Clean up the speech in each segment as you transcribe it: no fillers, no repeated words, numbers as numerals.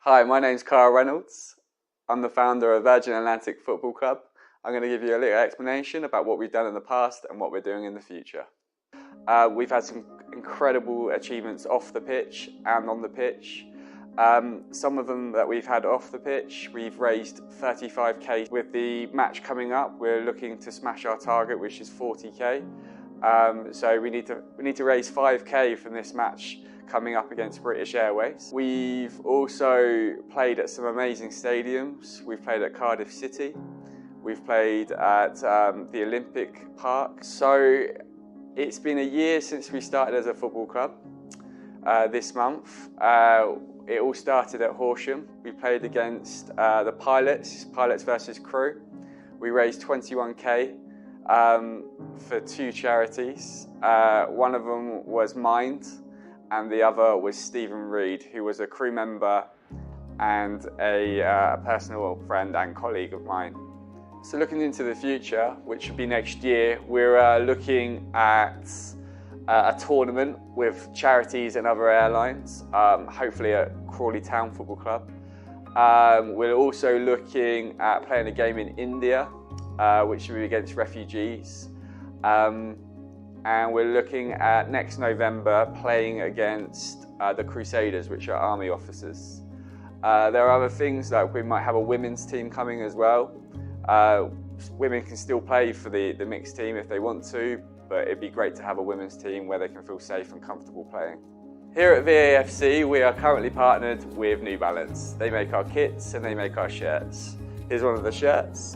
Hi, my name's Kyle Reynolds. I'm the founder of Virgin Atlantic Football Club. I'm going to give you a little explanation about what we've done in the past and what we're doing in the future. We've had some incredible achievements off the pitch and on the pitch. Some of them that we've had off the pitch, we've raised 35k. With the match coming up, we're looking to smash our target, which is 40k. So we need to raise 5k from this match coming up against British Airways. We've also played at some amazing stadiums. We've played at Cardiff City. We've played at the Olympic Park. So it's been a year since we started as a football club this month. It all started at Horsham. We played against the Pilots versus Crew. We raised 21k for two charities. One of them was Mind, and the other was Stephen Reed, who was a crew member and a personal friend and colleague of mine. So looking into the future, which would be next year, we're looking at a tournament with charities and other airlines, hopefully at Crawley Town Football Club. We're also looking at playing a game in India, which will be against refugees. And we're looking at next November playing against the Crusaders, which are army officers. There are other things, like we might have a women's team coming as well. Women can still play for the mixed team if they want to, but it'd be great to have a women's team where they can feel safe and comfortable playing. Here at VAFC, we are currently partnered with New Balance. They make our kits and they make our shirts. Here's one of the shirts.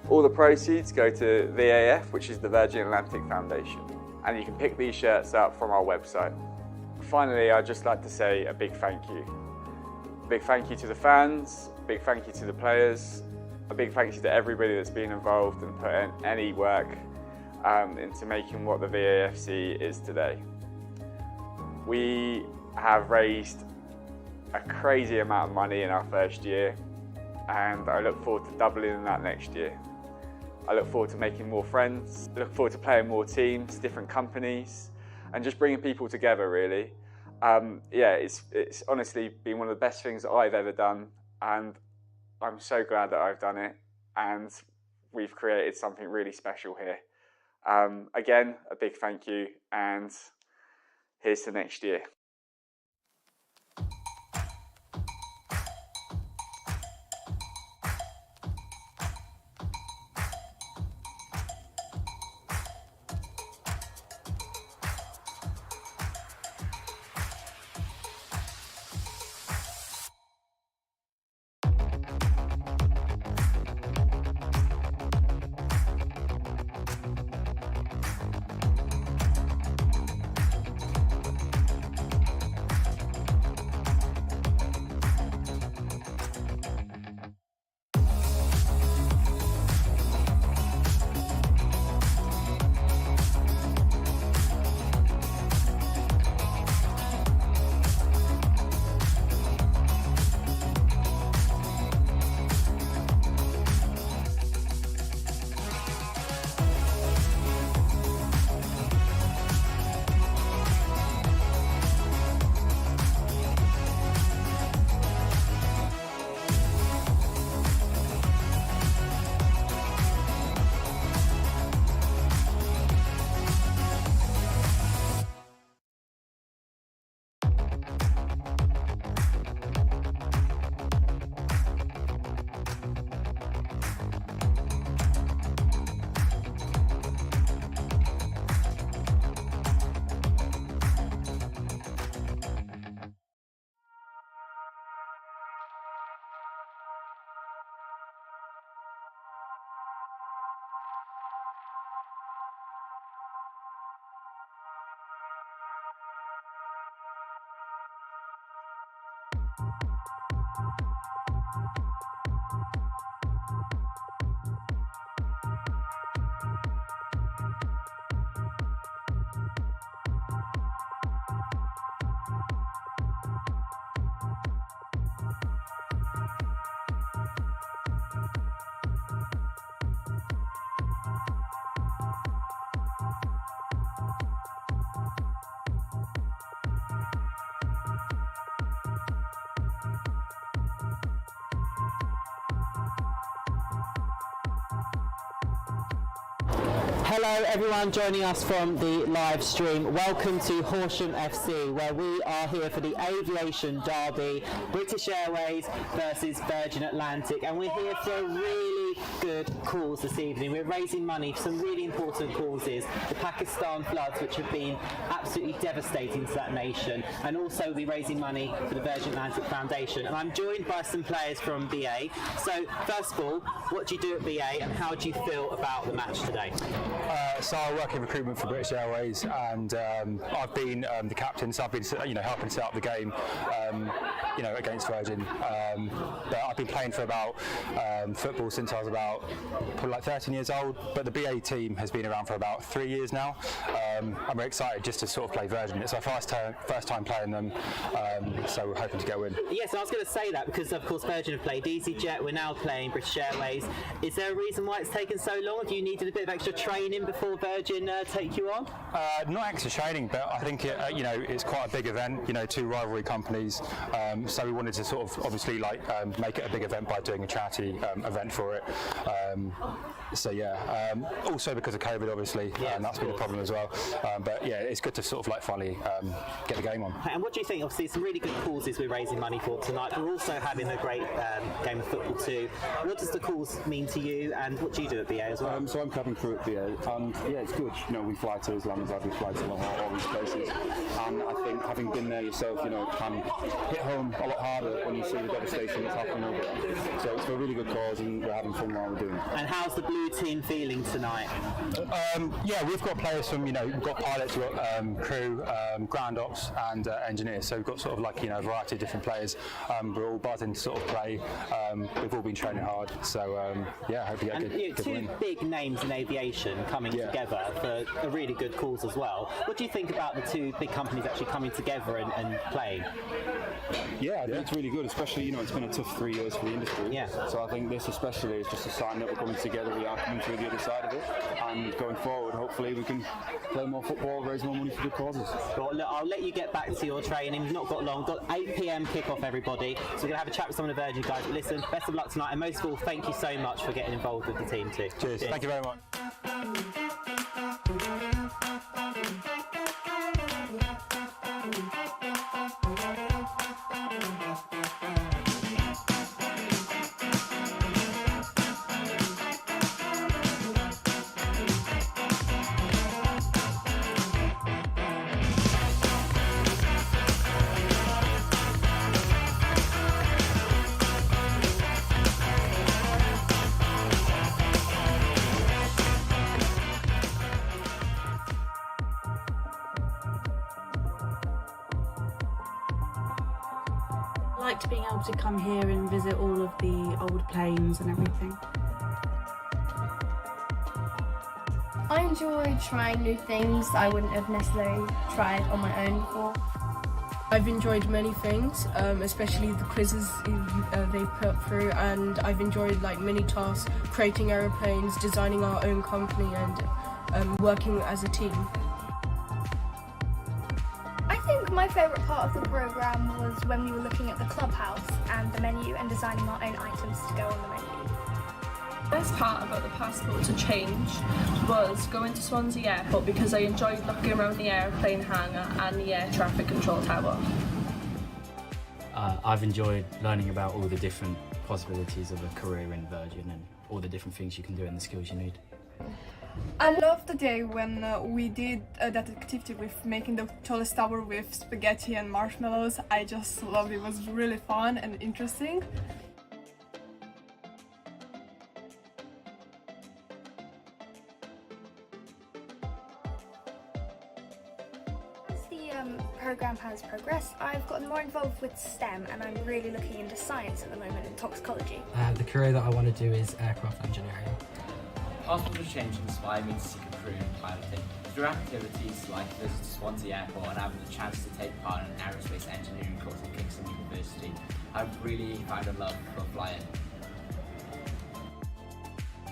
All the proceeds go to VAF, which is the Virgin Atlantic Foundation, and you can pick these shirts up from our website. Finally, I'd just like to say a big thank you. A big thank you to the fans, a big thank you to the players, a big thank you to everybody that's been involved and put in any work into making what the VAFC is today. We have raised a crazy amount of money in our first year, and I look forward to doubling that next year. I look forward to making more friends, I look forward to playing more teams, different companies, and just bringing people together, really. Yeah, it's honestly been one of the best things that I've ever done, and I'm so glad that I've done it, and we've created something really special here. Again, a big thank you, and here's to next year. Hello everyone joining us from the live stream. Welcome to Horsham FC, where we are here for the aviation derby, British Airways versus Virgin Atlantic, and we're here for a really good cause this evening. We're raising money for some really important causes, the Pakistan floods, which have been absolutely devastating to that nation, and also we're raising money for the Virgin Atlantic Foundation. And I'm joined by some players from BA. So first of all, what do you do at BA and how do you feel about the match today? So I work in recruitment for British Airways, and I've been the captain, so I've been helping set up the game against Virgin. But I've been playing for about football since I was about probably like 13 years old. But the BA team has been around for about 3 years now. I'm very excited just to sort of play Virgin. It's our first time playing them, so we're hoping to get a win. Yes, I was going to say that because of course Virgin have played EasyJet. We're now playing British Airways. Is there a reason why it's taken so long? Have you needed a bit of extra training before Virgin take you on? Not extra training, but I think it's quite a big event. Two rivalry companies, so we wanted to sort of obviously make it a big event by doing a charity event for it. Also because of COVID, obviously, and that's been a problem as well. But yeah, it's good to sort of finally get the game on. And what do you think? Obviously, some really good causes we're raising money for tonight. We're also having a great game of football too. What does the cause mean to you, and what do you do at BA as well? So I'm cabin crew at BA, and yeah, it's good. We fly to Islamabad, we fly to all these places, and I think having been there yourself, it can hit home a lot harder when you see the devastation that's happening over there. So it's for a really good cause, and we're having fun while we're doing it. And how's the blue team feeling tonight? Yeah, we've got players from, we've got pilots, we've got crew, ground ops and engineers, so we've got sort of a variety of different players. We're all buzzing to sort of play. We've all been training hard, so yeah, I hope you get a good two win. big names in aviation coming together for a really good cause as well. What do you think about the two big companies actually coming together and playing? Yeah, I think it's really good, especially, it's been a tough 3 years for the industry. Yeah. So I think this especially is just a sign that we're coming together, we are coming through the other side of it, and going forward, hopefully we can play more football, raise more money for good causes. Well, look, I'll let you get back to your training. We've not got long. Got 8 PM kickoff, everybody. So we're going to have a chat with some of the Virgin guys. But listen, best of luck tonight, and most of all, thank you so much for getting involved with the team too. Cheers. Thank you very much. I liked being able to come here and visit all of the old planes and everything. I enjoyed trying new things I wouldn't have necessarily tried on my own before. I've enjoyed many things, especially the quizzes they've put through, and I've enjoyed many tasks, creating aeroplanes, designing our own company and working as a team. I think my favourite part of the programme was when we were looking at the clubhouse and the menu and designing our own items to go on the menu. The best part about the passport to change was going to Swansea Airport because I enjoyed looking around the airplane hangar and the air traffic control tower. I've enjoyed learning about all the different possibilities of a career in Virgin and all the different things you can do and the skills you need. I loved the day when we did that activity with making the tallest tower with spaghetti and marshmallows. I just loved it. It was really fun and interesting. As the programme has progressed, I've gotten more involved with STEM and I'm really looking into science at the moment and toxicology. The career that I want to do is aircraft engineering. Passport to Change inspired me to seek a career in piloting. Through activities like visit to Swansea Airport and having the chance to take part in an aerospace engineering course at Kingston University, I've really found a love for flying.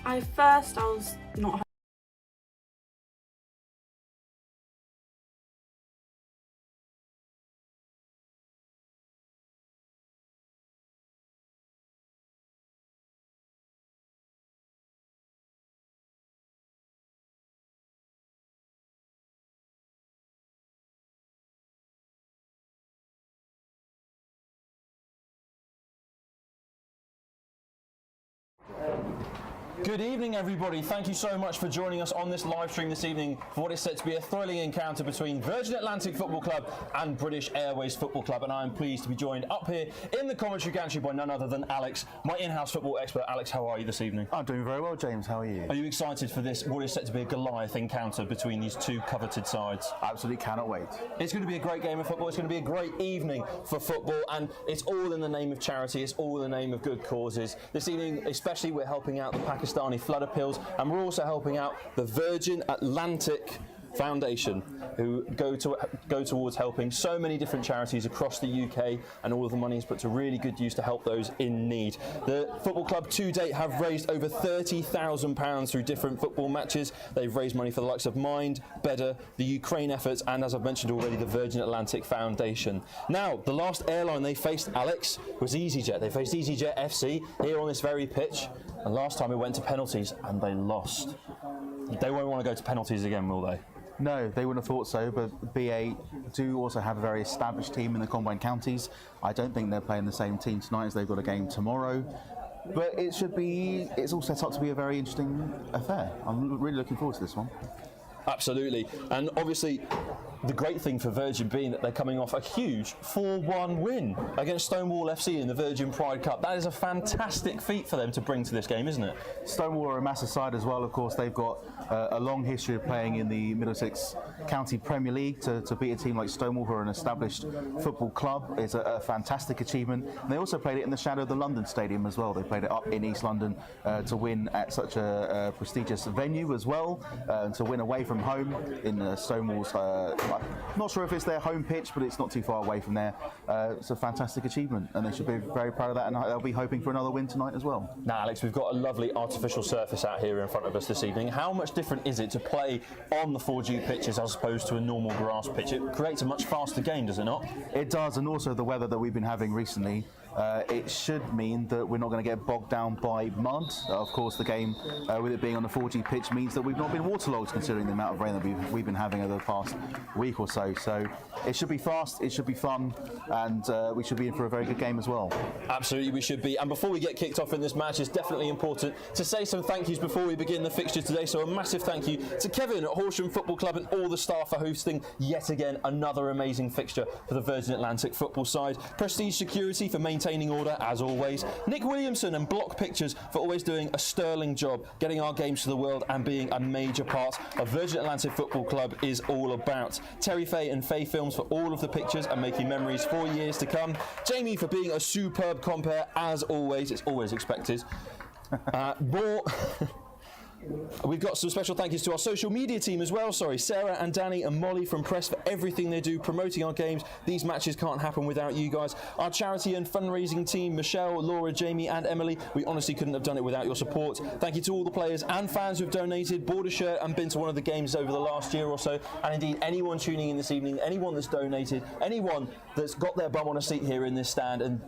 I was not Good evening, everybody. Thank you so much for joining us on this live stream this evening for what is set to be a thrilling encounter between Virgin Atlantic Football Club and British Airways Football Club. And I'm pleased to be joined up here in the commentary gantry by none other than Alex, my in-house football expert. Alex, how are you this evening? I'm doing very well, James. How are you? Are you excited for this, what is set to be a Goliath encounter between these two coveted sides? Absolutely cannot wait. It's going to be a great game of football. It's going to be a great evening for football, and it's all in the name of charity. It's all in the name of good causes. This evening, especially, we're helping out the Pakistani flood appeals, and we're also helping out the Virgin Atlantic Foundation, who go towards helping so many different charities across the UK, and all of the money is put to really good use to help those in need. The football club to date have raised over £30,000 through different football matches. They've raised money for the likes of Mind, Better, the Ukraine efforts, and as I've mentioned already, the Virgin Atlantic Foundation. Now, the last airline they faced, Alex, was EasyJet. They faced EasyJet FC here on this very pitch, and last time it went to penalties and they lost. They won't want to go to penalties again, will they? No, they wouldn't have thought so, but BA do also have a very established team in the Combined Counties. I don't think they're playing the same team tonight as they've got a game tomorrow. But it's all set up to be a very interesting affair. I'm really looking forward to this one. Absolutely. And obviously, the great thing for Virgin being that they're coming off a huge 4-1 win against Stonewall FC in the Virgin Pride Cup. That is a fantastic feat for them to bring to this game, isn't it? Stonewall are a massive side as well. Of course, they've got a long history of playing in the Middlesex County Premier League. To beat a team like Stonewall, who are an established football club, is a fantastic achievement. And they also played it in the shadow of the London Stadium as well. They played it up in East London to win at such a prestigious venue as well, to win away from home in Stonewall's. I'm not sure if it's their home pitch, but it's not too far away from there. It's a fantastic achievement, and they should be very proud of that, and they'll be hoping for another win tonight as well. Now, Alex, we've got a lovely artificial surface out here in front of us this evening. How much different is it to play on the 4G pitches as opposed to a normal grass pitch? It creates a much faster game, does it not? It does, and also the weather that we've been having recently. It should mean that we're not going to get bogged down by mud. Of course, the game, with it being on the 4G pitch, means that we've not been waterlogged considering the amount of rain that we've been having over the past week or so. So it should be fast, it should be fun, and we should be in for a very good game as well. Absolutely, we should be. And before we get kicked off in this match, it's definitely important to say some thank yous before we begin the fixture today. So a massive thank you to Kevin at Horsham Football Club and all the staff for hosting yet again another amazing fixture for the Virgin Atlantic football side. Prestige Security for maintaining order, as always. Nick Williamson and Block Pictures for always doing a sterling job, getting our games to the world and being a major part of Virgin Atlantic Football Club is all about. Terry Fay and Fay Films for all of the pictures and making memories for years to come. Jamie for being a superb compere, as always. It's always expected. We've got some special thank yous to our social media team as well. Sarah and Danny and Molly from Press for everything they do promoting our games. These matches can't happen without you guys. Our charity and fundraising team, Michelle, Laura, Jamie and Emily. We honestly couldn't have done it without your support. Thank you to all the players and fans who've donated, bought a shirt and been to one of the games over the last year or so. And indeed, anyone tuning in this evening, anyone that's donated, anyone that's got their bum on a seat here in this stand and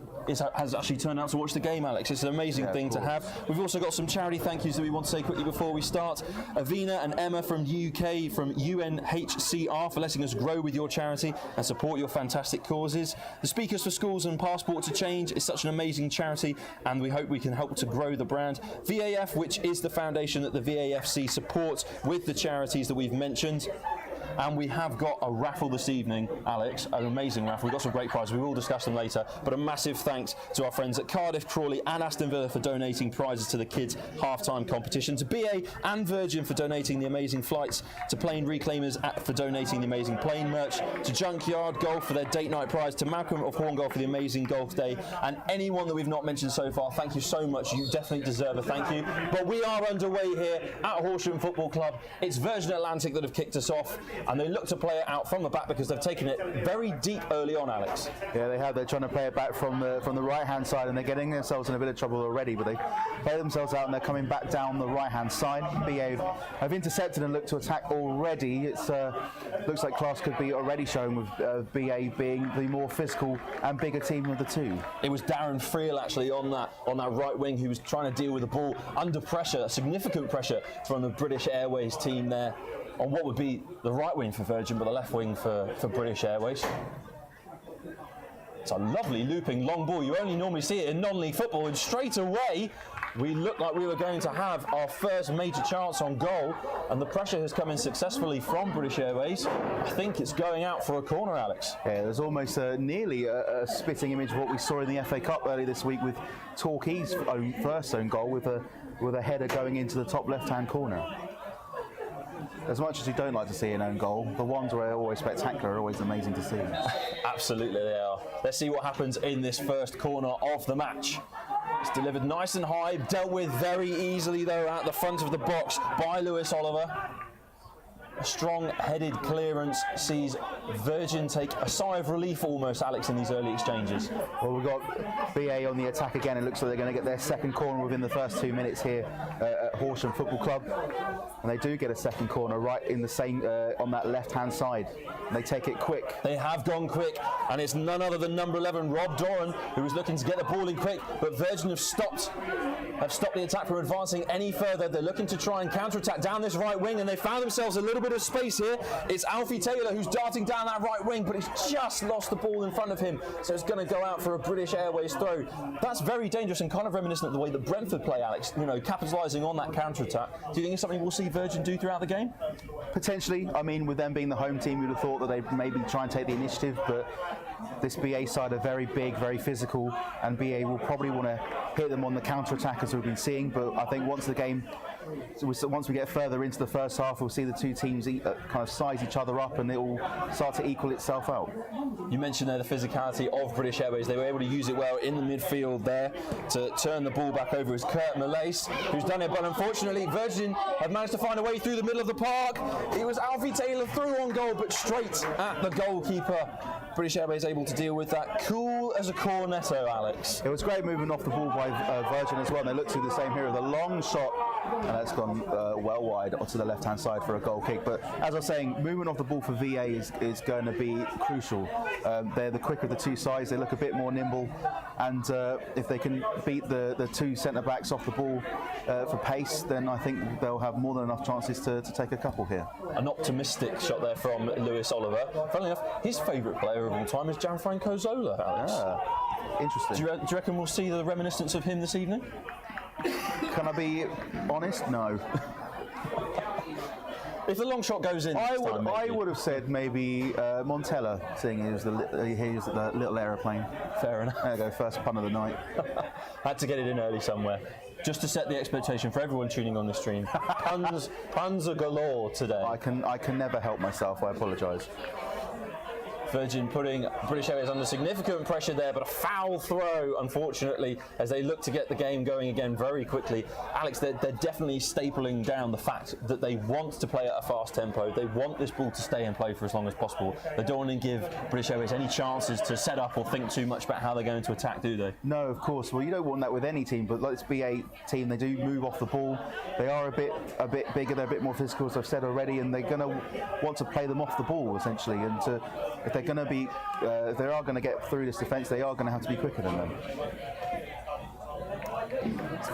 has actually turned out to watch the game, Alex. It's an amazing thing to have. We've also got some charity thank yous that we want to say quickly before we start. Avina and Emma from UK, from UNHCR, for letting us grow with your charity and support your fantastic causes. The Speakers for Schools and Passport to Change is such an amazing charity, and we hope we can help to grow the brand. VAF, which is the foundation that the VAFC supports with the charities that we've mentioned. And we have got a raffle this evening, Alex, an amazing raffle. We've got some great prizes, we will discuss them later, but a massive thanks to our friends at Cardiff, Crawley and Aston Villa for donating prizes to the kids' half-time competition, to BA and Virgin for donating the amazing flights, to Plane Reclaimers for donating the amazing plane merch, to Junkyard Golf for their date night prize, to Malcolm of Horn Golf for the amazing golf day, and anyone that we've not mentioned so far, thank you so much. You definitely deserve a thank you. But we are underway here at Horsham Football Club. It's Virgin Atlantic that have kicked us off, and they look to play it out from the back because they've taken it very deep early on, Alex. Yeah, they have. They're trying to play it back from the right-hand side, and they're getting themselves in a bit of trouble already, but they play themselves out and they're coming back down the right-hand side. BA have intercepted and looked to attack already. It looks like class could be already shown with BA being the more physical and bigger team of the two. It was Darren Friel actually on that right wing who was trying to deal with the ball under pressure, significant pressure from the British Airways team there on what would be the right wing for Virgin, but the left wing for British Airways. It's a lovely looping long ball. You only normally see it in non-league football, and straight away we looked like we were going to have our first major chance on goal, and the pressure has come in successfully from British Airways. I think it's going out for a corner, Alex. Yeah, there's almost nearly a spitting image of what we saw in the FA Cup early this week with Torquay's first own goal with a header going into the top left-hand corner. As much as you don't like to see an own goal, the ones where they're always spectacular are always amazing to see. Absolutely they are. Let's see what happens in this first corner of the match. It's delivered nice and high, dealt with very easily though at the front of the box by Lewis Oliver. A strong-headed clearance sees Virgin take a sigh of relief almost, Alex, in these early exchanges. Well, we've got BA on the attack again. It looks like they're going to get their second corner within the first 2 minutes here at Horsham Football Club. And they do get a second corner right in the same on that left-hand side. And they take it quick. They have gone quick, and it's none other than number 11, Rob Doran, who was looking to get the ball in quick, but Virgin have stopped the attack from advancing any further. They're looking to try and counter-attack down this right wing, and they found themselves a little bit of space here. It's Alfie Taylor who's darting down that right wing, but he's just lost the ball in front of him, so it's going to go out for a British Airways throw. That's very dangerous and kind of reminiscent of the way that Brentford play, Alex, you know, capitalising on that counter-attack. Do you think it's something we'll see Virgin do throughout the game? Potentially. I mean, with them being the home team, you'd have thought that they'd maybe try and take the initiative, but this BA side are very big, very physical, and BA will probably want to hit them on the counter-attack as we've been seeing, but I think once we get further into the first half, we'll see the two teams kind of size each other up, and it will start to equal itself out. You mentioned there the physicality of British Airways. They were able to use it well in the midfield there to turn the ball back over. It's Kurt Malace who's done it, but unfortunately Virgin have managed to find a way through the middle of the park. It was Alfie Taylor through on goal, but straight at the goalkeeper. British Airways able to deal with that. Cool as a cornetto, Alex. It was great movement off the ball by Virgin as well. And they look to do the same here with a long shot, and that's gone well wide onto the left-hand side for a goal kick. But as I was saying, movement off the ball for VA is going to be crucial. They're the quicker of the two sides. They look a bit more nimble, and if they can beat the two centre-backs off the ball for pace, then I think they'll have more than enough chances to take a couple here. An optimistic shot there from Lewis Oliver. Funnily enough, his favourite player of all time is Gianfranco Zola, Alex. Interesting. Do you reckon we'll see the reminiscence of him this evening? Can I be honest? No. If the long shot goes in, I would have said maybe Montella, seeing he was the little aeroplane. Fair enough. There you go, first pun of the night. Had to get it in early somewhere. Just to set the expectation for everyone tuning on the stream. Puns are galore today. I can never help myself. I apologise. Virgin putting British Airways under significant pressure there, but a foul throw, unfortunately, as they look to get the game going again very quickly. Alex, they're definitely stapling down the fact that they want to play at a fast tempo. They want this ball to stay in play for as long as possible. They don't want to give British Airways any chances to set up or think too much about how they're going to attack, do they? No, of course. Well, you don't want that with any team, but like this BA team, they do move off the ball. They are a bit bigger, they're a bit more physical, as I've said already, and they're going to want to play them off the ball, essentially, and if they are going to get through this defence, they are going to have to be quicker than them.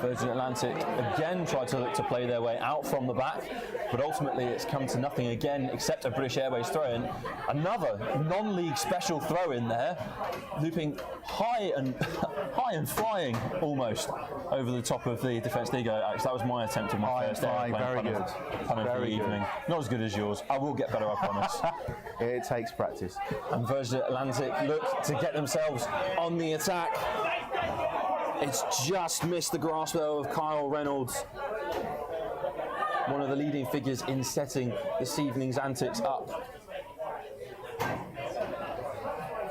Virgin Atlantic again tried to look to play their way out from the back, but ultimately it's come to nothing again except a British Airways throw-in. Another non-league special throw-in there, looping high and flying almost over the top of the defence. There you go, Alex. That was my attempt at my first airplane pun of the evening. Not as good as yours. I will get better, I promise. It takes practice. And Virgin Atlantic look to get themselves on the attack. It's just missed the grasp though of Kyle Reynolds, one of the leading figures in setting this evening's antics up.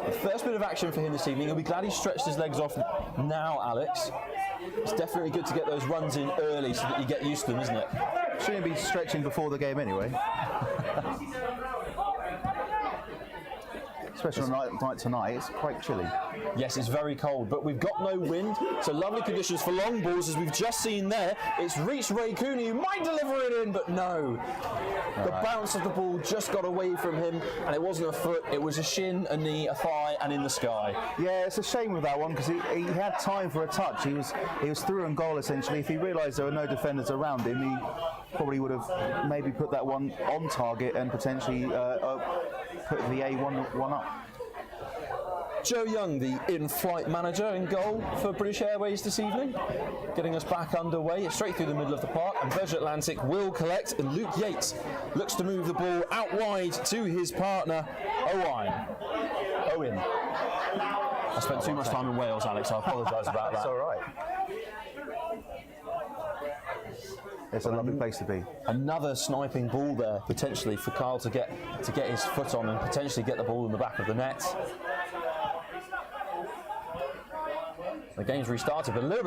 The first bit of action for him this evening. He'll be glad he stretched his legs off now, Alex. It's definitely good to get those runs in early so that you get used to them, isn't it? Shouldn't be stretching before the game anyway. Especially on a night tonight, it's quite chilly. Yes, it's very cold, but we've got no wind, so lovely conditions for long balls, as we've just seen there. It's reached Ray Cooney, who might deliver it in, but no. The bounce of the ball just got away from him, and it wasn't a foot, it was a shin, a knee, a thigh, and in the sky. Yeah, it's a shame with that one, because he had time for a touch. He was through and goal, essentially. If he realised there were no defenders around him, he probably would have maybe put that one on target and potentially put the A1 up. Joe Young, the in-flight manager, in goal for British Airways this evening, getting us back underway, straight through the middle of the park, and Virgin Atlantic will collect, and Luke Yates looks to move the ball out wide to his partner, Owen. I spent too much time in Wales, Alex, I apologise about that. It's all right. It's a lovely place to be. Another sniping ball there, potentially, for Kyle to get his foot on and potentially get the ball in the back of the net. The game's restarted, but a little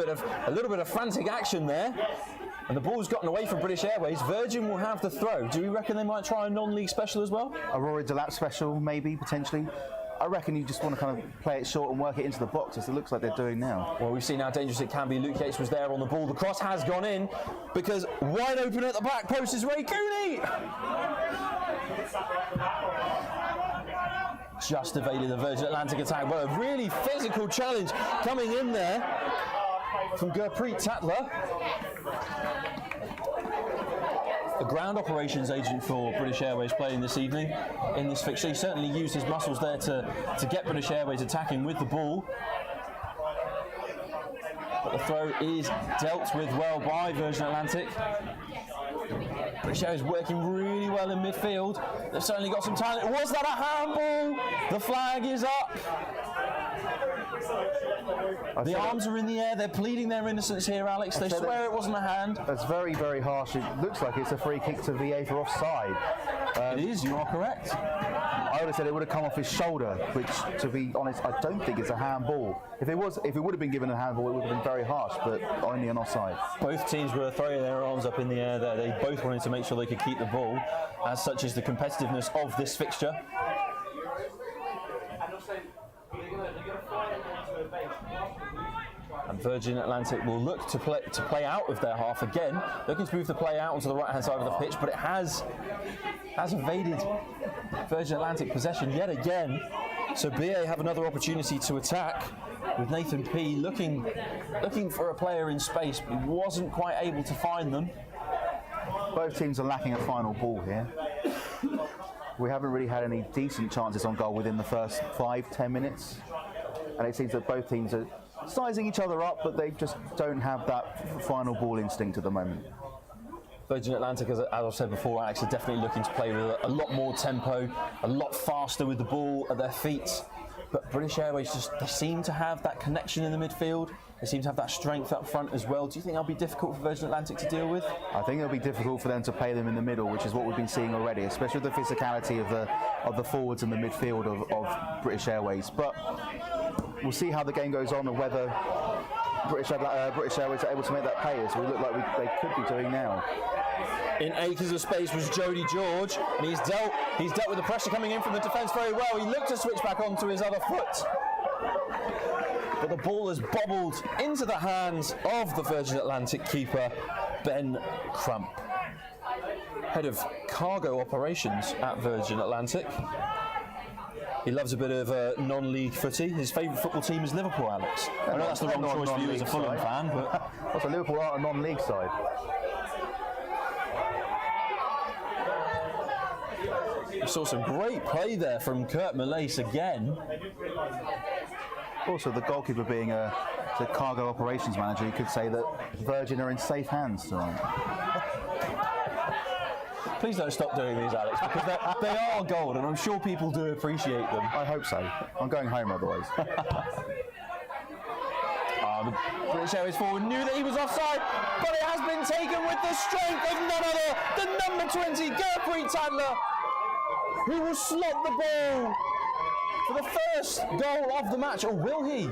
bit of frantic action there, and the ball's gotten away from British Airways. Virgin will have the throw. Do we reckon they might try a non-league special as well? A Rory Delap special, maybe, potentially. I reckon you just want to kind of play it short and work it into the box, as it looks like they're doing now. Well, we've seen how dangerous it can be. Luke Yates was there on the ball. The cross has gone in, because wide open at the back post is Ray Cooney. Just evaded the Virgin Atlantic attack. Well, a really physical challenge coming in there from Gurpreet Tatler. The ground operations agent for British Airways playing this evening in this fixture. He certainly used his muscles there to get British Airways attacking with the ball. But the throw is dealt with well by Virgin Atlantic. British Airways working really well in midfield. They've certainly got some talent. Was that a handball? The flag is up. The arms are in the air. They're pleading their innocence here, Alex. They swear it wasn't a hand. That's very, very harsh. It looks like it's a free kick to VA for offside. It is, you are correct. I would have said it would have come off his shoulder, which, to be honest, I don't think it's a handball. If it would have been given a handball, it would have been very harsh, but only an offside. Both teams were throwing their arms up in the air there. They both wanted to make sure they could keep the ball, as such is the competitiveness of this fixture. And Virgin Atlantic will look to play out of their half again, looking to move the play out onto the right-hand side of the pitch, but it has evaded Virgin Atlantic possession yet again. So BA have another opportunity to attack, with Nathan P looking for a player in space, but he wasn't quite able to find them. Both teams are lacking a final ball here. We haven't really had any decent chances on goal within the first 5-10 minutes, and it seems that both teams are sizing each other up, but they just don't have that final ball instinct at the moment. Virgin Atlantic, as I've said before, Alex, are definitely looking to play with a lot more tempo, a lot faster with the ball at their feet. But British Airways they seem to have that connection in the midfield. They seem to have that strength up front as well. Do you think that'll be difficult for Virgin Atlantic to deal with? I think it'll be difficult for them to play them in the middle, which is what we've been seeing already, especially with the physicality of the forwards and the midfield of British Airways. But we'll see how the game goes on and whether British Airways are able to make that pay, as we look like they could be doing now. In acres of space was Jody George, and he's dealt with the pressure coming in from the defence very well. He looked to switch back onto his other foot, but the ball has bobbled into the hands of the Virgin Atlantic keeper, Ben Crump, head of cargo operations at Virgin Atlantic. He loves a bit of non-league footy. His favourite football team is Liverpool, Alex. I know that's the wrong choice for you as a Fulham fan, but... What's a Liverpool aren't a non-league side? We saw some great play there from Kurt Malace again. Also, the goalkeeper being the cargo operations manager, you could say that Virgin are in safe hands tonight. Please don't stop doing these, Alex, because they are gold, and I'm sure people do appreciate them. I hope so. I'm going home otherwise. The British Airways forward knew that he was offside, but it has been taken with the strength of none other than number 20, Gurpreet Tadler, who will slot the ball for the first goal of the match, or will he?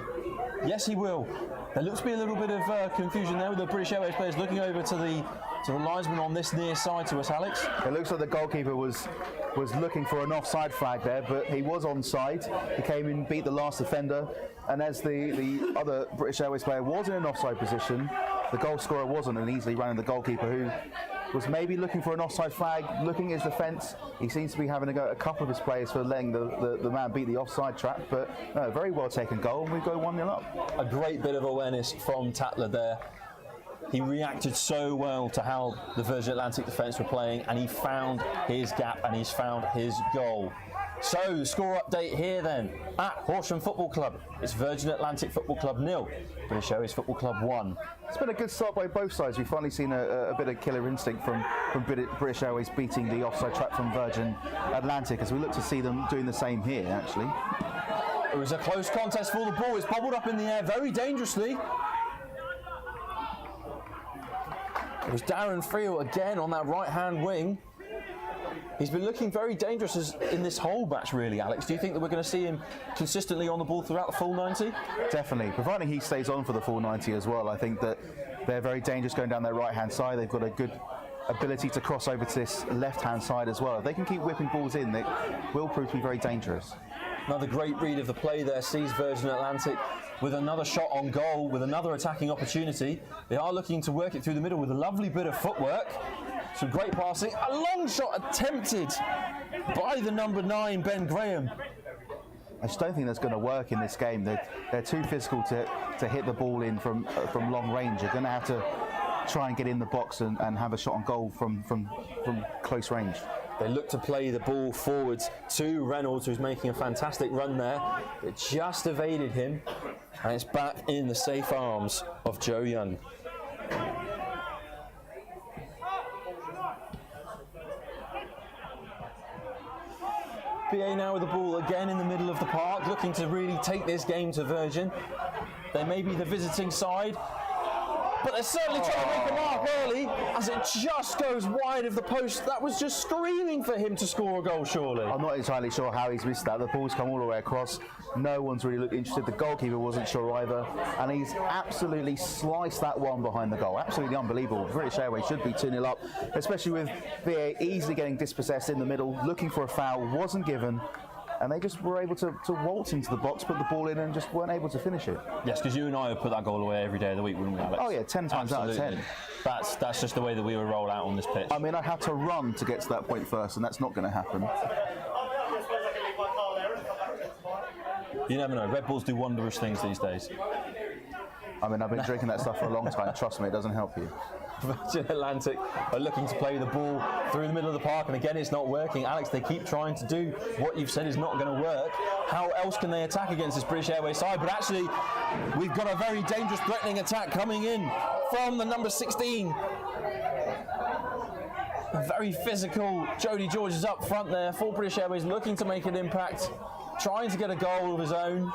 Yes, he will. There looks to be a little bit of confusion there with the British Airways players looking over to the linesman on this near side to us, Alex. It looks like the goalkeeper was looking for an offside flag there, but he was onside. He came in, beat the last defender, and as the other British Airways player was in an offside position, the goal scorer wasn't, and easily ran in the goalkeeper, who was maybe looking for an offside flag, looking at his defence. He seems to be having a go at a couple of his players for letting the man beat the offside trap, but no, very well taken goal, and we go 1-0 up. A great bit of awareness from Tatler there. He reacted so well to how the Virgin Atlantic defence were playing, and he found his gap and he's found his goal. So, the score update here then. At Horsham Football Club, it's Virgin Atlantic Football Club 0, British Airways Football Club 1. It's been a good start by both sides. We've finally seen a bit of killer instinct from British Airways beating the offside trap from Virgin Atlantic, as we look to see them doing the same here, actually. It was a close contest for the ball. It's bobbled up in the air very dangerously. It was Darren Friel again on that right-hand wing. He's been looking very dangerous in this whole match, really, Alex. Do you think that we're going to see him consistently on the ball throughout the full 90? Definitely, providing he stays on for the full 90 as well. I think that they're very dangerous going down their right-hand side. They've got a good ability to cross over to this left-hand side as well. If they can keep whipping balls in, they will prove to be very dangerous. Another great read of the play there sees Virgin Atlantic with another shot on goal, with another attacking opportunity. They are looking to work it through the middle with a lovely bit of footwork. Some great passing. A long shot attempted by the number 9, Ben Graham. I just don't think that's going to work in this game. They're too physical to hit the ball in from long range. You're going to have to try and get in the box and have a shot on goal from close range. They look to play the ball forwards to Reynolds, who's making a fantastic run there. It just evaded him, and it's back in the safe arms of Joe Young. BA now with the ball again in the middle of the park, looking to really take this game to Virgin. They may be the visiting side, but they're certainly trying to make a mark early, as it just goes wide of the post. That was just screaming for him to score a goal, surely. I'm not entirely sure how he's missed that. The ball's come all the way across. No one's really looked interested. The goalkeeper wasn't sure either. And he's absolutely sliced that one behind the goal. Absolutely unbelievable. British Airways should be 2-0 up, especially with VA easily getting dispossessed in the middle, looking for a foul, wasn't given. And they just were able to waltz into the box, put the ball in, and just weren't able to finish it. Yes, because you and I would put that goal away every day of the week, wouldn't we, Alex? Oh yeah, 10 times Absolutely. out of 10. That's just the way that we would roll out on this pitch. I mean, I'd have to run to get to that point first, and that's not going to happen. You never know. Red Bulls do wondrous things these days. I mean, I've been drinking that stuff for a long time. Trust me, it doesn't help you. Virgin Atlantic are looking to play the ball through the middle of the park, and again it's not working. Alex, they keep trying to do what you've said is not going to work. How else can they attack against this British Airways side? But actually, we've got a very dangerous, threatening attack coming in from the number 16. A very physical Jody George is up front there for British Airways, looking to make an impact, trying to get a goal of his own.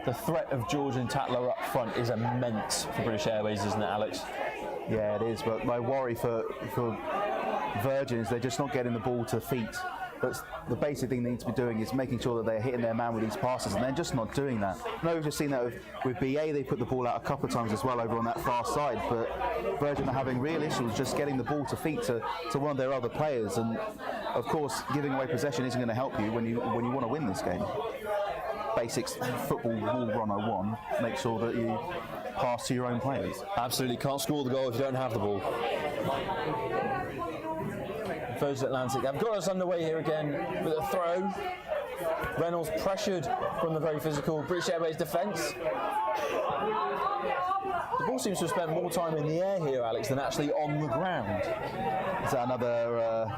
The threat of George and Tatler up front is immense for British Airways, isn't it, Alex? Yeah, it is, but my worry for Virgin is they're just not getting the ball to feet. That's the basic thing they need to be doing, is making sure that they're hitting their man with these passes, and they're just not doing that. I know we've just seen that with BA. They put the ball out a couple of times as well over on that far side, but Virgin are having real issues just getting the ball to feet to one of their other players, and of course giving away possession isn't going to help you when you want to win this game. Basics football rule 101, make sure that you pass to your own players. Absolutely, can't score the goal if you don't have the ball. Virgin Atlantic have got us underway here again with a throw. Reynolds pressured from the very physical British Airways defence. The ball seems to have spent more time in the air here, Alex, than actually on the ground. Is that another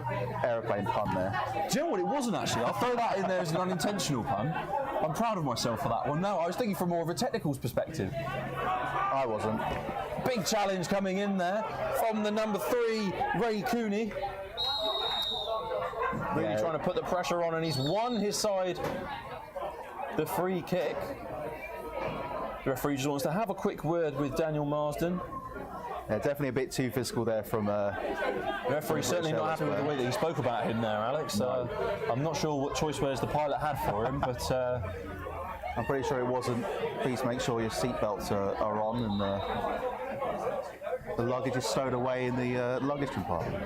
aeroplane pun there? Do you know what? It wasn't actually. I'll throw that in there as an unintentional pun. I'm proud of myself for that one. No, I was thinking from more of a technicals perspective. I wasn't. Big challenge coming in there from the number 3, Ray Cooney. Really trying to put the pressure on, and he's won his side the free kick. The referee just wants to have a quick word with Daniel Marsden. Yeah, definitely a bit too physical there from the referee. Certainly not happy with the way that he spoke about him there, Alex. No. I'm not sure what choice words the pilot had for him, but I'm pretty sure it wasn't. Please make sure your seatbelts are on and the luggage is stowed away in the luggage compartment.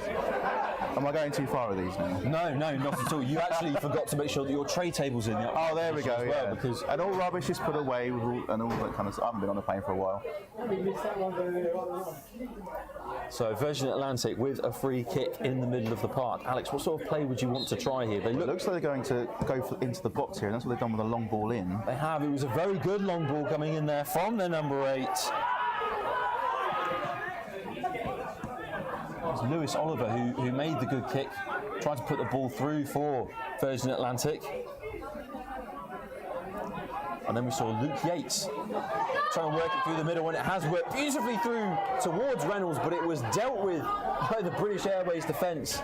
Am I going too far with these now? No, not at all. You actually forgot to make sure that your tray table's in the Oh, there we go, as well, because and all rubbish is put away and all that kind of stuff. I haven't been on a plane for a while. So Virgin Atlantic with a free kick in the middle of the park. Alex, what sort of play would you want to try here? It looks like they're going to go into the box here, and that's what they've done with a long ball in. They have. It was a very good long ball coming in there from their number 8. It was Lewis Oliver who made the good kick, tried to put the ball through for Virgin Atlantic. And then we saw Luke Yates trying to work it through the middle, and it has worked beautifully through towards Reynolds, but it was dealt with by the British Airways defence.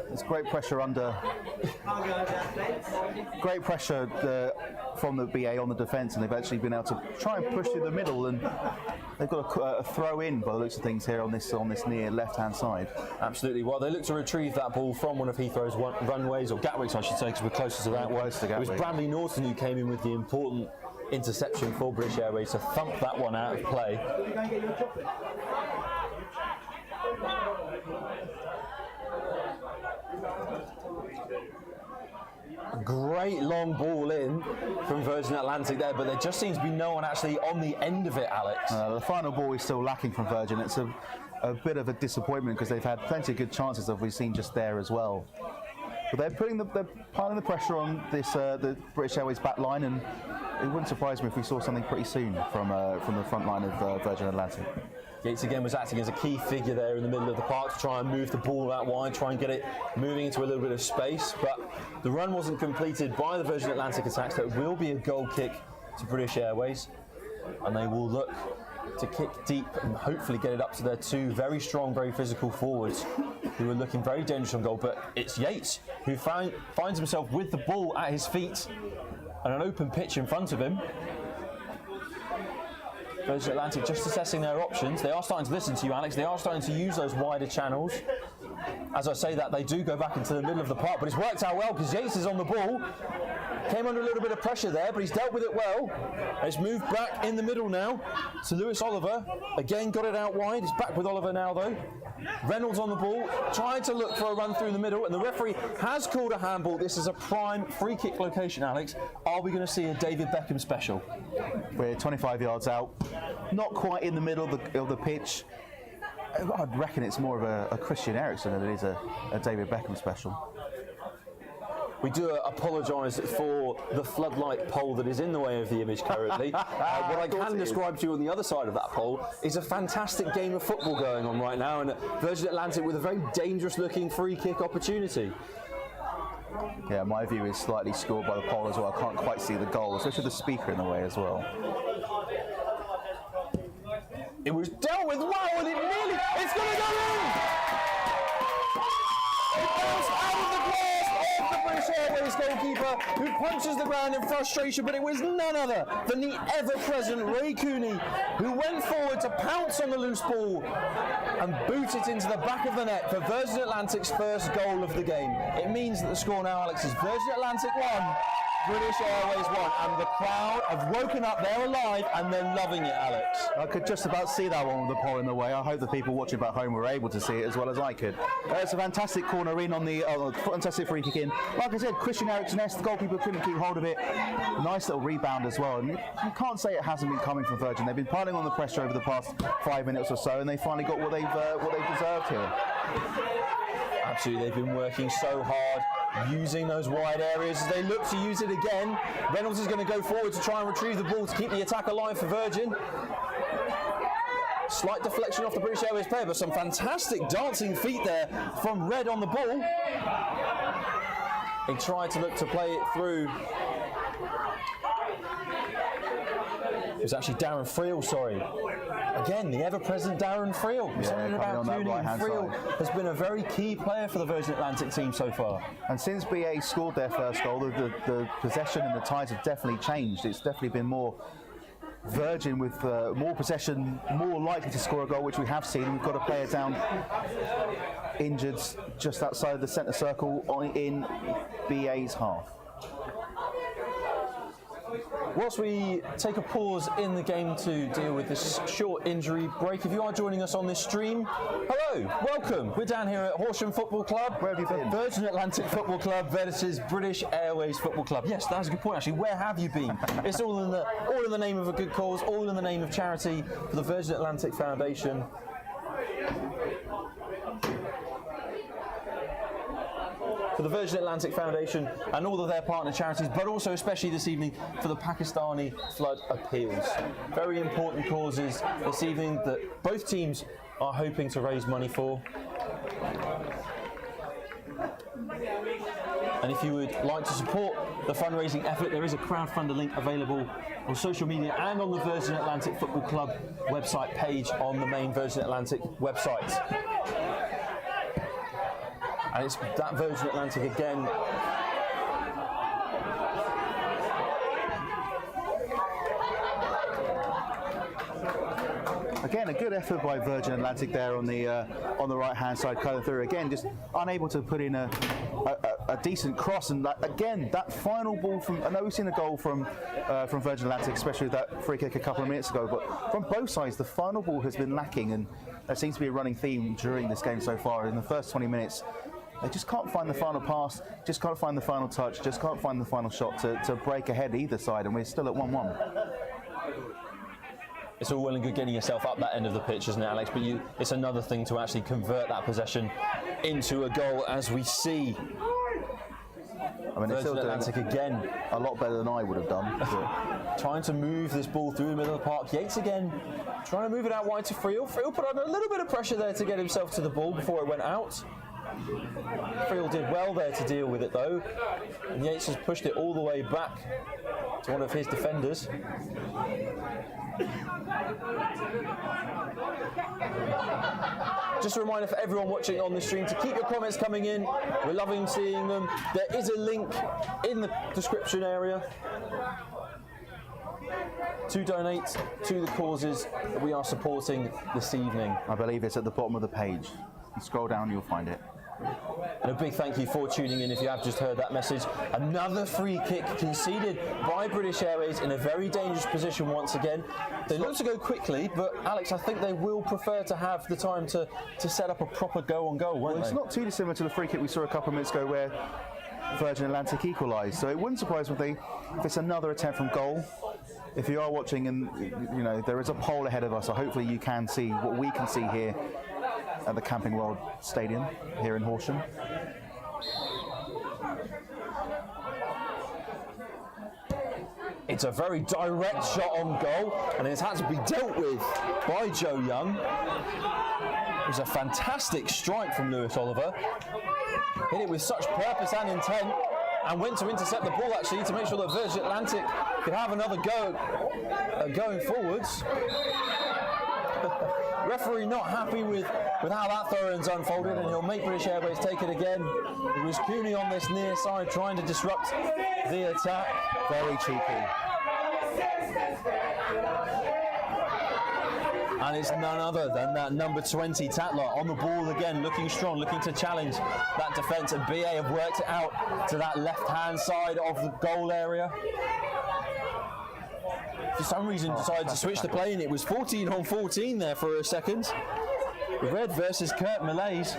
There's great pressure under. Great pressure from the BA on the defence, and they've actually been able to try and push through the middle, and they've got a throw in by the looks of things here on this near left-hand side. Absolutely. Well, they look to retrieve that ball from one of Heathrow's runways, or Gatwick's, I should say, because we're closer to that one. It was Bradley Norton who came in with the important interception for British Airways to thump that one out of play. Great long ball in from Virgin Atlantic there, but there just seems to be no one actually on the end of it, Alex. The final ball is still lacking from Virgin. It's a bit of a disappointment because they've had plenty of good chances, as we've seen just there as well. But they're piling the pressure on this the British Airways back line, and it wouldn't surprise me if we saw something pretty soon from the front line of Virgin Atlantic. Yates again was acting as a key figure there in the middle of the park to try and move the ball out wide, try and get it moving into a little bit of space, but the run wasn't completed by the Virgin Atlantic attack, so it will be a goal kick to British Airways, and they will look to kick deep and hopefully get it up to their 2 very strong, very physical forwards who are looking very dangerous on goal. But it's Yates who finds himself with the ball at his feet and an open pitch in front of him. Virgin Atlantic just assessing their options. They are starting to listen to you, Alex. They are starting to use those wider channels. As I say that, they do go back into the middle of the park, but it's worked out well because Yates is on the ball. Came under a little bit of pressure there, but he's dealt with it well. It's moved back in the middle now to Lewis Oliver. Again, got it out wide. He's back with Oliver now, though. Reynolds on the ball, trying to look for a run through the middle, and the referee has called a handball. This is a prime free kick location, Alex. Are we going to see a David Beckham special? We're 25 yards out, not quite in the middle of the pitch. I'd reckon it's more of a Christian Eriksen than it is a David Beckham special. We do apologise for the floodlight pole that is in the way of the image currently. What I can describe to you on the other side of that pole is a fantastic game of football going on right now, and Virgin Atlantic with a very dangerous looking free kick opportunity. Yeah, my view is slightly scored by the pole as well. I can't quite see the goal, especially the speaker in the way as well. It was dealt with well, and it's going to go in! It bounced out of the grasp of the British Airways goalkeeper, who punches the ground in frustration, but it was none other than the ever-present Ray Cooney, who went forward to pounce on the loose ball and boot it into the back of the net for Virgin Atlantic's first goal of the game. It means that the score now, Alex, is Virgin Atlantic 1, British Airways 1, and the crowd have woken up, they're alive, and they're loving it, Alex. I could just about see that one with the pole in the way. I hope the people watching back home were able to see it as well as I could. It's a fantastic corner in on the fantastic free kick in. Like I said, Christian Eriksen, the goalkeeper couldn't keep hold of it. Nice little rebound as well. And you can't say it hasn't been coming from Virgin. They've been piling on the pressure over the past 5 minutes or so, and they finally got what they've deserved here. Absolutely, they've been working so hard, using those wide areas as they look to use it again. Reynolds is going to go forward to try and retrieve the ball to keep the attack alive for Virgin. Slight deflection off the British Airways player, but some fantastic dancing feet there from Red on the ball. He tried to look to play it through. It was actually Darren Friel, sorry. Again, the ever-present Darren Friel. Something about Julian Friel has been a very key player for the Virgin Atlantic team so far. And since BA scored their first goal, the possession and the tides have definitely changed. It's definitely been more Virgin with more possession, more likely to score a goal, which we have seen. We've got a player down injured just outside the centre circle in BA's half. Whilst we take a pause in the game to deal with this short injury break, if you are joining us on this stream, hello, welcome. We're down here at Horsham Football Club. Where have you been? Virgin Atlantic Football Club versus British Airways Football Club. Yes, that's a good point actually. Where have you been? It's all in the name of a good cause, all in the name of charity for the Virgin Atlantic Foundation. For the Virgin Atlantic Foundation and all of their partner charities, but also especially this evening for the Pakistani flood appeals. Very important causes this evening that both teams are hoping to raise money for. And if you would like to support the fundraising effort, there is a crowdfunder link available on social media and on the Virgin Atlantic Football Club website page on the main Virgin Atlantic website. And it's that Virgin Atlantic again. Again, a good effort by Virgin Atlantic there on the right-hand side, cutting through. Again, just unable to put in a decent cross. And again, that final ball from, I know we've seen a goal from Virgin Atlantic, especially with that free kick a couple of minutes ago, but from both sides, the final ball has been lacking, and there seems to be a running theme during this game so far. In the first 20 minutes, they just can't find the final pass, just can't find the final touch, just can't find the final shot to break ahead either side, and we're still at 1-1. It's all well and good getting yourself up that end of the pitch, isn't it, Alex? But it's another thing to actually convert that possession into a goal, as we see. I mean, they're still doing Atlantic again. A lot better than I would have done. Trying to move this ball through the middle of the park. Yates again, trying to move it out wide to Friel. Friel put on a little bit of pressure there to get himself to the ball before it went out. Friel did well there to deal with it though, and Yates has pushed it all the way back to one of his defenders. Just a reminder for everyone watching on the stream to keep your comments coming in. We're loving seeing them. There is a link in the description area to donate to the causes that we are supporting this evening. I believe it's at the bottom of the page. You scroll down, you'll find it. And a big thank you for tuning in if you have just heard that message. Another free kick conceded by British Airways in a very dangerous position once again. They look to go quickly, but Alex, I think they will prefer to have the time to set up a proper goal-on-goal, won't they? It's not too dissimilar to the free kick we saw a couple of minutes ago where Virgin Atlantic equalised. So it wouldn't surprise me if it's another attempt from goal. If you are watching and you know there is a poll ahead of us, so hopefully you can see what we can see here at the Camping World Stadium here in Horsham. It's a very direct shot on goal, and it's had to be dealt with by Joe Young. It was a fantastic strike from Lewis Oliver. Hit it with such purpose and intent, and went to intercept the ball actually to make sure that Virgin Atlantic could have another go going forwards. Referee not happy with how that throw-in's unfolded, and he'll make British Airways take it again. It was Cooney on this near side trying to disrupt the attack. Very cheeky. And it's none other than that number 20 Tatler on the ball again, looking strong, looking to challenge that defence. And BA have worked it out to that left-hand side of the goal area. For some reason decided to switch the play, and it was 14 on 14 there for a second. Red versus Kurt Malaise.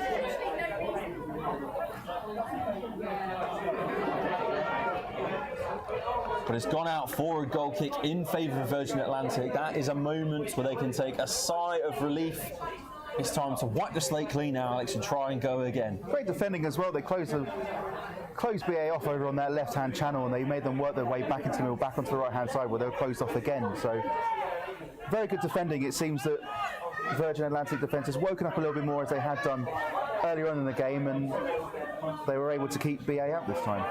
But it's gone out for a goal kick in favour of Virgin Atlantic. That is a moment where they can take a sigh of relief It's time to wipe the slate clean now, Alex, and try and go again. Great defending as well. They closed BA off over on that left-hand channel, and they made them work their way back into the middle, back onto the right-hand side where they were closed off again. So very good defending. It seems that Virgin Atlantic defence has woken up a little bit more as they had done earlier on in the game, and they were able to keep BA out this time.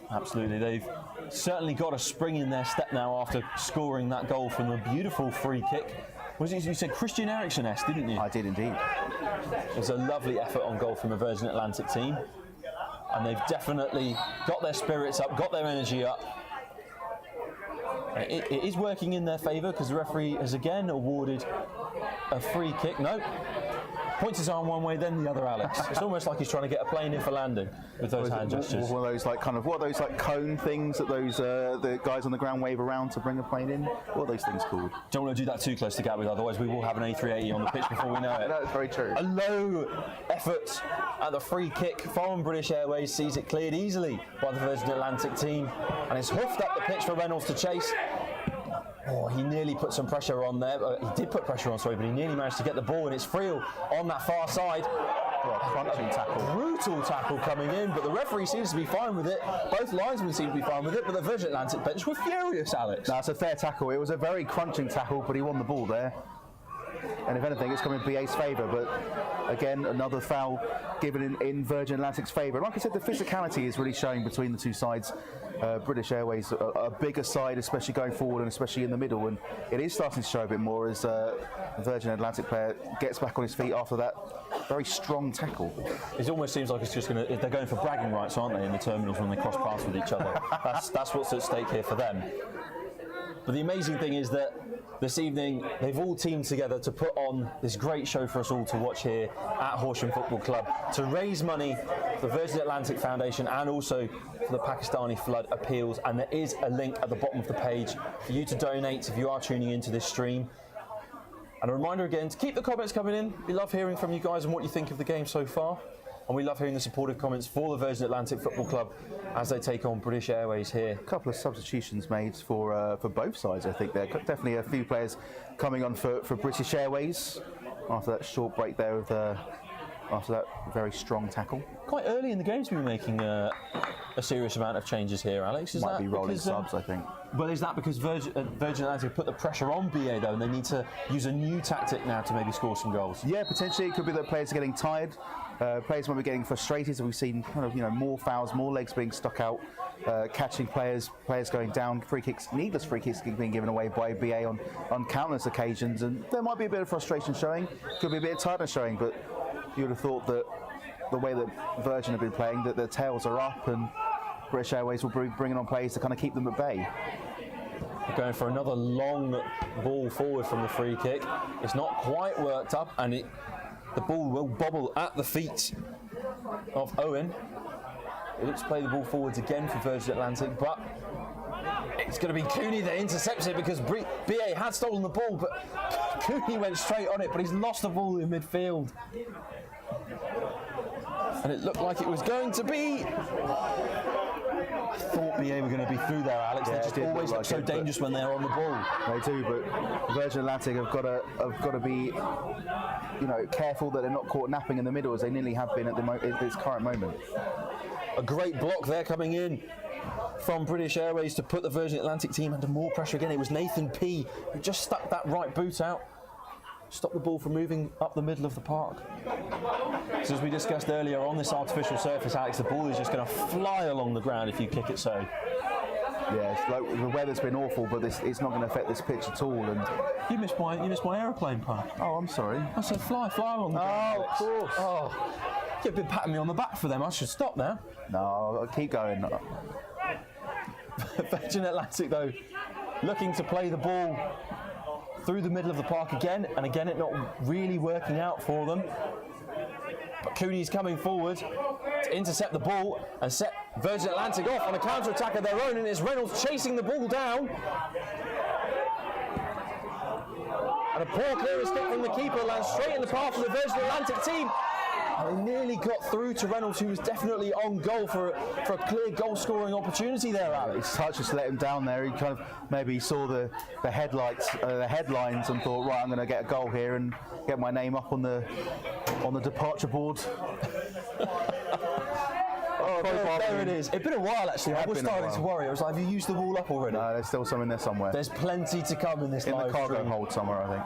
Absolutely, they've certainly got a spring in their step now after scoring that goal from a beautiful free kick. Was it, you said Christian Eriksen-esque, didn't you? I did indeed. It was a lovely effort on goal from the Virgin Atlantic team, and they've definitely got their spirits up, got their energy up. It is working in their favour because the referee has again awarded a free kick. No, points his arm one way, then the other, Alex. It's almost like he's trying to get a plane in for landing with those hand gestures. One of those what are those cone things that those the guys on the ground wave around to bring a plane in? What are those things called? Don't want to do that too close to Gatwick, otherwise we will have an A380 on the pitch before we know it. That's very true. A low effort at the free kick from British Airways sees it cleared easily by the Virgin Atlantic team, and it's hoofed up the pitch for Reynolds to chase. Oh, he nearly put some pressure on there. He did put pressure on, sorry, but he nearly managed to get the ball, and it's Friel on that far side. Crunching tackle. Brutal tackle coming in, but the referee seems to be fine with it. Both linesmen seem to be fine with it, but the Virgin Atlantic bench were furious, Alex. That's a fair tackle. It was a very crunching tackle, but he won the ball there. And if anything, it's come in BA's favour, but again, another foul given in Virgin Atlantic's favour. Like I said, the physicality is really showing between the two sides. British Airways, a bigger side, especially going forward and especially in the middle, and it is starting to show a bit more as the Virgin Atlantic player gets back on his feet after that very strong tackle. It almost seems like it's just going to, they're going for bragging rights, aren't they, in the terminals when they cross paths with each other. That's what's at stake here for them. But the amazing thing is that this evening they've all teamed together to put on this great show for us all to watch here at Horsham Football Club to raise money for the Virgin Atlantic Foundation and also for the Pakistani flood appeals. And there is a link at the bottom of the page for you to donate if you are tuning into this stream. And a reminder again to keep the comments coming in. We love hearing from you guys and what you think of the game so far. And we love hearing the supportive comments for the Virgin Atlantic Football Club as they take on British Airways here. A couple of substitutions made for both sides, I think. There are definitely a few players coming on for British Airways after that short break there with after that very strong tackle. Quite early in the game to be making a serious amount of changes here, Alex. Might be rolling subs, I think. Well, is that because Virgin Atlantic put the pressure on BA though, and they need to use a new tactic now to maybe score some goals? Yeah, potentially. It could be that players are getting tired. Players might be getting frustrated, so we've seen kind of more fouls, more legs being stuck out, catching players going down, free kicks, needless free kicks being given away by BA on countless occasions, and there might be a bit of frustration showing, could be a bit of tiredness showing, but you would have thought that the way that Virgin have been playing, that their tails are up, and British Airways will be bringing on players to kind of keep them at bay. They're going for another long ball forward from the free kick. It's not quite worked up, and the ball will bobble at the feet of Owen. It looks to play the ball forwards again for Virgin Atlantic, but it's going to be Cooney that intercepts it because BA had stolen the ball, but Cooney went straight on it, but he's lost the ball in midfield. And it looked like it was going to be. I thought BA were going to be through there, Alex. Yeah, they just always look so dangerous when they're on the ball. They do, but Virgin Atlantic have got to be, careful that they're not caught napping in the middle as they nearly have been at this current moment. A great block there coming in from British Airways to put the Virgin Atlantic team under more pressure again. It was Nathan P who just stuck that right boot out, stopped the ball from moving up the middle of the park. So as we discussed earlier, on this artificial surface, Alex, the ball is just going to fly along the ground if you kick it so. Yeah, the weather's been awful, but it's not going to affect this pitch at all. And you missed my aeroplane pun. Oh, I'm sorry. I said fly along the ground. Oh, of course. Oh, you've been patting me on the back for them. I should stop now. No, I'll keep going. Virgin Atlantic, though, looking to play the ball through the middle of the park again, and again it not really working out for them. But Cooney's coming forward to intercept the ball and set Virgin Atlantic off on a counter-attack of their own, and it's Reynolds chasing the ball down. And a poor clearance kick from the keeper lands straight in the path of the Virgin Atlantic team. And they nearly got through to Reynolds, who was definitely on goal for a clear goal-scoring opportunity there, Alex. His touch just let him down there. He kind of maybe saw the headlines and thought, right, I'm going to get a goal here and get my name up on the departure board. Oh, there it is. It's been a while, actually. I was starting to worry. I was like, have you used the wall up already? No, there's still some in there somewhere. There's plenty to come in this live the cargo stream. hold somewhere, I think.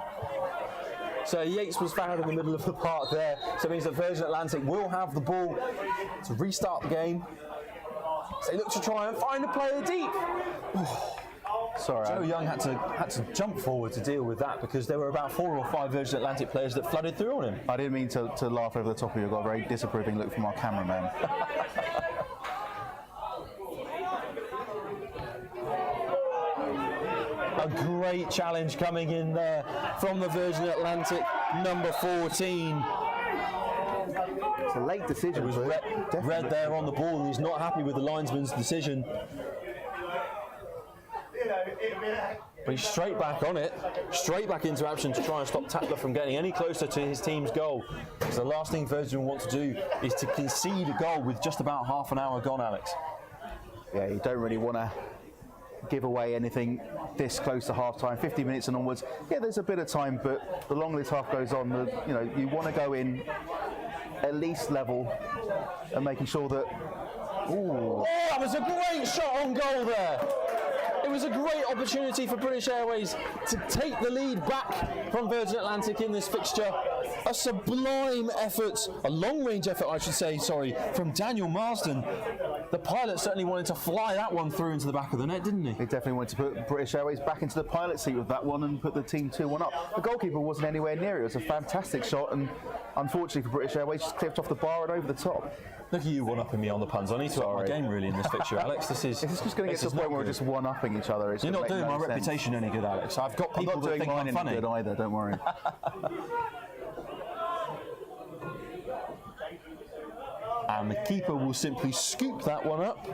So Yates was found in the middle of the park there. So it means that Virgin Atlantic will have the ball to restart the game. So they look to try and find a player deep. Sorry, Joe Young had to jump forward to deal with that because there were about 4 or 5 Virgin Atlantic players that flooded through on him. I didn't mean to laugh over the top of you. I got a very disapproving look from our cameraman. A great challenge coming in there from the Virgin Atlantic number 14. It's a late decision. It was red there on the ball, and he's not happy with the linesman's decision. But he's straight back on it, straight back into action to try and stop Tatler from getting any closer to his team's goal. Because the last thing Virgin want to do is to concede a goal with just about half an hour gone, Alex. Yeah, you don't really want to give away anything this close to half time. 50 minutes and onwards, yeah, there's a bit of time, but the longer this half goes on, you want to go in at least level and making sure that. Ooh. Oh, that was a great shot on goal there. It was a great opportunity for British Airways to take the lead back from Virgin Atlantic in this fixture. A sublime effort, a long-range effort, I should say, sorry, from Daniel Marsden. The pilot certainly wanted to fly that one through into the back of the net, didn't he? He definitely wanted to put British Airways back into the pilot seat with that one and put the team 2-1 up. The goalkeeper wasn't anywhere near it. It was a fantastic shot, and unfortunately for British Airways, just clipped off the bar and over the top. Look at you one-upping me on the puns. I need to up my game really in this fixture, Alex. This is just going to get to the point where we're just one-upping each other. You're not doing my reputation any good, Alex. I've got people that think I'm funny. I'm not doing mine any good either, don't worry. And the keeper will simply scoop that one up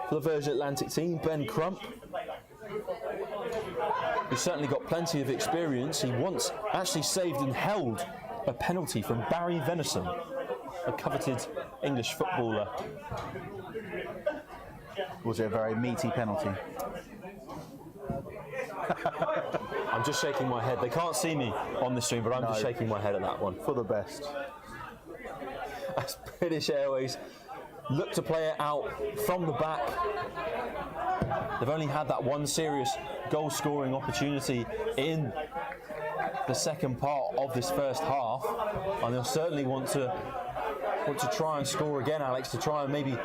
for the Virgin Atlantic team, Ben Crump. He's certainly got plenty of experience. He once actually saved and held a penalty from Barry Venison, a coveted English footballer. Was it a very meaty penalty? I'm just shaking my head. They can't see me on the stream, but I'm just shaking my head at that one. For the best. As British Airways look to play it out from the back. They've only had that one serious goal-scoring opportunity in the second part of this first half, and they'll certainly want to try and score again, Alex, to try and maybe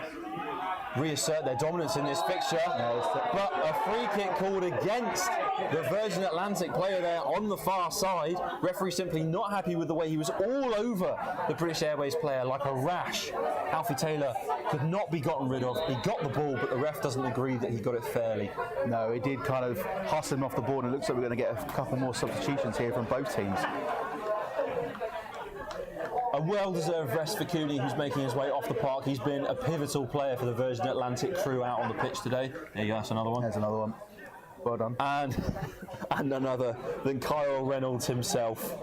reassert their dominance in this fixture. But a free kick called against the Virgin Atlantic player there on the far side. Referee simply not happy with the way he was all over the British Airways player like a rash. Alfie Taylor could not be gotten rid of. He got the ball, but the ref doesn't agree that he got it fairly. No, he did kind of hustle him off the board, and it looks like we're going to get a couple more substitutions here from both teams. A well-deserved rest for Cooney, who's making his way off the park. He's been a pivotal player for the Virgin Atlantic crew out on the pitch today. There you go, that's another one. There's another one. Well done. And none other than Kyle Reynolds himself.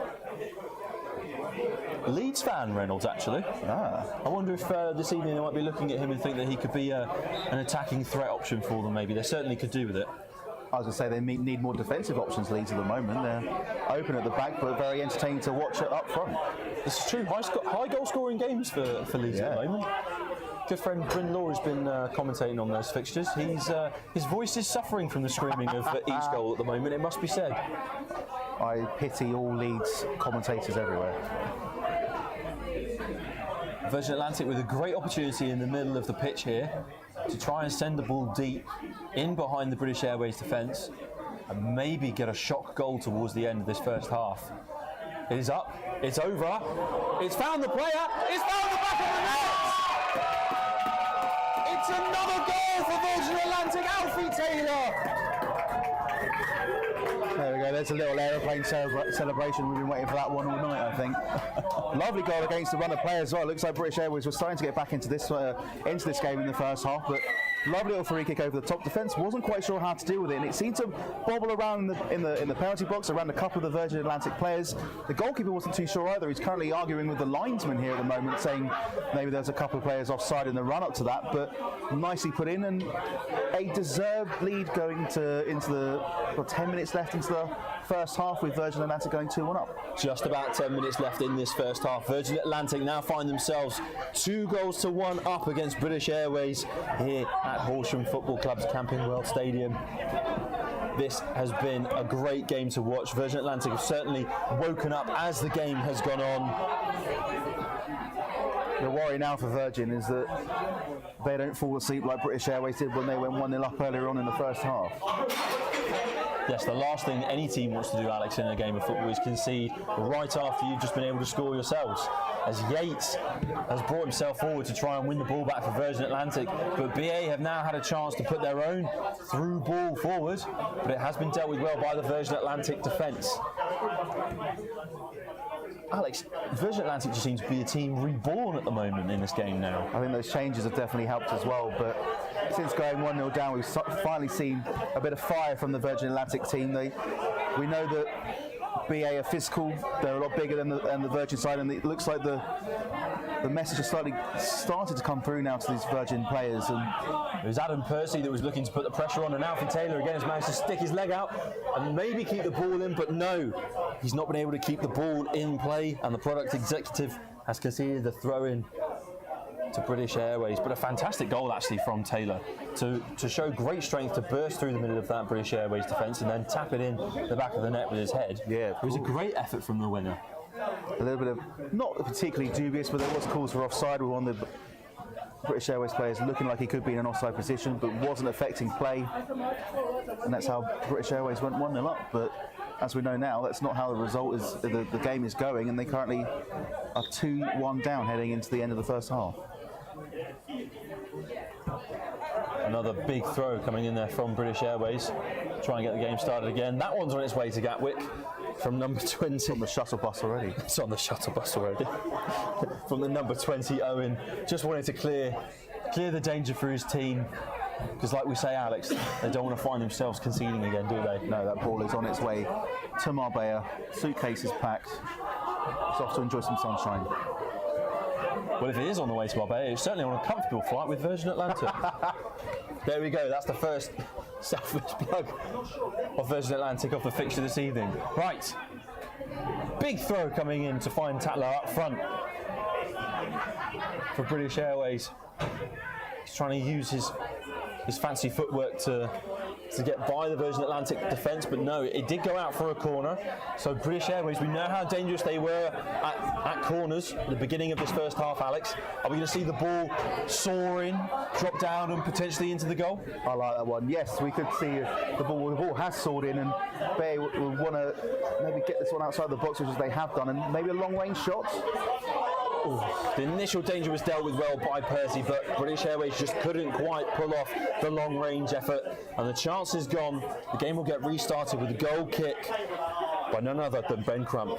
Leeds fan, Reynolds, actually. I wonder if this evening they might be looking at him and think that he could be an attacking threat option for them, maybe. They certainly could do with it. I was going to say they need more defensive options, Leeds, at the moment. They're open at the back, but very entertaining to watch it up front. This is true. High goal-scoring games for Leeds at the moment. Good friend Bryn Law has been commentating on those fixtures. His voice is suffering from the screaming of each goal at the moment, it must be said. I pity all Leeds commentators everywhere. Virgin Atlantic with a great opportunity in the middle of the pitch here to try and send the ball deep in behind the British Airways defence and maybe get a shock goal towards the end of this first half. It is up, it's over, it's found the player, it's found the back of the net! It's another goal for Virgin Atlantic, Alfie Taylor! There we go, there's a little aeroplane celebration. We've been waiting for that one all night, I think. Lovely goal against the run of play as well. It looks like British Airways were starting to get back into this game in the first half, but Lovely little free kick over the top. Defence wasn't quite sure how to deal with it, and it seemed to bobble around in the penalty box around a couple of the Virgin Atlantic players. The goalkeeper wasn't too sure either. He's currently arguing with the linesman here at the moment, saying maybe there's a couple of players offside in the run-up to that, but nicely put in, and a deserved lead going into the 10 minutes left into the first half, with Virgin Atlantic going 2-1 up. Just about 10 minutes left in this first half. Virgin Atlantic now find themselves 2-1 up against British Airways here at Horsham Football Club's Camping World Stadium. This has been a great game to watch. Virgin Atlantic have certainly woken up as the game has gone on. The worry now for Virgin is that they don't fall asleep like British Airways did when they went 1-0 up earlier on in the first half. Yes, the last thing any team wants to do, Alex, in a game of football is concede right after you've just been able to score yourselves. As Yates has brought himself forward to try and win the ball back for Virgin Atlantic, but BA have now had a chance to put their own through ball forward, but it has been dealt with well by the Virgin Atlantic defence. Alex, Virgin Atlantic just seems to be a team reborn at the moment in this game now. I think those changes have definitely helped as well, but since going 1-0 down, we've finally seen a bit of fire from the Virgin Atlantic team. We know that BA are physical, they're a lot bigger than the Virgin side, and it looks like the message has slightly started to come through now to these Virgin players. And it was Adam Percy that was looking to put the pressure on, and Alfie Taylor again has managed to stick his leg out and maybe keep the ball in, but no, he's not been able to keep the ball in play, and the product executive has conceded the throw-in to British Airways. But a fantastic goal actually from Taylor to show great strength to burst through the middle of that British Airways defence and then tap it in the back of the net with his head. Yeah, it was a great effort from the winner. A little bit of, not particularly dubious, but there was calls for offside with one of the British Airways players looking like he could be in an offside position, but wasn't affecting play, and that's how British Airways went 1-0 up. But as we know now, that's not how the result is. The game is going, and they currently are 2-1 down heading into the end of the first half. Another big throw coming in there from British Airways, trying to get the game started again. That one's on its way to Gatwick from number 20. It's on the shuttle bus already. It's on the shuttle bus already. From the number 20, Owen. Just wanted to clear the danger for his team. Because like we say, Alex, they don't want to find themselves conceding again, do they? No, that ball is on its way to Marbella. Suitcase is packed. It's off to enjoy some sunshine. Well, if it is on the way to Marbella, it's certainly on a comfortable flight with Virgin Atlantic. There we go, that's the first selfish plug of Virgin Atlantic off the fixture this evening. Right, big throw coming in to find Tatler up front for British Airways. He's trying to use his fancy footwork to get by the Virgin Atlantic defence, but no, it did go out for a corner. So British Airways, we know how dangerous they were at corners at the beginning of this first half, Alex. Are we going to see the ball soaring, drop down and potentially into the goal? I like that one. Yes, we could see the ball has soared in, and Bay will want to maybe get this one outside the box, which they have done, and maybe a long-range shot. Ooh. The initial danger was dealt with well by Percy, but British Airways just couldn't quite pull off the long-range effort, and the chance is gone. The game will get restarted with a goal kick by none other than Ben Crump.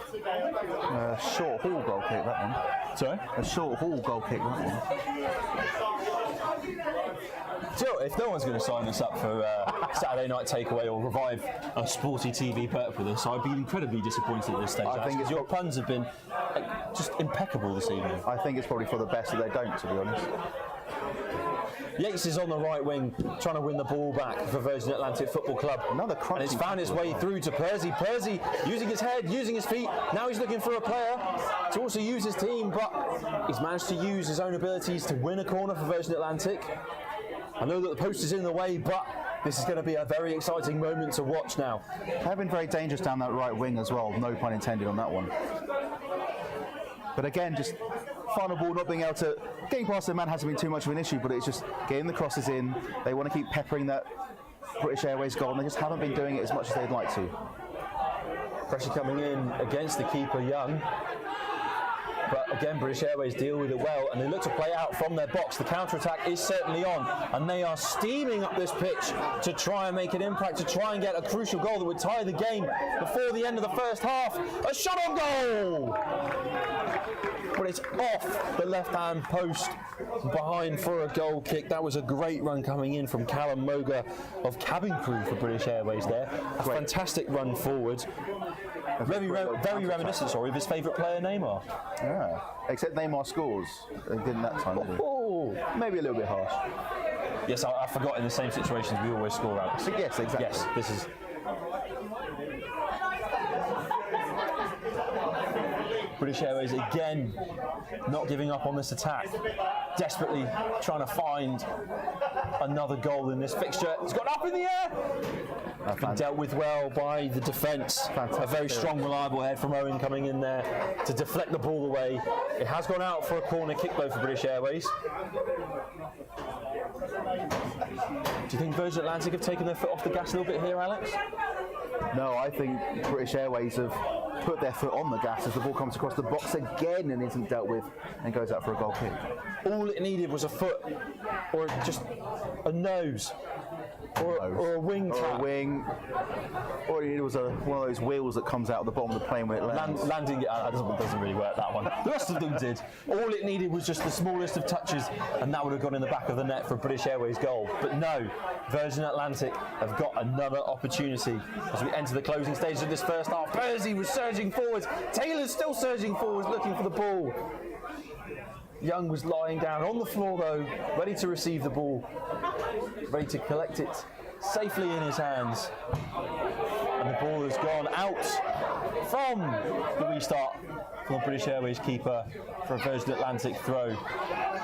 Short haul goal kick, that one. Sorry? A short haul goal kick, that one. So, if no one's going to sign us up for Saturday night takeaway or revive a sporty TV perk with us, I'd be incredibly disappointed at this stage. I think your puns have been just impeccable this evening. I think it's probably for the best that they don't, to be honest. Yates is on the right wing, trying to win the ball back for Virgin Atlantic Football Club. Another crunchy. And it's found its way through to Percy. Percy using his head, using his feet. Now he's looking for a player to also use his team, but he's managed to use his own abilities to win a corner for Virgin Atlantic. I know that the post is in the way, but this is going to be a very exciting moment to watch now. They've been very dangerous down that right wing as well, no pun intended on that one. But again, just final ball, not being able to, getting past the man hasn't been too much of an issue, but it's just getting the crosses in. They want to keep peppering that British Airways goal, and they just haven't been doing it as much as they'd like to. Pressure coming in against the keeper, Young. But again, British Airways deal with it well, and they look to play out from their box. The counter-attack is certainly on, and they are steaming up this pitch to try and make an impact, to try and get a crucial goal that would tie the game before the end of the first half. A shot on goal! but it's off the left-hand post behind for a goal kick. That was a great run coming in from Callum Moga of cabin crew for British Airways there. A fantastic run forward. Very reminiscent, of his favourite player, Neymar. Yeah, except Neymar scores. They didn't that time, did he? Oh, maybe a little bit harsh. Yes, I forgot in the same situations we always score out. So, yes, exactly. Yes, this is... British Airways again not giving up on this attack, desperately trying to find another goal in this fixture. It's got up in the air. It's been dealt with well by the defence. A very strong, reliable head from Owen coming in there to deflect the ball away. It has gone out for a corner kick though for British Airways. Do you think Virgin Atlantic have taken their foot off the gas a little bit here, Alex? No, I think British Airways have put their foot on the gas as the ball comes across the box again and isn't dealt with and goes out for a goal kick. All it needed was a foot or just a nose or a wing tap. Or a wing. All it needed was one of those wheels that comes out of the bottom of the plane when it lands. Landing it doesn't really work, that one. The rest of them did. All it needed was just the smallest of touches and that would have gone in the back of the net for a British Airways goal. But no, Virgin Atlantic have got another opportunity as we enter the closing stages of this first half. Bursey was surging forwards. Taylor's still surging forwards looking for the ball. Young was lying down on the floor though, ready to receive the ball, ready to collect it safely in his hands. And the ball has gone out from the restart from the British Airways keeper for a Virgin Atlantic throw.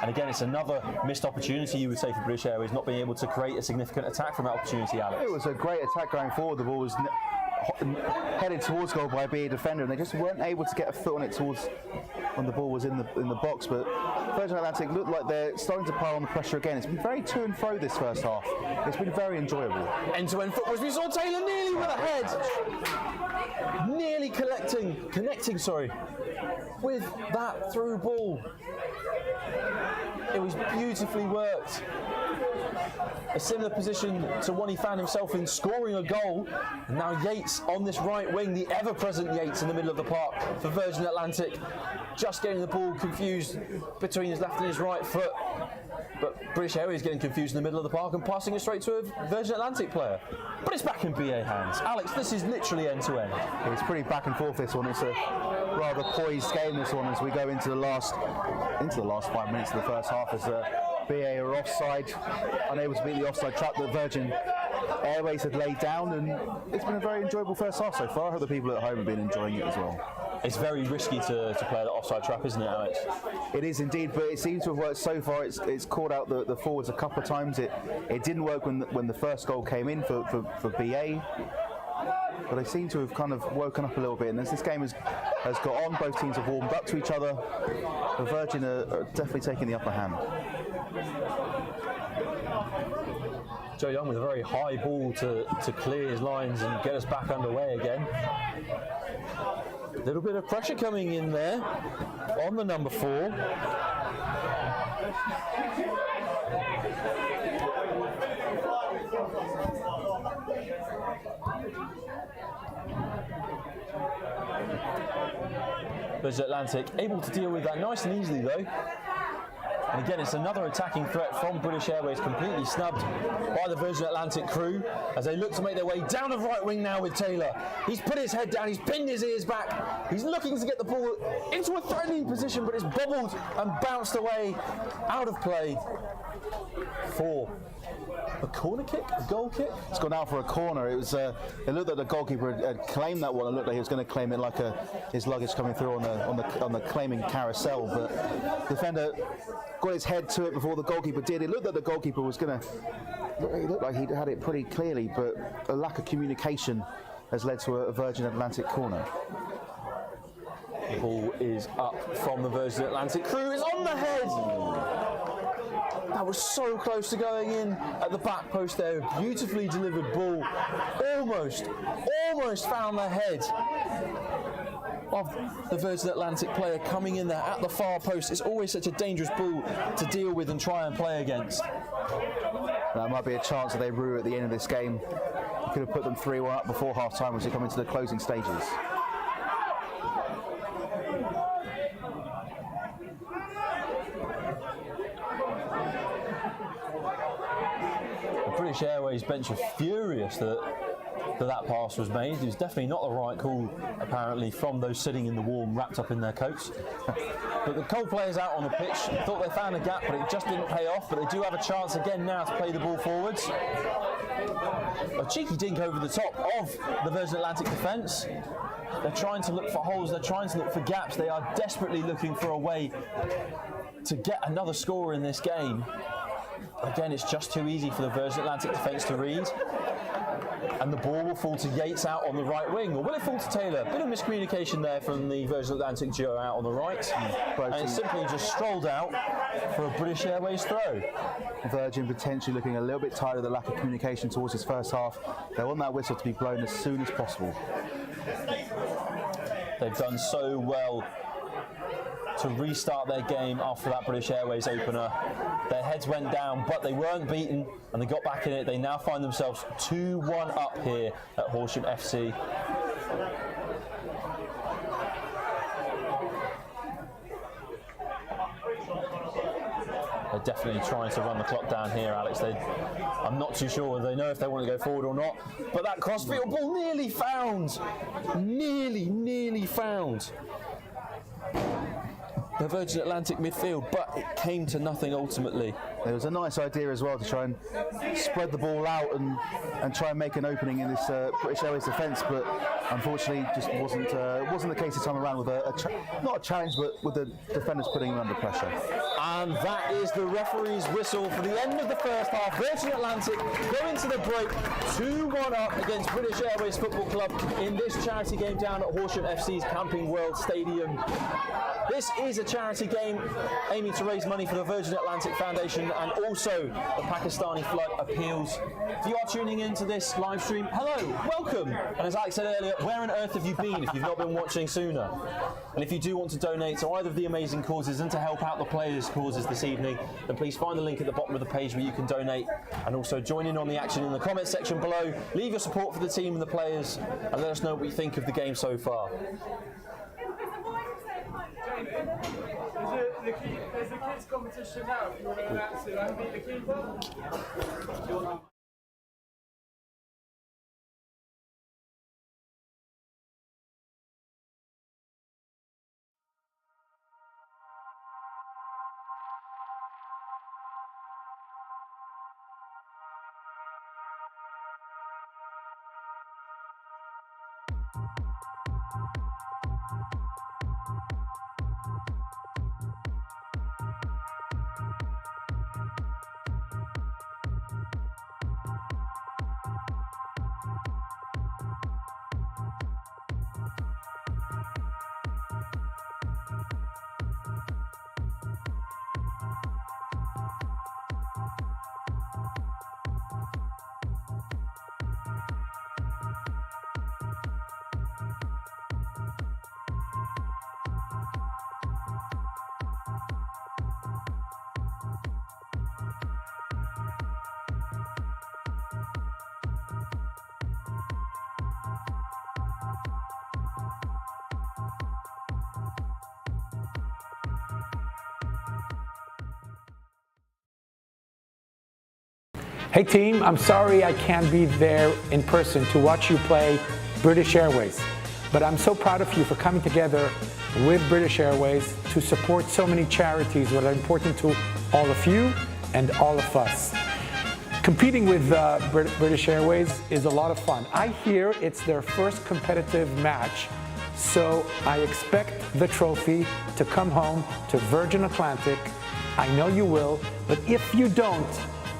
And again, it's another missed opportunity, you would say, for British Airways, not being able to create a significant attack from that opportunity, Alex. It was a great attack going forward. The ball was headed towards goal by a BA defender, and they just weren't able to get a foot on it towards when the ball was in the box. But Virgin Atlantic looked like they're starting to pile on the pressure again. It's been very to and fro this first half. It's been very enjoyable. End-to-end football. We saw Taylor nearly with a head, nearly connecting, with that through ball. It was beautifully worked. A similar position to one he found himself in, scoring a goal. And now Yates on this right wing, the ever-present Yates in the middle of the park for Virgin Atlantic, just getting the ball confused between his left and his right foot. But British Airways getting confused in the middle of the park and passing it straight to a Virgin Atlantic player. But it's back in BA hands. Alex, this is literally end-to-end. It's pretty back and forth, this one. It's a rather poised game, this one, as we go into the last 5 minutes of the first half, as BA are offside, unable to beat the offside trap that Virgin Airways had laid down, and it's been a very enjoyable first half so far. I hope the people at home have been enjoying it as well. It's very risky to play that offside trap, isn't it, Alex? It is indeed, but it seems to have worked so far. It's caught out the forwards a couple of times. It didn't work when the first goal came in for BA, but they seem to have kind of woken up a little bit. And as this game has got on, both teams have warmed up to each other. The Virgin are definitely taking the upper hand. Joe Young with a very high ball to clear his lines and get us back underway again. A little bit of pressure coming in there on the number 4. Virgin Atlantic able to deal with that nice and easily though. And again, it's another attacking threat from British Airways, completely snubbed by the Virgin Atlantic crew as they look to make their way down the right wing now with Taylor. He's put his head down, he's pinned his ears back, he's looking to get the ball into a threatening position, but it's bobbled and bounced away out of play for a corner kick, a goal kick. It's gone out for a corner. It was. It looked like the goalkeeper had claimed that one. It looked like he was going to claim it like his luggage coming through on the claiming carousel. But the defender got his head to it before the goalkeeper did. It looked like the goalkeeper was going to. It looked like he had it pretty clearly, but a lack of communication has led to a Virgin Atlantic corner. The ball is up from the Virgin Atlantic crew. It's on the head. That was so close to going in at the back post there. Beautifully delivered ball. Almost found the head of the Virgin Atlantic player coming in there at the far post. It's always such a dangerous ball to deal with and try and play against. That might be a chance that they rue at the end of this game. You could have put them 3-1 up before half time as they come into the closing stages. British Airways bench are furious that pass was made. It was definitely not the right call, apparently, from those sitting in the warm, wrapped up in their coats. But the cold players out on the pitch thought they found a gap, but it just didn't pay off. But they do have a chance again now to play the ball forwards. A cheeky dink over the top of the Virgin Atlantic defence. They're trying to look for holes, they're trying to look for gaps. They are desperately looking for a way to get another score in this game. Again, it's just too easy for the Virgin Atlantic defence to read. And the ball will fall to Yates out on the right wing. Or will it fall to Taylor? A bit of miscommunication there from the Virgin Atlantic duo out on the right. And it simply just strolled out for a British Airways throw. Virgin potentially looking a little bit tired of the lack of communication towards this first half. They want that whistle to be blown as soon as possible. They've done so well to restart their game after that British Airways opener. Their heads went down, but they weren't beaten, and they got back in it. They now find themselves 2-1 up here at Horsham FC. They're definitely trying to run the clock down here, Alex. I'm not too sure whether they know if they want to go forward or not, but that crossfield ball nearly found. Nearly found the Virgin Atlantic midfield, but it came to nothing ultimately. It was a nice idea as well to try and spread the ball out and try and make an opening in this British Airways defence, but unfortunately just wasn't the case this time around with not a challenge, but with the defenders putting them under pressure. And that is the referee's whistle for the end of the first half. Virgin Atlantic go into the break 2-1 up against British Airways Football Club in this charity game down at Horsham FC's Camping World Stadium. This is a charity game aiming to raise money for the Virgin Atlantic Foundation and also the Pakistani flood appeals. If you are tuning into this live stream, hello, welcome. And as Alex said earlier, where on earth have you been if you've not been watching sooner? And if you do want to donate to either of the amazing causes and to help out the players' causes this evening, then please find the link at the bottom of the page where you can donate, and also join in on the action in the comments section below. Leave your support for the team and the players, and let us know what you think of the game so far. There's a kids competition now. If you want to announce it, I can beat the keeper. Hey team, I'm sorry I can't be there in person to watch you play British Airways, but I'm so proud of you for coming together with British Airways to support so many charities that are important to all of you and all of us. Competing with British Airways is a lot of fun. I hear it's their first competitive match, so I expect the trophy to come home to Virgin Atlantic. I know you will, but if you don't,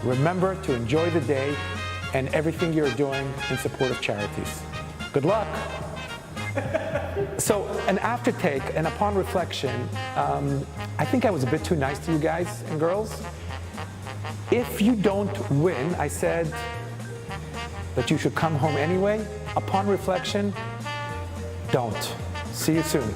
remember to enjoy the day and everything you're doing in support of charities. Good luck. So, an aftertake and upon reflection, I think I was a bit too nice to you guys and girls. If you don't win, I said that you should come home anyway. Upon reflection, don't. See you soon.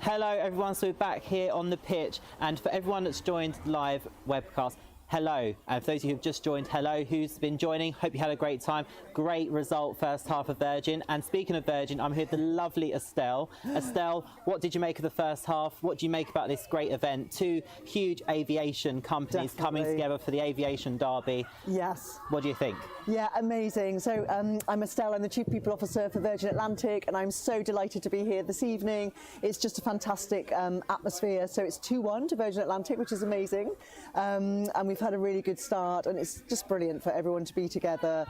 Hello everyone, so we're back here on the pitch, and for everyone that's joined the live webcast, hello, and for those of you who've just joined, hello, who's been joining, hope you had a great time. Great result first half of Virgin, and speaking of Virgin, I'm here with the lovely Estelle. Estelle, what did you make of the first half? What do you make about this great event? Two huge aviation companies coming together for the aviation derby. Yes. What do you think? Yeah, amazing. So I'm Estelle, I'm the Chief People Officer for Virgin Atlantic, and I'm so delighted to be here this evening. It's just a fantastic atmosphere. So it's 2-1 to Virgin Atlantic, which is amazing. And we've had a really good start, and it's just brilliant for everyone to be together.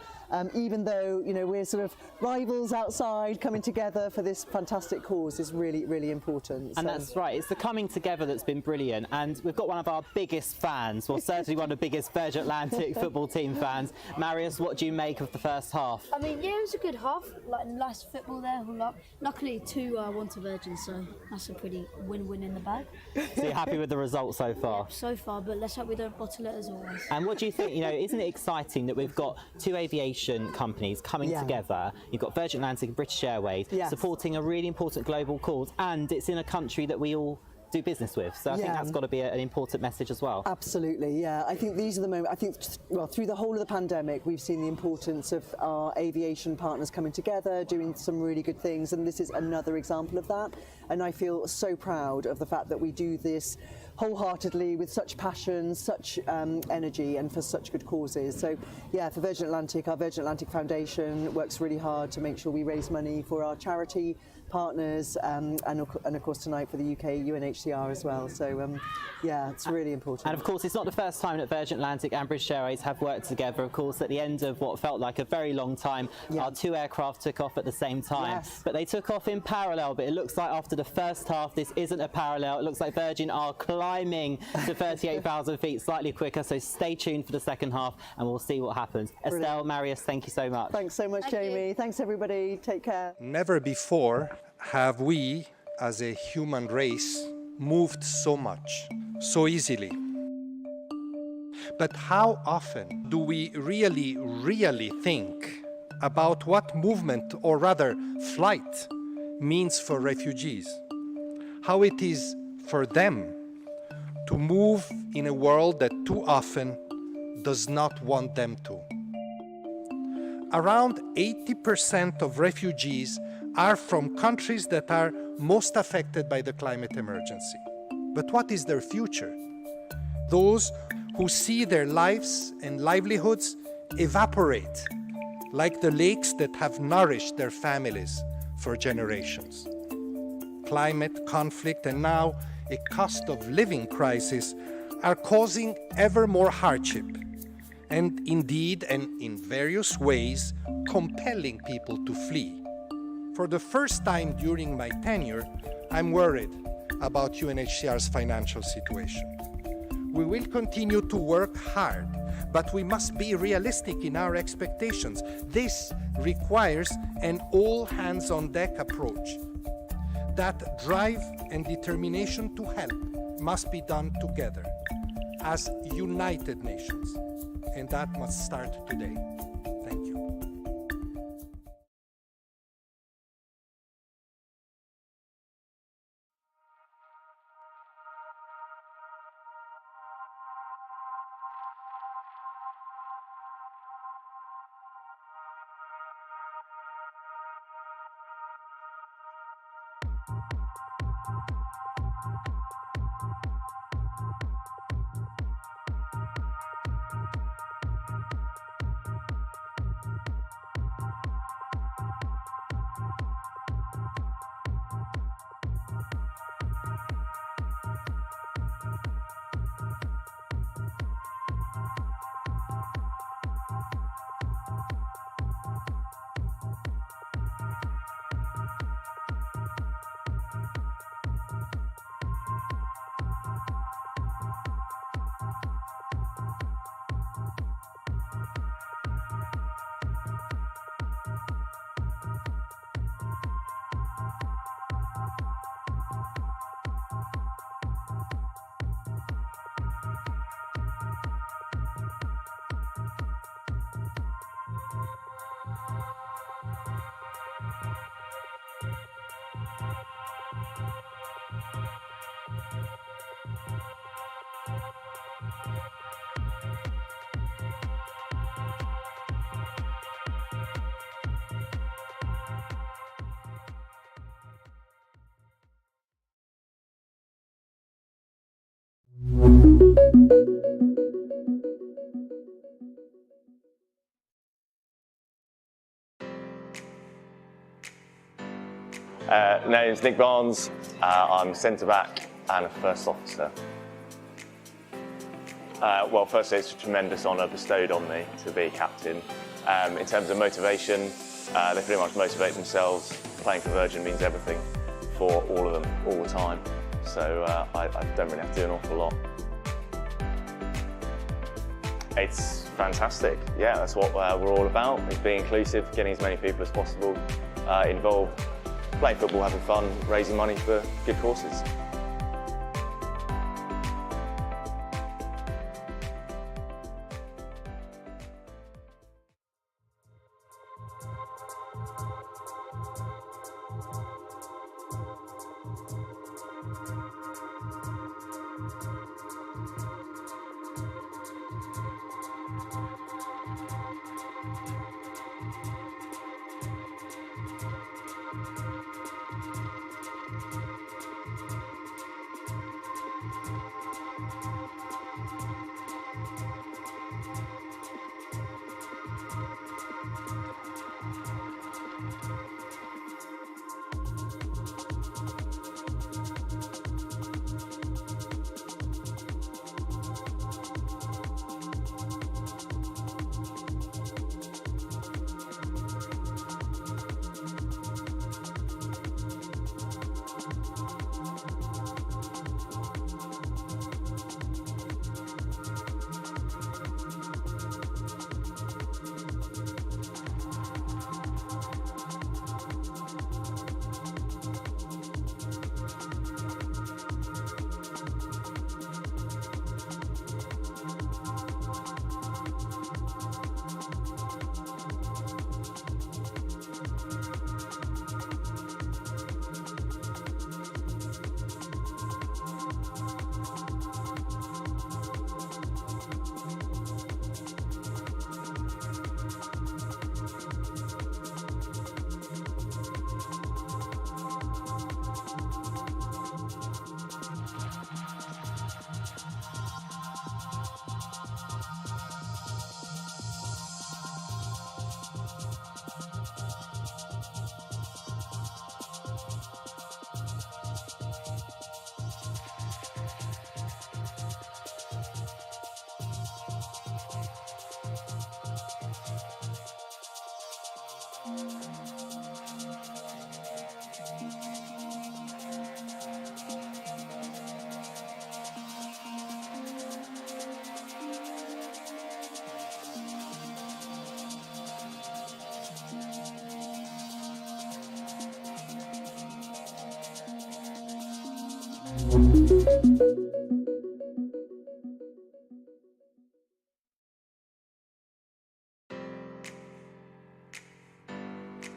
Even though, you know, we're sort of rivals outside, coming together for this fantastic cause is really, really important. And that's right, it's the coming together that's been brilliant, and we've got one of our biggest fans, well certainly one of the biggest Virgin Atlantic football team fans. Marius, what do you make of the first half? I mean, yeah, it was a good half, like nice football there. Luckily 2-1 to Virgin, so that's a pretty win-win in the bag. So you're happy with the result so far? Yep, so far, but let's hope we don't bottle it as always. And what do you think, you know, isn't it exciting that we've got two aviation companies coming together? You've got Virgin Atlantic and British Airways supporting a really important global cause, and it's in a country that we all do business with, so I think that's got to be an important message as well. Absolutely, yeah. I think these are the moments, I think, well, through the whole of the pandemic, we've seen the importance of our aviation partners coming together, doing some really good things, and this is another example of that. And I feel so proud of the fact that we do this wholeheartedly with such passion, such energy, and for such good causes. So yeah, for Virgin Atlantic, our Virgin Atlantic Foundation works really hard to make sure we raise money for our charity partners, and of course tonight for the UK UNHCR as well. So yeah, it's really important. And of course it's not the first time that Virgin Atlantic and British Airways have worked together. Of course, at the end of what felt like a very long time, our two aircraft took off at the same time. But they took off in parallel, but it looks like after the first half this isn't a parallel. It looks like Virgin are climbing to 38,000 feet slightly quicker, so stay tuned for the second half and we'll see what happens. Brilliant. Estelle, Marius, thank you so much. Thanks so much, Jamie. Thanks everybody. Take care. Never before have we, as a human race, moved so much, so easily. But how often do we really think about what movement, or rather flight, means for refugees? How it is for them to move in a world that too often does not want them to. Around 80% of refugees are from countries that are most affected by the climate emergency. But what is their future? Those who see their lives and livelihoods evaporate, like the lakes that have nourished their families for generations. Climate, conflict, and now a cost of living crisis are causing ever more hardship, and indeed, and in various ways, compelling people to flee. For the first time during my tenure, I'm worried about UNHCR's financial situation. We will continue to work hard, but we must be realistic in our expectations. This requires an all-hands-on-deck approach. That drive and determination to help must be done together, as united nations, and that must start today. Thank you. Name's Nick Barnes. I'm centre back and a first officer. Well, firstly, it's a tremendous honour bestowed on me to be captain. In terms of motivation, they pretty much motivate themselves. Playing for Virgin means everything for all of them, all the time. So I don't really have to do an awful lot. It's fantastic. Yeah, that's what we're all about. It's being inclusive, getting as many people as possible involved, playing football, having fun, raising money for good causes.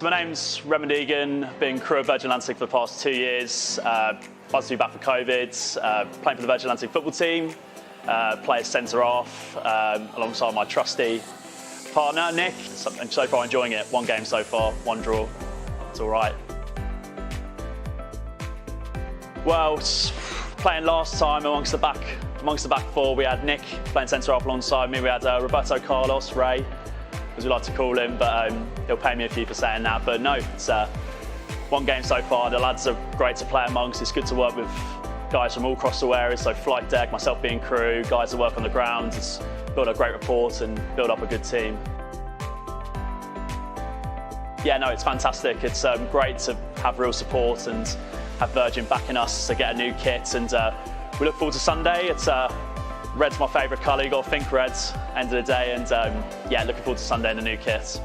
My name's Redmond Egan, been crew of Virgin Atlantic for the past 2 years. Buzzed to be back for COVID, playing for the Virgin Atlantic football team, play as centre-half alongside my trusty partner, Nick. And so far enjoying it. 1 game so far, 1 draw. It's all right. Well, playing last time amongst the back four, we had Nick playing centre-half alongside me. We had Roberto Carlos, Ray, as we like to call him, but he'll pay me a few for saying that. But no, it's 1 game so far. The lads are great to play amongst. It's good to work with guys from all across the areas, so flight deck, myself being crew, guys that work on the ground. It's build a great rapport and build up a good team. Yeah, no, it's fantastic. It's great to have real support and have Virgin backing us to get a new kit. And we look forward to Sunday. It's red's my favourite colour. You got to think red, end of the day. And yeah, looking forward to Sunday in the new kit.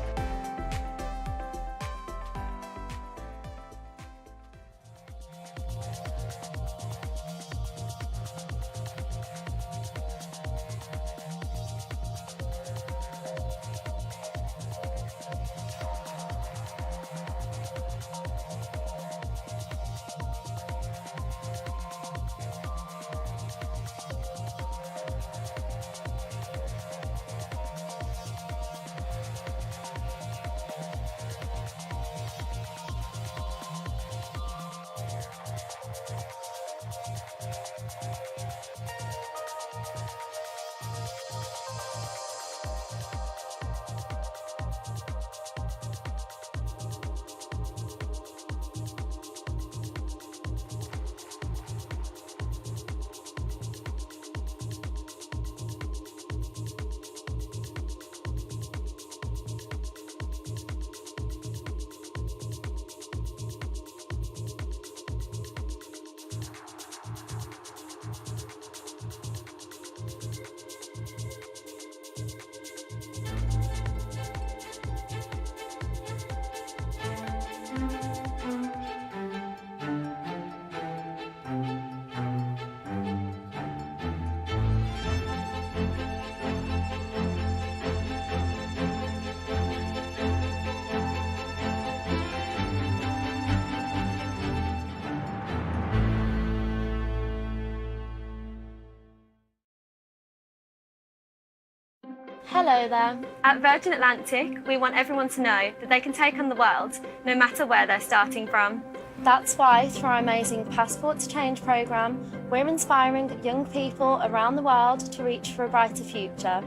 Hello there. At Virgin Atlantic, we want everyone to know that they can take on the world, no matter where they're starting from. That's why, through our amazing Passport to Change programme, we're inspiring young people around the world to reach for a brighter future.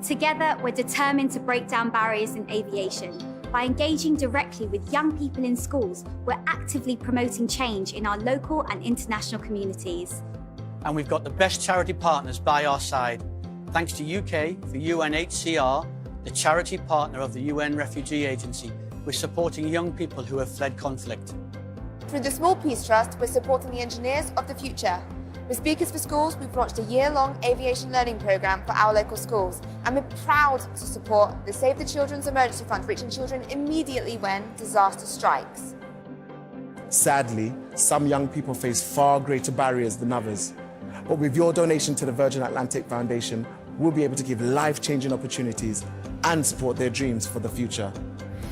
Together, we're determined to break down barriers in aviation. By engaging directly with young people in schools, we're actively promoting change in our local and international communities. And we've got the best charity partners by our side. Thanks to UK for UNHCR, the charity partner of the UN Refugee Agency, we're supporting young people who have fled conflict. Through the Small Peace Trust, we're supporting the engineers of the future. With Speakers for Schools, we've launched a year-long aviation learning programme for our local schools, and we're proud to support the Save the Children's Emergency Fund, reaching children immediately when disaster strikes. Sadly, some young people face far greater barriers than others. But with your donation to the Virgin Atlantic Foundation, we'll be able to give life-changing opportunities and support their dreams for the future.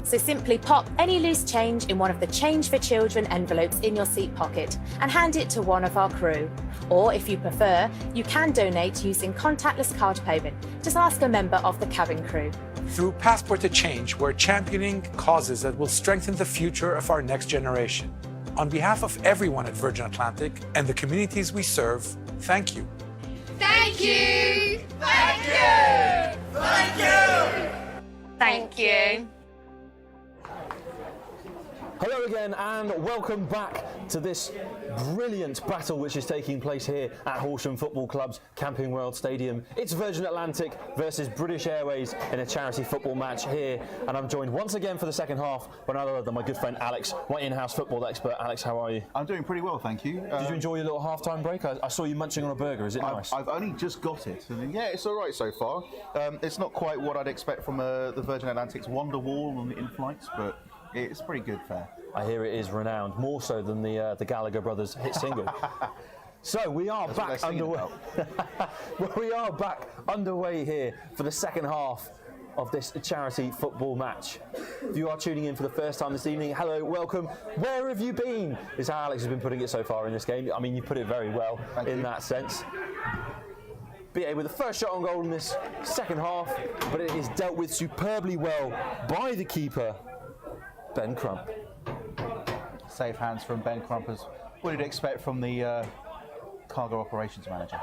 So simply pop any loose change in one of the Change for Children envelopes in your seat pocket and hand it to one of our crew. Or if you prefer, you can donate using contactless card payment. Just ask a member of the cabin crew. Through Passport to Change, we're championing causes that will strengthen the future of our next generation. On behalf of everyone at Virgin Atlantic and the communities we serve, thank you. Thank you! Thank you! Thank you! Thank you. Hello again and welcome back to this brilliant battle which is taking place here at Horsham Football Club's Camping World Stadium. It's Virgin Atlantic versus British Airways in a charity football match here, and I'm joined once again for the second half by none other than my good friend Alex, my in-house football expert. Alex, how are you? I'm doing pretty well, thank you. Did you enjoy your little half-time break? I saw you munching on a burger. Is it nice? I've only just got it. And yeah, it's all right so far. It's not quite what I'd expect from the Virgin Atlantic's Wonder Wall on the in-flights, but it's pretty good fare. I hear it is renowned, more so than the Gallagher brothers hit single. So we are back underway. We are back underway here for the second half of this charity football match. If you are tuning in for the first time this evening, hello, welcome. Where have you been? Is how Alex has been putting it so far in this game. I mean, you put it very well in that sense. BA with the first shot on goal in this second half, but it is dealt with superbly well by the keeper, Ben Crump. Safe hands from Ben Crump, as what you'd expect from the cargo operations manager.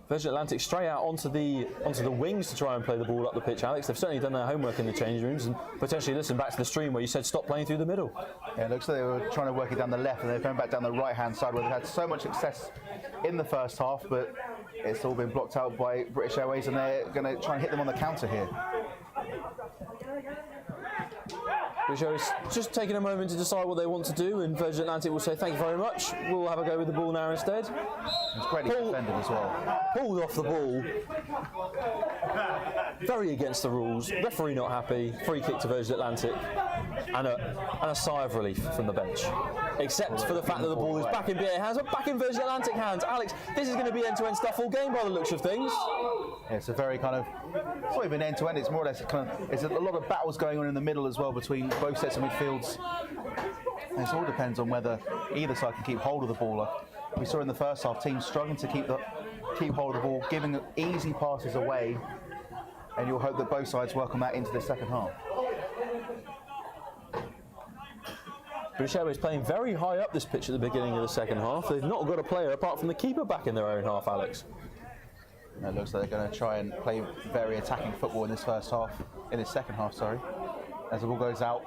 Virgin Atlantic straight out onto the wings to try and play the ball up the pitch, Alex. They've certainly done their homework in the change rooms and potentially listen back to the stream where you said stop playing through the middle. Yeah, it looks like they were trying to work it down the left and they're going back down the right-hand side where they've had so much success in the first half, but it's all been blocked out by British Airways and they're going to try and hit them on the counter here. British Airways just taking a moment to decide what they want to do, and Virgin Atlantic will say thank you very much. We'll have a go with the ball now instead. It's greatly defended as well. Pulled off the ball. Very against the rules. Referee not happy. Free kick to Virgin Atlantic. And a sigh of relief from the bench. Except for the fact that the ball is back in BA hands, but back in Virgin Atlantic hands. Alex, this is going to be end-to-end stuff all game by the looks of things. Yeah, it's a very kind of, it's not even end-to-end, it's more or less there's a lot of battles going on in the middle as well between both sets of midfields. And it all depends on whether either side can keep hold of the ball. We saw in the first half teams struggling to keep hold of the ball, giving easy passes away, and you'll hope that both sides work on that into the second half. British Airways playing very high up this pitch at the beginning of the second half. They've not got a player apart from the keeper back in their own half, Alex. It looks like they're going to try and play very attacking football in this second half, sorry, as the ball goes out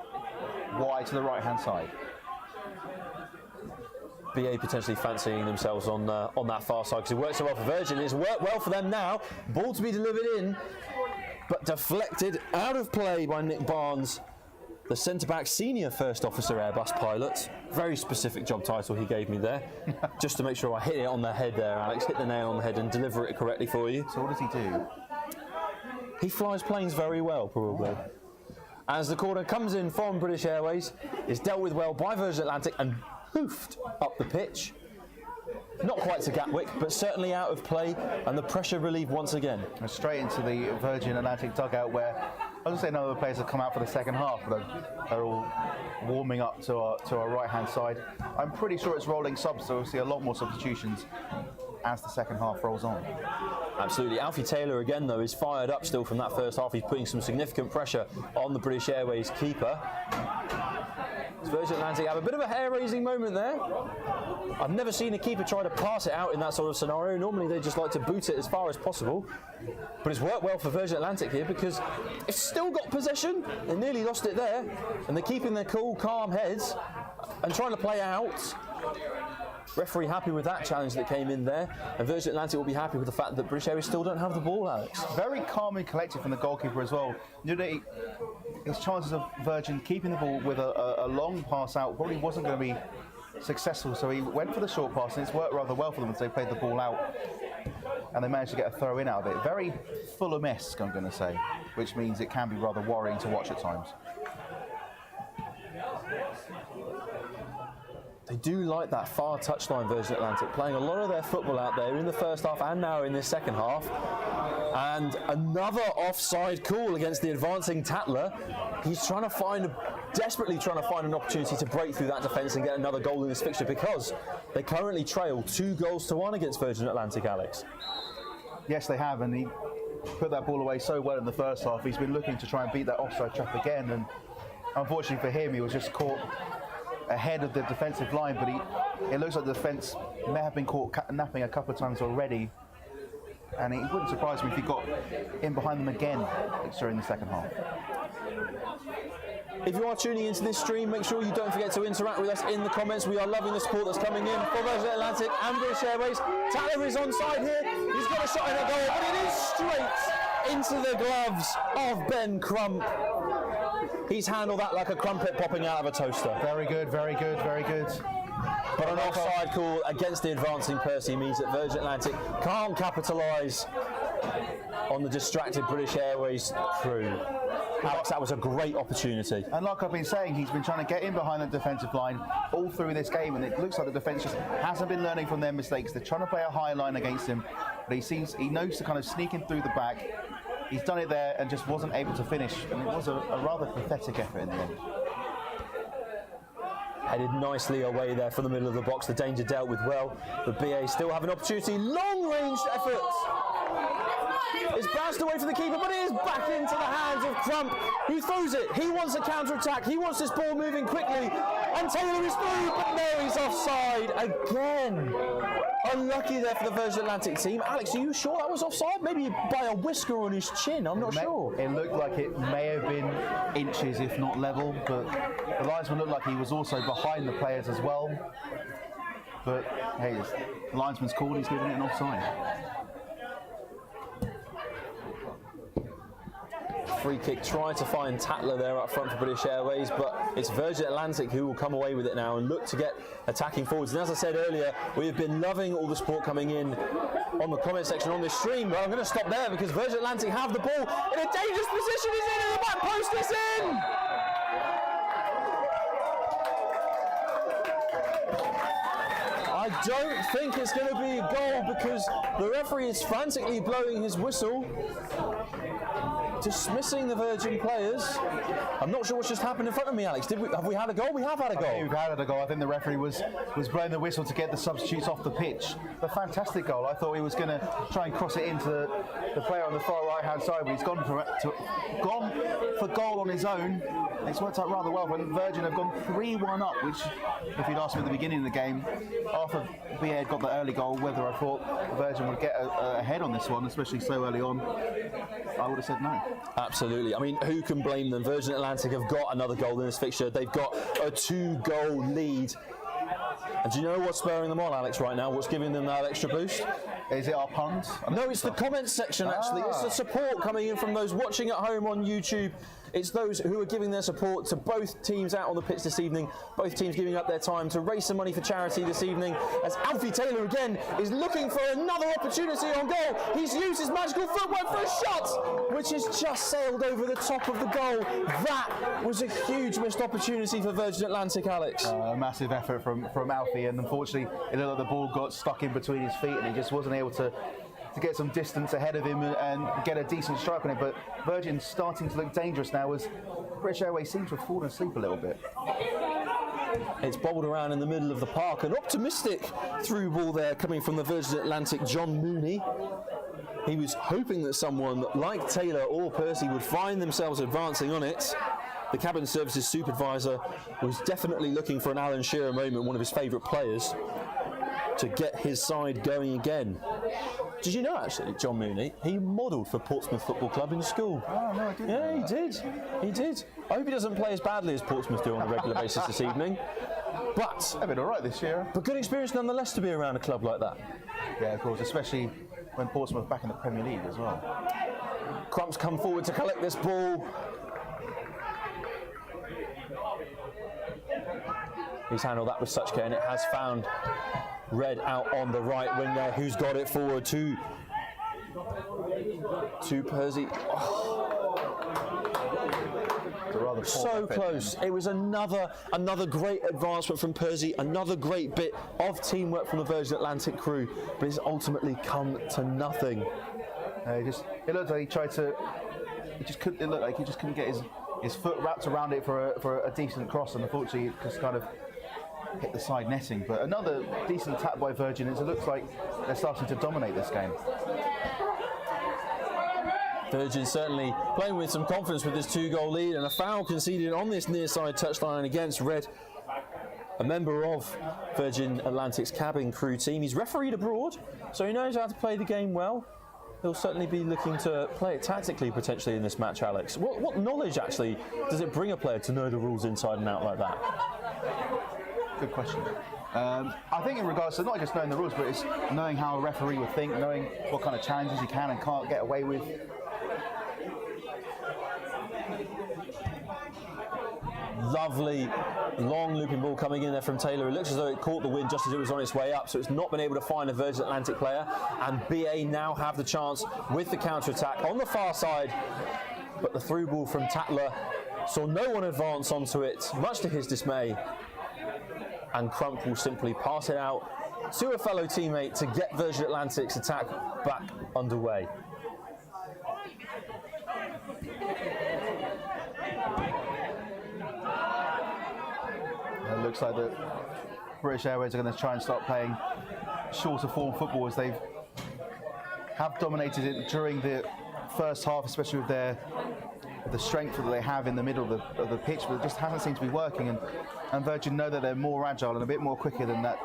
wide to the right-hand side. BA potentially fancying themselves on that far side because it worked so well for Virgin. It's worked well for them now. Ball to be delivered in, but deflected out of play by Nick Barnes, the centre-back senior first officer Airbus pilot. Very specific job title he gave me there, just to make sure I hit it on the head there, Alex. Hit the nail on the head and deliver it correctly for you. So what does he do? He flies planes very well, probably. As the corner comes in from British Airways, it's dealt with well by Virgin Atlantic and hoofed up the pitch. Not quite to Gatwick, but certainly out of play, and the pressure relieved once again. Straight into the Virgin Atlantic dugout where I was going to say none of the players have come out for the second half, but they're all warming up to our right-hand side. I'm pretty sure it's rolling subs, so we'll see a lot more substitutions as the second half rolls on. Absolutely. Alfie Taylor again, though, is fired up still from that first half. He's putting some significant pressure on the British Airways keeper. Virgin Atlantic have a bit of a hair-raising moment there. I've never seen a keeper try to pass it out in that sort of scenario. Normally they just like to boot it as far as possible. But it's worked well for Virgin Atlantic here because they've still got possession. They nearly lost it there. And they're keeping their cool, calm heads and trying to play out. Referee happy with that challenge that came in there, and Virgin Atlantic will be happy with the fact that British Airways still don't have the ball, Alex. Very calm and collected from the goalkeeper as well. You know, his chances of Virgin keeping the ball with a long pass out probably wasn't going to be successful, so he went for the short pass, and it's worked rather well for them as they played the ball out, and they managed to get a throw in out of it. Very Fulham-esque, I'm going to say, which means it can be rather worrying to watch at times. They do like that far touchline, Virgin Atlantic, playing a lot of their football out there in the first half and now in this second half. And another offside call against the advancing Tatler. He's desperately trying to find an opportunity to break through that defence and get another goal in this fixture because they currently trail 2-1 against Virgin Atlantic, Alex. Yes, they have, and he put that ball away so well in the first half. He's been looking to try and beat that offside trap again, and unfortunately for him, he was just caught ahead of the defensive line, but it looks like the defence may have been caught napping a couple of times already, and it wouldn't surprise me if he got in behind them again during the second half. If you are tuning into this stream, make sure you don't forget to interact with us in the comments. We are loving the support that's coming in for Virgin Atlantic and British Airways. Tatler is onside here. He's got a shot in a goal, but it is straight into the gloves of Ben Crump. He's handled that like a crumpet popping out of a toaster. Very good, very good, very good. But an offside call against the advancing Percy means that Virgin Atlantic can't capitalise on the distracted British Airways crew. Alex, that was a great opportunity. And like I've been saying, he's been trying to get in behind the defensive line all through this game, and it looks like the defence just hasn't been learning from their mistakes. They're trying to play a high line against him, but he knows to kind of sneak in through the back. He's done it there and just wasn't able to finish, and it was a rather pathetic effort in the end. Headed nicely away there from the middle of the box. The danger dealt with well. The BA still have an opportunity. Long-ranged effort. It's bounced away from the keeper, but it is back into the hands of Crump, who throws it. He wants a counter-attack. He wants this ball moving quickly. And Taylor is through, but no, he's offside again. Unlucky there for the Virgin Atlantic team. Alex, are you sure that was offside? Maybe by a whisker on his chin. I'm not sure. It looked like it may have been inches, if not level, but the linesman looked like he was also behind the players as well. But hey, the linesman's called, he's giving it an offside. Free kick trying to find Tatler there up front for British Airways, but it's Virgin Atlantic who will come away with it now and look to get attacking forwards. And as I said earlier, we have been loving all the support coming in on the comment section on this stream, but I'm going to stop there because Virgin Atlantic have the ball in a dangerous position. He's in, and the back post is in! I don't think it's going to be a goal because the referee is frantically blowing his whistle, dismissing the Virgin players. I'm not sure what's just happened in front of me, Alex. Have we had a goal? We have had a goal. I think we've had a goal. I think the referee was blowing the whistle to get the substitutes off the pitch. A fantastic goal. I thought he was going to try and cross it into the player on the far right-hand side, but he's gone for goal on his own. It's worked out rather well. When Virgin have gone 3-1 up, which, if you'd asked me at the beginning of the game, after BA had got the early goal, whether I thought Virgin would get ahead on this one, especially so early on, I would have said no. Absolutely. I mean, who can blame them? Virgin Atlantic have got another goal in this fixture. They've got a 2-goal lead. And do you know what's spurring them on, Alex, right now? What's giving them that extra boost? Is it our puns? No, it's the comments section, actually. It's the support coming in from those watching at home on YouTube. It's those who are giving their support to both teams out on the pitch this evening. Both teams giving up their time to raise some money for charity this evening. As Alfie Taylor again is looking for another opportunity on goal. He's used his magical footwork for a shot, which has just sailed over the top of the goal. That was a huge missed opportunity for Virgin Atlantic, Alex. A massive effort from Alfie, and unfortunately it looked like the ball got stuck in between his feet and he just wasn't able to to get some distance ahead of him and get a decent strike on it. But Virgin's starting to look dangerous now as British Airways seem to have fallen asleep a little bit. It's bobbled around in the middle of the park. An optimistic through ball there coming from the Virgin Atlantic, John Mooney. He was hoping that someone like Taylor or Percy would find themselves advancing on it. The cabin services supervisor was definitely looking for an Alan Shearer moment, one of his favourite players, to get his side going again. Did you know, actually, John Mooney, he modelled for Portsmouth Football Club in school? Oh, no, I didn't. Yeah, he did. He did. I hope he doesn't play as badly as Portsmouth do on a regular basis this evening. But they've been all right this year. But good experience nonetheless to be around a club like that. Yeah, of course, especially when Portsmouth are back in the Premier League as well. Crump's come forward to collect this ball. He's handled that with such care, and it has found Red out on the right wing there, who's got it forward to Percy. Oh. So close. It was another great advancement from Percy, another great bit of teamwork from the Virgin Atlantic crew, but it's ultimately come to nothing. It looked like he tried to. It looked like he just couldn't get his foot wrapped around it for a decent cross, and unfortunately it just kind of hit the side netting. But another decent attack by Virgin, as it looks like they're starting to dominate this game. Virgin certainly playing with some confidence with this 2-goal lead, and a foul conceded on this near side touchline against Red, a member of Virgin Atlantic's cabin crew team. He's refereed abroad, so he knows how to play the game well. He'll certainly be looking to play it tactically potentially in this match, Alex. What knowledge actually does it bring a player to know the rules inside and out like that? Good question. I think in regards to not just knowing the rules, but it's knowing how a referee would think, knowing what kind of challenges you can and can't get away with. Lovely long looping ball coming in there from Taylor. It looks as though it caught the wind just as it was on its way up, so it's not been able to find a Virgin Atlantic player, and BA now have the chance with the counter-attack on the far side, but the through ball from Tatler saw no one advance onto it, much to his dismay, and Crump will simply pass it out to a fellow teammate to get Virgin Atlantic's attack back underway. It looks like the British Airways are going to try and start playing shorter form football, as they have dominated it during the first half, especially with the strength that they have in the middle of the pitch, but it just hasn't seemed to be working. And Virgin know that they're more agile and a bit more quicker than that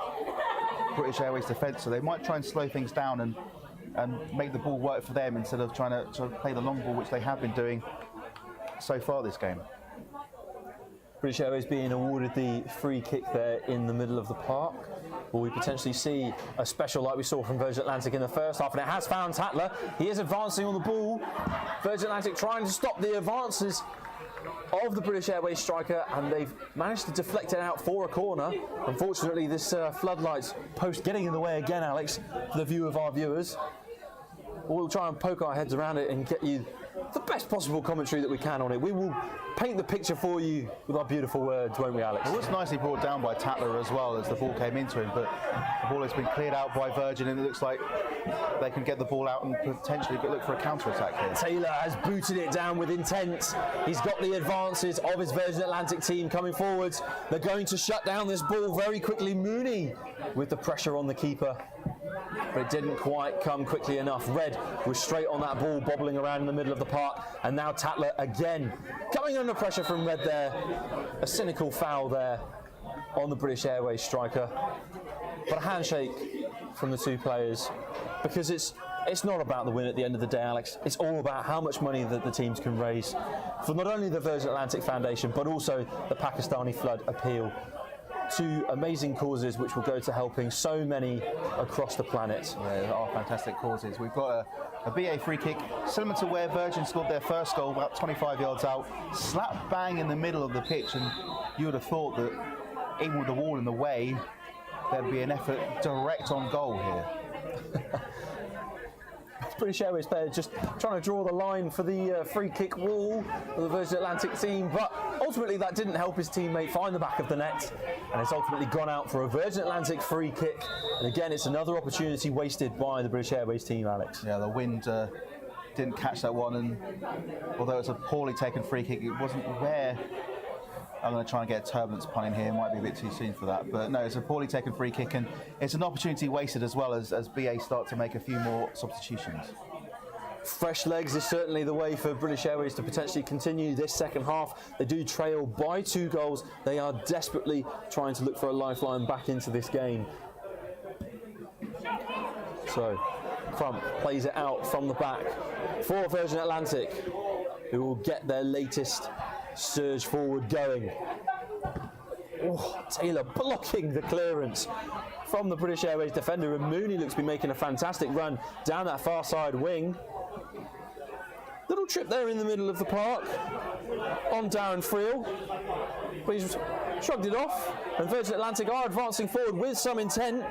British Airways defence, so they might try and slow things down and make the ball work for them instead of trying to play the long ball, which they have been doing so far this game. British Airways being awarded the free kick there in the middle of the park. Will we potentially see a special like we saw from Virgin Atlantic in the first half? And it has found Tatler. He is advancing on the ball. Virgin Atlantic trying to stop the advances of the British Airways striker, and they've managed to deflect it out for a corner. Unfortunately, this floodlights post getting in the way again, Alex, for the view of our viewers. We'll try and poke our heads around it and get you the best possible commentary that we can on it. We will paint the picture for you with our beautiful words, won't we, Alex? It was nicely brought down by Tatler as well as the ball came into him, but the ball has been cleared out by Virgin, and it looks like they can get the ball out and potentially look for a counter-attack here. Taylor has booted it down with intent. He's got the advances of his Virgin Atlantic team coming forwards. They're going to shut down this ball very quickly. Mooney with the pressure on the keeper, but it didn't quite come quickly enough. Red was straight on that ball, bobbling around in the middle of the park, and now Tatler again coming under pressure from Red there. A cynical foul there on the British Airways striker, but a handshake from the two players, because it's not about the win at the end of the day, Alex. It's all about how much money that the teams can raise for not only the Virgin Atlantic Foundation, but also the Pakistani flood appeal. Two amazing causes which will go to helping so many across the planet. Yeah, they are fantastic causes. We've got a BA free kick, similar to where Virgin scored their first goal, about 25 yards out, slap bang in the middle of the pitch, and you would have thought that even with the wall in the way, there'd be an effort direct on goal here. British Airways player just trying to draw the line for the free kick wall of the Virgin Atlantic team, but ultimately that didn't help his teammate find the back of the net, and it's ultimately gone out for a Virgin Atlantic free kick. And again, it's another opportunity wasted by the British Airways team, Alex. Yeah, the wind didn't catch that one, and although it's a poorly taken free kick, it wasn't where. I'm going to try and get a turbulence pun in here, might be a bit too soon for that, but no, it's a poorly taken free kick, and it's an opportunity wasted as well as BA start to make a few more substitutions. Fresh legs is certainly the way for British Airways to potentially continue this second half. They do trail by 2 goals. They are desperately trying to look for a lifeline back into this game. So Crump plays it out from the back for Virgin Atlantic, who will get their latest surge forward going. Oh, Taylor blocking the clearance from the British Airways defender, and Mooney looks to be making a fantastic run down that far side wing. Little trip there in the middle of the park on Darren Friel, but he's shrugged it off, and Virgin Atlantic are advancing forward with some intent.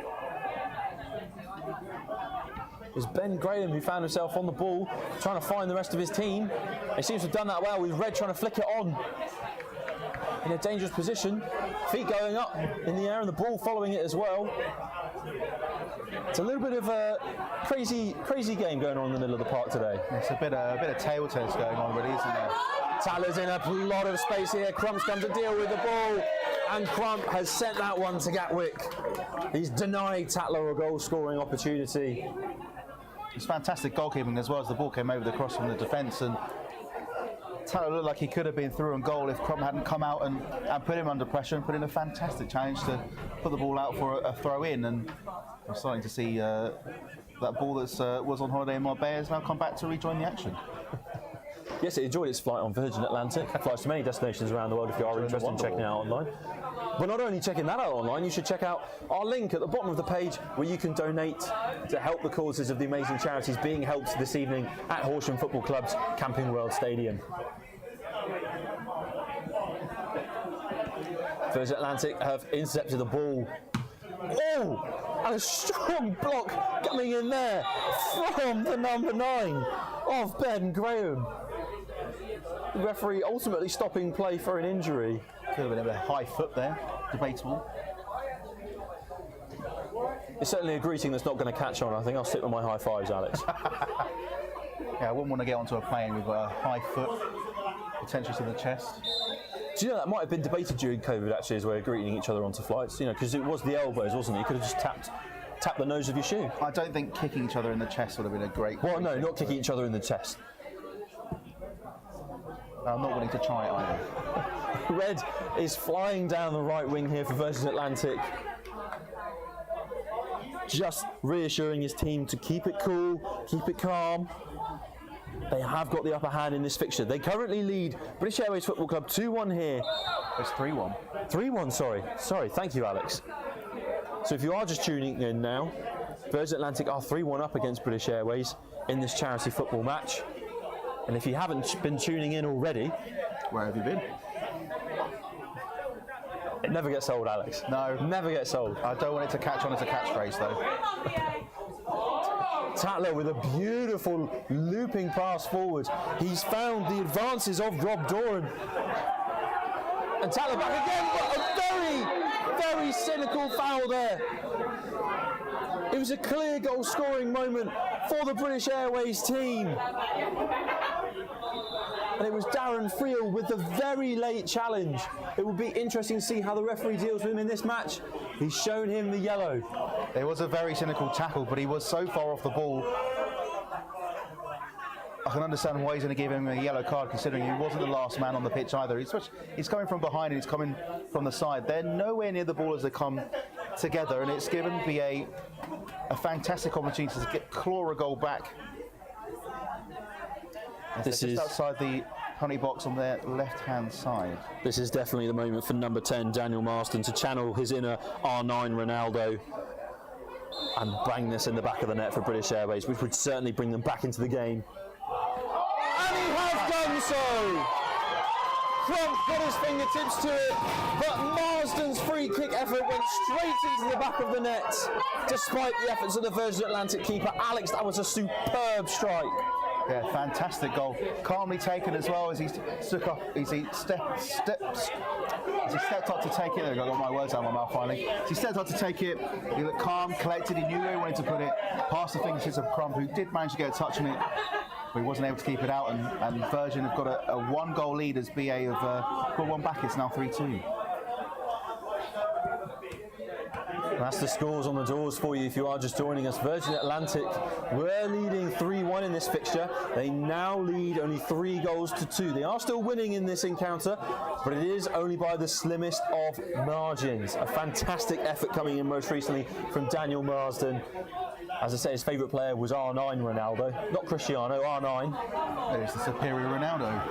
It's Ben Graham who found himself on the ball, trying to find the rest of his team. He seems to have done that well, with Red trying to flick it on in a dangerous position. Feet going up in the air and the ball following it as well. It's a little bit of a crazy game going on in the middle of the park today. It's a bit of tail tennis going on, really, isn't there? Taller's in a lot of space here. Crump's come to deal with the ball, and Crump has sent that one to Gatwick. He's denied Tatler a goal-scoring opportunity. It's fantastic goalkeeping as well, as the ball came over the cross from the defence, and Tatler looked like he could have been through on goal if Crump hadn't come out and put him under pressure and put in a fantastic challenge to put the ball out for a throw-in. And we're starting to see that ball that was on holiday in Marbella has now come back to rejoin the action. Yes, it enjoyed its flight on Virgin Atlantic. It flies to many destinations around the world if you are interested in checking it out online. But not only checking that out online, you should check out our link at the bottom of the page where you can donate to help the causes of the amazing charities being helped this evening at Horsham Football Club's Camping World Stadium. Virgin Atlantic have intercepted the ball. Oh, and a strong block coming in there from the number 9 of Ben Graham. The referee ultimately stopping play for an injury. Could have been a high foot there, debatable. It's certainly a greeting that's not going to catch on. I think I'll stick with my high fives, Alex. Yeah, I wouldn't want to get onto a plane with a high foot, potentially to the chest. Do you know that might have been debated during COVID, actually, as we're greeting each other onto flights? You know, because it was the elbows, wasn't it? You could have just tapped the nose of your shoe. I don't think kicking each other in the chest would have been a great. Well, no, not kicking each other in the chest. I'm not willing to try it either. Red is flying down the right wing here for Virgin Atlantic. Just reassuring his team to keep it cool, keep it calm. They have got the upper hand in this fixture. They currently lead British Airways Football Club 2-1 here. It's 3-1. 3-1, sorry. Sorry, thank you, Alex. So if you are just tuning in now, Virgin Atlantic are 3-1 up against British Airways in this charity football match. And if you haven't been tuning in already... Where have you been? It never gets old, Alex. No. Never gets old. I don't want it to catch on as a catchphrase, though. Tatler with a beautiful looping pass forward. He's found the advances of Rob Doran. And Tatler back again, but a very, very cynical foul there. It was a clear goal-scoring moment for the British Airways team. And it was Darren Friel with the very late challenge. It will be interesting to see how the referee deals with him in this match. He's shown him the yellow. It was a very cynical tackle, but he was so far off the ball. I can understand why he's going to give him a yellow card, considering he wasn't the last man on the pitch either. He's coming from behind and he's coming from the side. They're nowhere near the ball as they come together, and it's given BA a fantastic opportunity to claw a goal back. This just is outside the penalty box on their left-hand side. This is definitely the moment for number 10, Daniel Marston, to channel his inner R9 Ronaldo and bang this in the back of the net for British Airways, which would certainly bring them back into the game. And he has done so! Crump got his fingertips to it, but Marsden's free kick effort went straight into the back of the net, despite the efforts of the Virgin Atlantic keeper. Alex, that was a superb strike. Yeah, fantastic goal. Calmly taken as well as he stepped up to take it. There, I got my words out of my mouth finally. As he stepped up to take it, he looked calm, collected, he knew where he wanted to put it, past the fingertips of Crump, who did manage to get a touch on it, but he wasn't able to keep it out, and Virgin have got a one-goal lead as BA have got one back. It's now 3-2. That's the scores on the doors for you if you are just joining us. Virgin Atlantic were leading 3-1 in this fixture. They now lead only 3 goals to 2. They are still winning in this encounter, but it is only by the slimmest of margins. A fantastic effort coming in most recently from Daniel Marsden. As I say, his favourite player was R9 Ronaldo, not Cristiano, R9. It was the superior Ronaldo.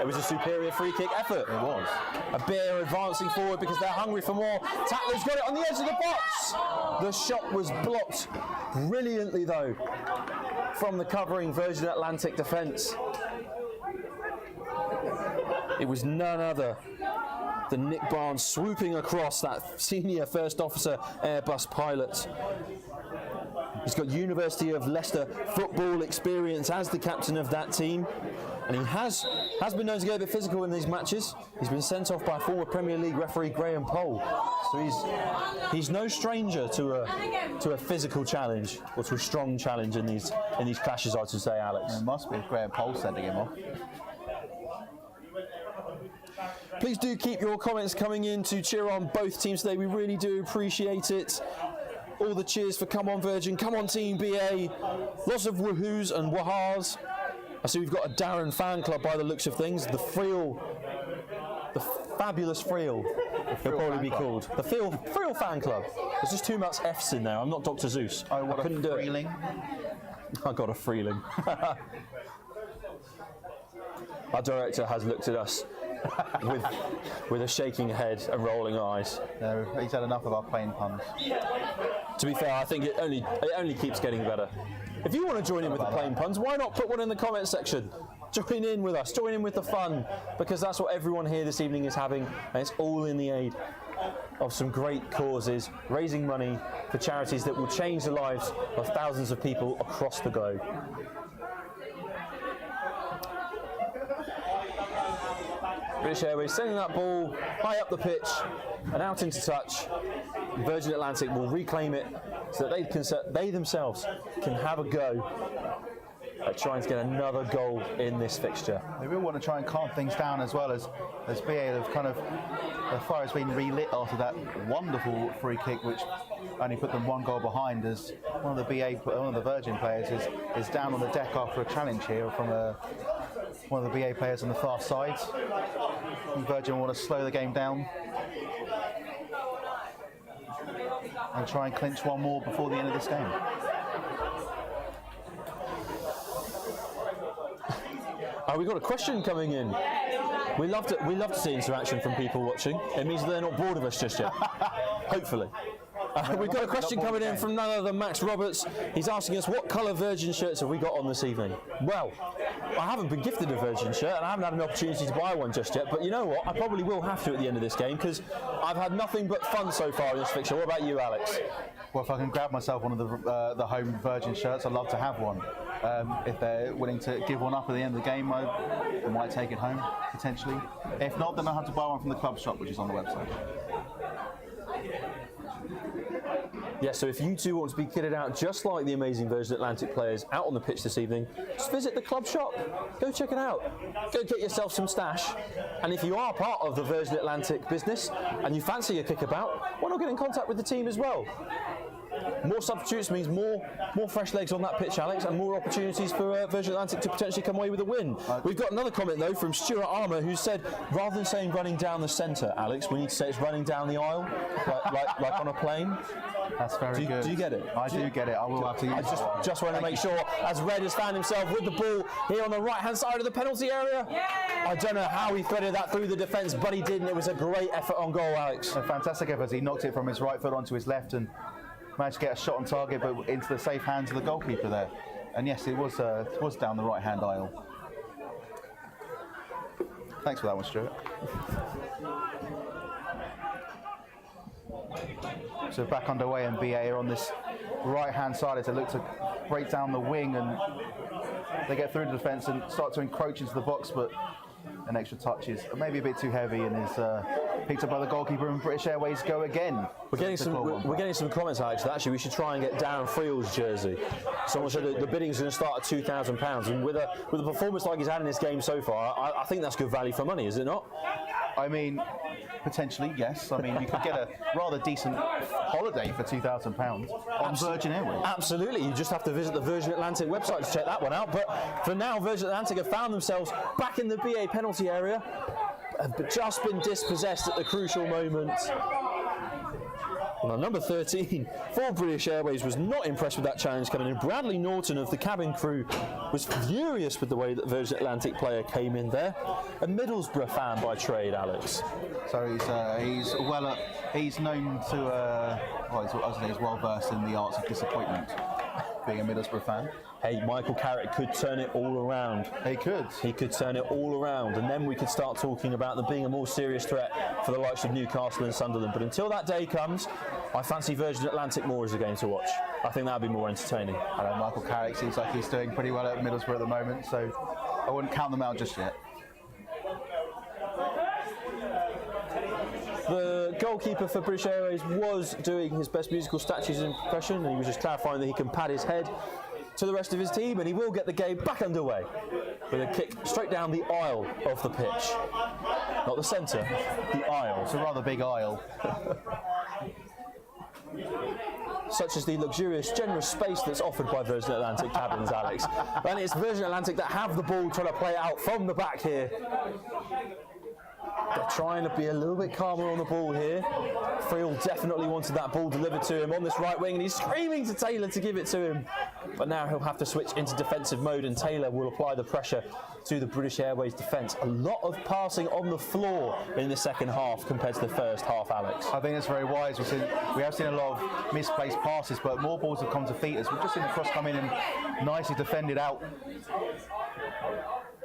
It was a superior free kick effort. It was. A bear advancing forward because they're hungry for more. Tatler's got it on the edge of the box. The shot was blocked brilliantly though from the covering Virgin Atlantic defence. It was none other than Nick Barnes swooping across, that senior first officer Airbus pilot. He's got University of Leicester football experience as the captain of that team, and he has been known to get a bit physical in these matches. He's been sent off by former Premier League referee Graham Poll, so he's no stranger to a physical challenge, or to a strong challenge in these clashes, I should say, Alex. It must be if Graham Poll sending him off. Please do keep your comments coming in to cheer on both teams today. We really do appreciate it. All the cheers for come on Virgin, come on Team BA. Lots of woohoos and wahas. I see we've got a Darren fan club by the looks of things. The fabulous Friel, he'll probably be called. The Friel fan club. There's just too much F's in there. I'm not Dr. Zeus. Oh, what I couldn't do it. I got a Freeling. Our director has looked at us with a shaking head and rolling eyes. No, he's had enough of our plain puns. To be fair, I think it only keeps getting better. If you want to join in with the plain puns, why not put one in the comment section? Join in with us, join in with the fun, because that's what everyone here this evening is having, and it's all in the aid of some great causes, raising money for charities that will change the lives of thousands of people across the globe. British Airways sending that ball high up the pitch and out into touch. Virgin Atlantic will reclaim it so that they themselves can have a go at trying to get another goal in this fixture. They really want to try and calm things down as well as BA have kind of, the fire has been relit after that wonderful free kick which only put them 1 goal behind, as one of the Virgin players is down on the deck after a challenge here from one of the BA players on the far side. And Virgin want to slow the game down and try and clinch one more before the end of this game. We've got a question coming in. We love to see interaction from people watching. It means they're not bored of us just yet. Hopefully. We've got a question coming in from none other than Max Roberts. He's asking us, what colour Virgin shirts have we got on this evening? Well, I haven't been gifted a Virgin shirt and I haven't had an opportunity to buy one just yet, but you know what? I probably will have to at the end of this game because I've had nothing but fun so far in this fixture. What about you, Alex? Well, if I can grab myself one of the home Virgin shirts, I'd love to have one. If they're willing to give one up at the end of the game, I might take it home, potentially. If not, then I'll have to buy one from the club shop, which is on the website. Yeah, so if you too want to be kitted out just like the amazing Virgin Atlantic players out on the pitch this evening, just visit the club shop. Go check it out. Go get yourself some stash. And if you are part of the Virgin Atlantic business and you fancy a kickabout, why not get in contact with the team as well? More substitutes means more fresh legs on that pitch, Alex, and more opportunities for Virgin Atlantic to potentially come away with a win. We've got another comment, though, from Stuart Armour, who said, rather than saying running down the centre, Alex, we need to say it's running down the aisle, like on a plane. That's very good. Do you get it? I do get it. I will have to use it. I just want to make sure, as Red has found himself with the ball here on the right-hand side of the penalty area. I don't know how he threaded that through the defence, but he did, and it was a great effort on goal, Alex. A fantastic effort. He knocked it from his right foot onto his left and managed to get a shot on target, but into the safe hands of the goalkeeper there. And yes, it was down the right-hand aisle. Thanks for that one, Stuart. So back underway, and BA are on this right-hand side as they look to break down the wing, and they get through the defence and start to encroach into the box, but an extra touch is maybe a bit too heavy and is picked up by the goalkeeper, and British Airways go again. We're getting some comments, Alex, that actually we should try and get Darren Friel's jersey. Someone said that the bidding's going to start at £2,000, and with a performance like he's had in this game so far, I think that's good value for money, is it not? I mean, potentially, yes. I mean, you could get a rather decent holiday for £2,000 on Virgin Airways. Absolutely. You just have to visit the Virgin Atlantic website to check that one out. But for now, Virgin Atlantic have found themselves back in the BA penalty area, have just been dispossessed at the crucial moment. Well, number 13 for British Airways was not impressed with that challenge coming in. Bradley Norton of the cabin crew was furious with the way that Virgin Atlantic player came in there. A Middlesbrough fan by trade, Alex. So he's known to he's well versed in the arts of disappointment, being a Middlesbrough fan. Hey, Michael Carrick could turn it all around. He could turn it all around, and then we could start talking about them being a more serious threat for the likes of Newcastle and Sunderland. But until that day comes, I fancy Virgin Atlantic more as a game to watch. I think that would be more entertaining. I know Michael Carrick seems like he's doing pretty well at Middlesbrough at the moment, so I wouldn't count them out just yet. The goalkeeper for British Airways was doing his best musical statues impression, and he was just clarifying that he can pad his head to the rest of his team, and he will get the game back underway with a kick straight down the aisle of the pitch. Not the centre, the aisle. It's a rather big aisle. Such as the luxurious, generous space that's offered by Virgin Atlantic cabins, Alex. And it's Virgin Atlantic that have the ball, trying to play it out from the back here. They're trying to be a little bit calmer on the ball here. Friel definitely wanted that ball delivered to him on this right wing, and he's screaming to Taylor to give it to him. But now he'll have to switch into defensive mode, and Taylor will apply the pressure to the British Airways defence. A lot of passing on the floor in the second half compared to the first half, Alex. I think that's very wise. We have seen a lot of misplaced passes, but more balls have come to feet as we've just seen the cross come in and nicely defended out.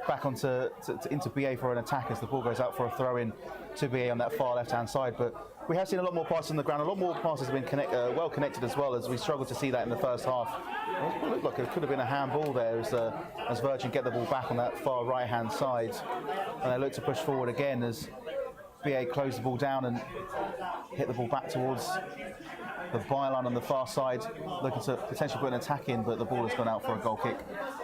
Back onto into BA for an attack as the ball goes out for a throw-in to BA on that far left-hand side. But we have seen a lot more passes on the ground. A lot more passes have been well connected as well, as we struggled to see that in the first half. It looked like it could have been a handball there as Virgin get the ball back on that far right-hand side. And they look to push forward again as BA close the ball down and hit the ball back towards the byline on the far side, looking to potentially put an attack in, but the ball has gone out for a goal kick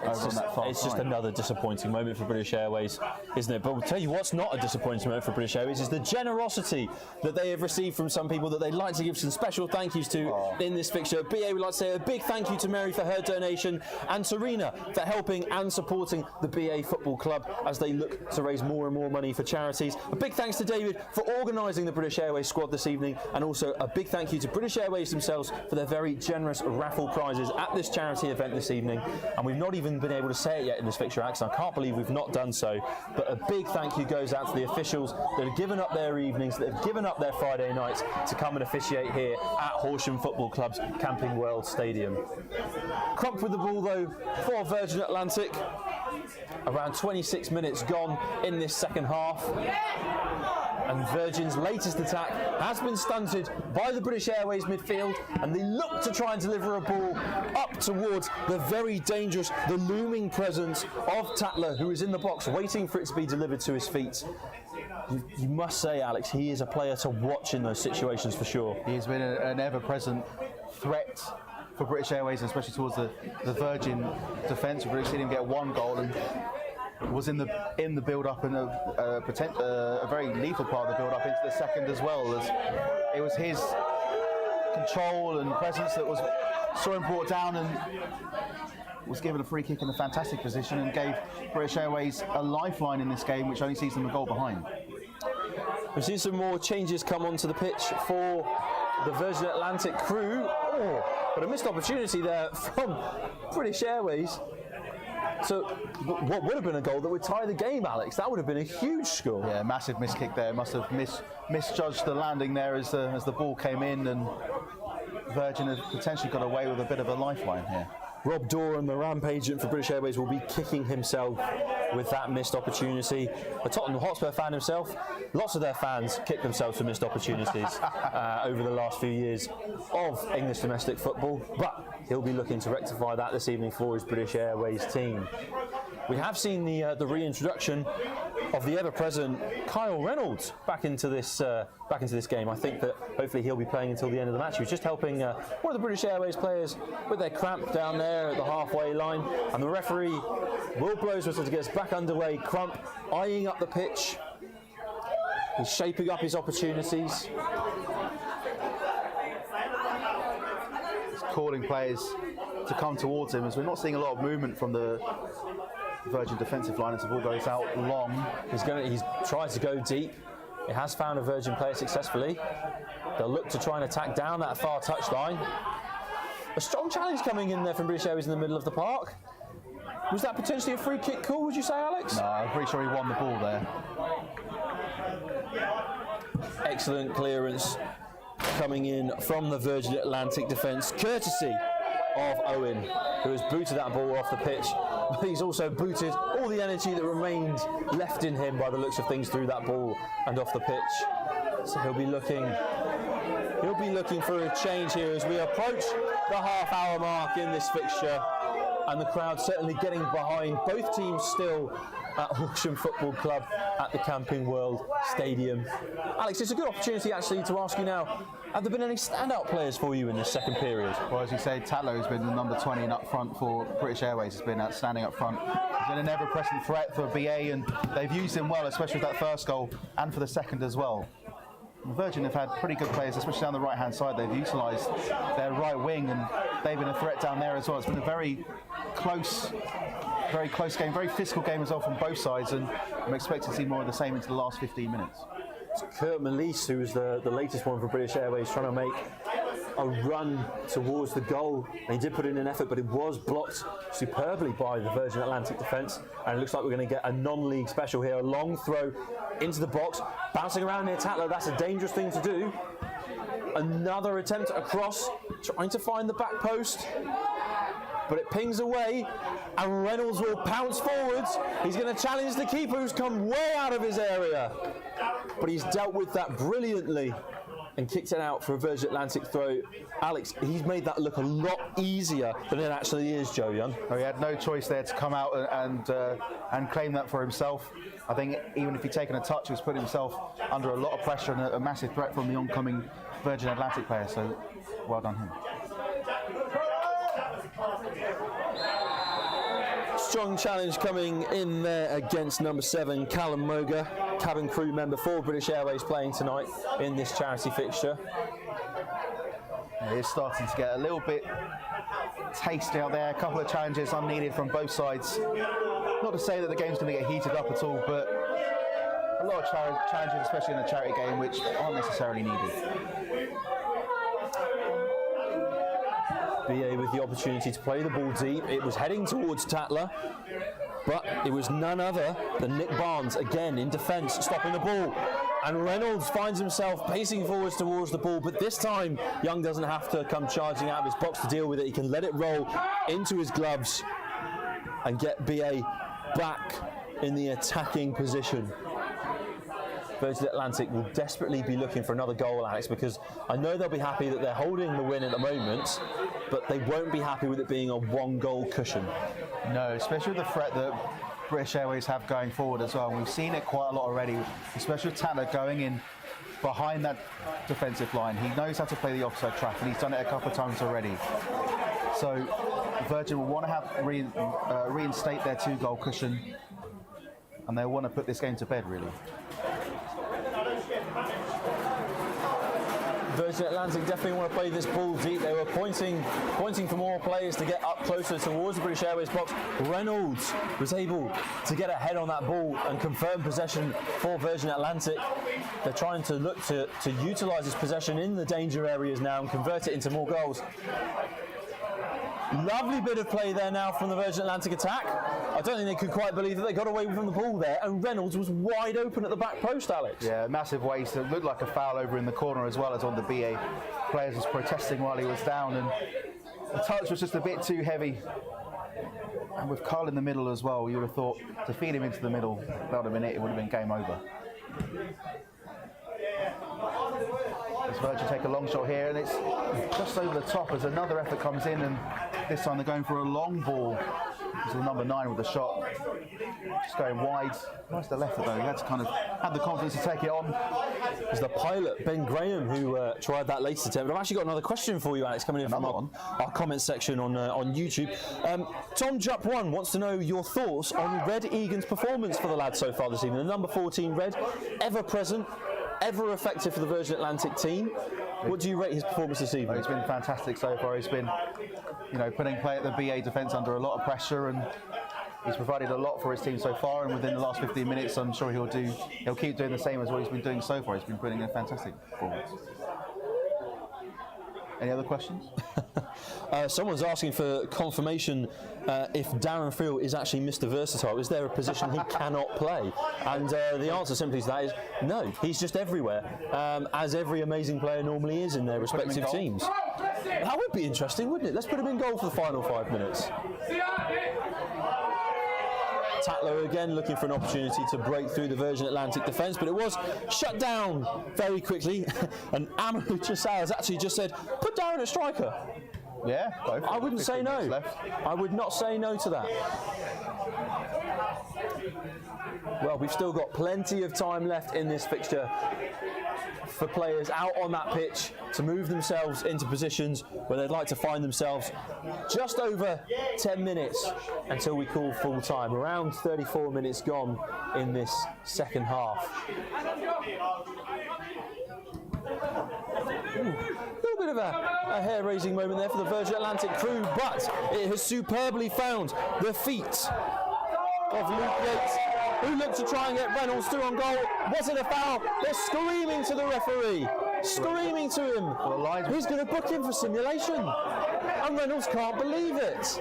over on that far It's side. just another disappointing moment for British Airways, isn't it? But we'll tell you what's not a disappointing moment for British Airways is the generosity that they have received from some people that they'd like to give some special thank yous to in this fixture. BA would like to say a big thank you to Mary for her donation, and Serena for helping and supporting the BA Football Club as they look to raise more and more money for charities. A big thanks to David for organising the British Airways squad this evening, and also a big thank you to British Airways themselves for their very generous raffle prizes at this charity event this evening. And we've not even been able to say it yet in this fixture, Alex. I can't believe we've not done so. But a big thank you goes out to the officials that have given up their evenings, that have given up their Friday nights to come and officiate here at Horsham Football Club's Camping World Stadium. Crump with the ball though for Virgin Atlantic. Around 26 minutes gone in this second half. And Virgin's latest attack has been stunted by the British Airways midfield, and they look to try and deliver a ball up towards the very dangerous, the looming presence of Tatler, who is in the box waiting for it to be delivered to his feet. You must say, Alex, he is a player to watch in those situations for sure. He's been an ever-present threat for British Airways, especially towards the Virgin defence. We've really seen him get one goal and was in the build-up and a very lethal part of the build-up into the second as well. As it was his control and presence that saw him brought down and was given a free kick in a fantastic position and gave British Airways a lifeline in this game, which only sees them a goal behind. We've seen some more changes come onto the pitch for the Virgin Atlantic crew. But a missed opportunity there from British Airways. So what would have been a goal that would tie the game, Alex? That would have been a huge score. Yeah, massive miss kick there. Must have misjudged the landing there as the ball came in, and Virgin have potentially got away with a bit of a lifeline here. Rob Doran, the ramp agent for British Airways, will be kicking himself with that missed opportunity. A Tottenham Hotspur fan himself, lots of their fans kick themselves for missed opportunities over the last few years of English domestic football, but he'll be looking to rectify that this evening for his British Airways team. We have seen the reintroduction of the ever-present Kyle Reynolds back into this game. I think that hopefully he'll be playing until the end of the match. He was just helping one of the British Airways players with their cramp down there at the halfway line, and the referee will blow his whistle to get us back underway. Crump eyeing up the pitch. He's shaping up his opportunities. He's calling players to come towards him, as we're not seeing a lot of movement from the Virgin defensive line as the ball goes out long. He's tried to go deep. He has found a Virgin player successfully. They'll look to try and attack down that far touchline. A strong challenge coming in there from British Airways in the middle of the park. Was that potentially a free kick call, would you say, Alex? No, I'm pretty sure he won the ball there. Excellent clearance coming in from the Virgin Atlantic defence, courtesy of Owen, who has booted that ball off the pitch. But he's also booted all the energy that remained left in him by the looks of things through that ball and off the pitch. So he'll be looking for a change here as we approach the half-hour mark in this fixture, and the crowd certainly getting behind both teams still at Horsham Football Club at the Camping World Stadium. Alex, it's a good opportunity actually to ask you now, have there been any standout players for you in this second period? Well, as you say, Tatlow has been the number 20 up front for British Airways. Has been outstanding up front. He's been an ever-present threat for BA, and they've used him well, especially with that first goal and for the second as well. Virgin have had pretty good players, especially down the right-hand side. They've utilised their right wing, and they've been a threat down there as well. It's been a very close game, very physical game as well from both sides, and I'm expecting to see more of the same into the last 15 minutes. It's Kurt Malise, who was the latest one for British Airways, trying to make a run towards the goal. And he did put in an effort, but it was blocked superbly by the Virgin Atlantic defence. And it looks like we're going to get a non-league special here. A long throw into the box, bouncing around near Tatlow. That's a dangerous thing to do. Another attempt across, trying to find the back post. But it pings away, and Reynolds will pounce forwards. He's going to challenge the keeper, who's come way out of his area. But he's dealt with that brilliantly and kicked it out for a Virgin Atlantic throw. Alex, he's made that look a lot easier than it actually is, Joe Young. Oh, he had no choice there to come out and claim that for himself. I think even if he'd taken a touch, he's put himself under a lot of pressure and a massive threat from the oncoming Virgin Atlantic player. So well done him. Strong challenge coming in there against number 7, Callum Moga, cabin crew member for British Airways, playing tonight in this charity fixture. It is starting to get a little bit tasty out there. A couple of challenges unneeded from both sides. Not to say that the game's going to get heated up at all, but a lot of challenges, especially in a charity game, which aren't necessarily needed. BA with the opportunity to play the ball deep. It was heading towards Tatler, but it was none other than Nick Barnes again in defence, stopping the ball. And Reynolds finds himself pacing forwards towards the ball, but this time Young doesn't have to come charging out of his box to deal with it. He can let it roll into his gloves and get BA back in the attacking position. Virgin Atlantic will desperately be looking for another goal, Alex, because I know they'll be happy that they're holding the win at the moment, but they won't be happy with it being a one-goal cushion. No, especially with the threat that British Airways have going forward as well. And we've seen it quite a lot already, especially with Tanner going in behind that defensive line. He knows how to play the offside trap, and he's done it a couple of times already. So Virgin will want to have reinstate their 2-goal cushion, and they want to put this game to bed, really. Virgin Atlantic definitely want to play this ball deep. They were pointing for more players to get up closer towards the British Airways box. Reynolds was able to get ahead on that ball and confirm possession for Virgin Atlantic. They're trying to look to utilise this possession in the danger areas now and convert it into more goals. Lovely bit of play there now from the Virgin Atlantic attack. I don't think they could quite believe that they got away from the ball there, and Reynolds was wide open at the back post, Alex. Yeah, massive waste. It looked like a foul over in the corner as well as on the BA. Players was protesting while he was down, and the touch was just a bit too heavy. And with Carl in the middle as well, you would have thought to feed him into the middle, if that would have been it, it would have been game over. As Virgin take a long shot here, and it's just over the top as another effort comes in, and this time they're going for a long ball. This is number 9 with the shot. Just going wide. Nice to left it though. He had to kind of have the confidence to take it on. It's the pilot, Ben Graham, who tried that latest attempt. But I've actually got another question for you, Alex, coming in from our comments section on YouTube. Tom Jupp1 wants to know your thoughts on Red Egan's performance for the lads so far this evening. The number 14 Red, ever present, ever effective for the Virgin Atlantic team. What do you rate his performance this evening? He's been fantastic so far. He's been, putting play at the BA defence under a lot of pressure, and he's provided a lot for his team so far. And within the last 15 minutes, I'm sure he'll keep doing the same as what he's been doing so far. He's been putting in a fantastic performance. Any other questions? Someone's asking for confirmation if Darren Field is actually Mr. Versatile. Is there a position he cannot play? And the answer simply to that is no. He's just everywhere, as every amazing player normally is in their respective teams. That would be interesting, wouldn't it? Let's put him in goal for the final 5 minutes. Tatlow again looking for an opportunity to break through the Virgin Atlantic defence, but it was shut down very quickly. And Amu Chasal has actually just said, put Darren at striker. Yeah, go for it. I wouldn't say no. I would not say no to that. Well, we've still got plenty of time left in this fixture for players out on that pitch to move themselves into positions where they'd like to find themselves. Just over 10 minutes until we call full time. Around 34 minutes gone in this second half. A little bit of a hair-raising moment there for the Virgin Atlantic crew, but it has superbly found the feet of Luke Yates, who looked to try and get Reynolds through on goal. Was it a foul? They're screaming to the referee, screaming to him. He's going to book him for simulation, and Reynolds can't believe it.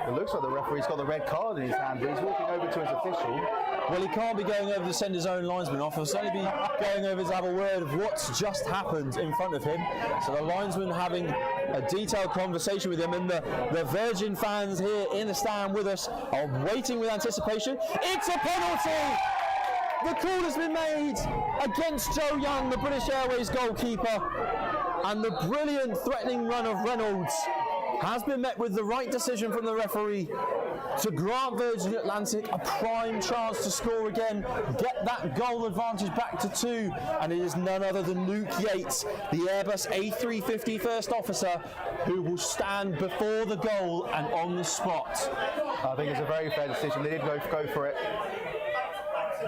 It looks like the referee's got the red card in his hand, but he's walking over to his official. Well, he can't be going over to send his own linesman off. He'll certainly be going over to have a word of what's just happened in front of him. So the linesman having a detailed conversation with him, and the Virgin fans here in the stand with us are waiting with anticipation. It's a penalty! The call has been made against Joe Young, the British Airways goalkeeper, and the brilliant threatening run of Reynolds has been met with the right decision from the referee to grant Virgin Atlantic a prime chance to score again, get that goal advantage back to 2, and it is none other than Luke Yates, the Airbus A350 first officer, who will stand before the goal and on the spot. I think it's a very fair decision. They did go for it.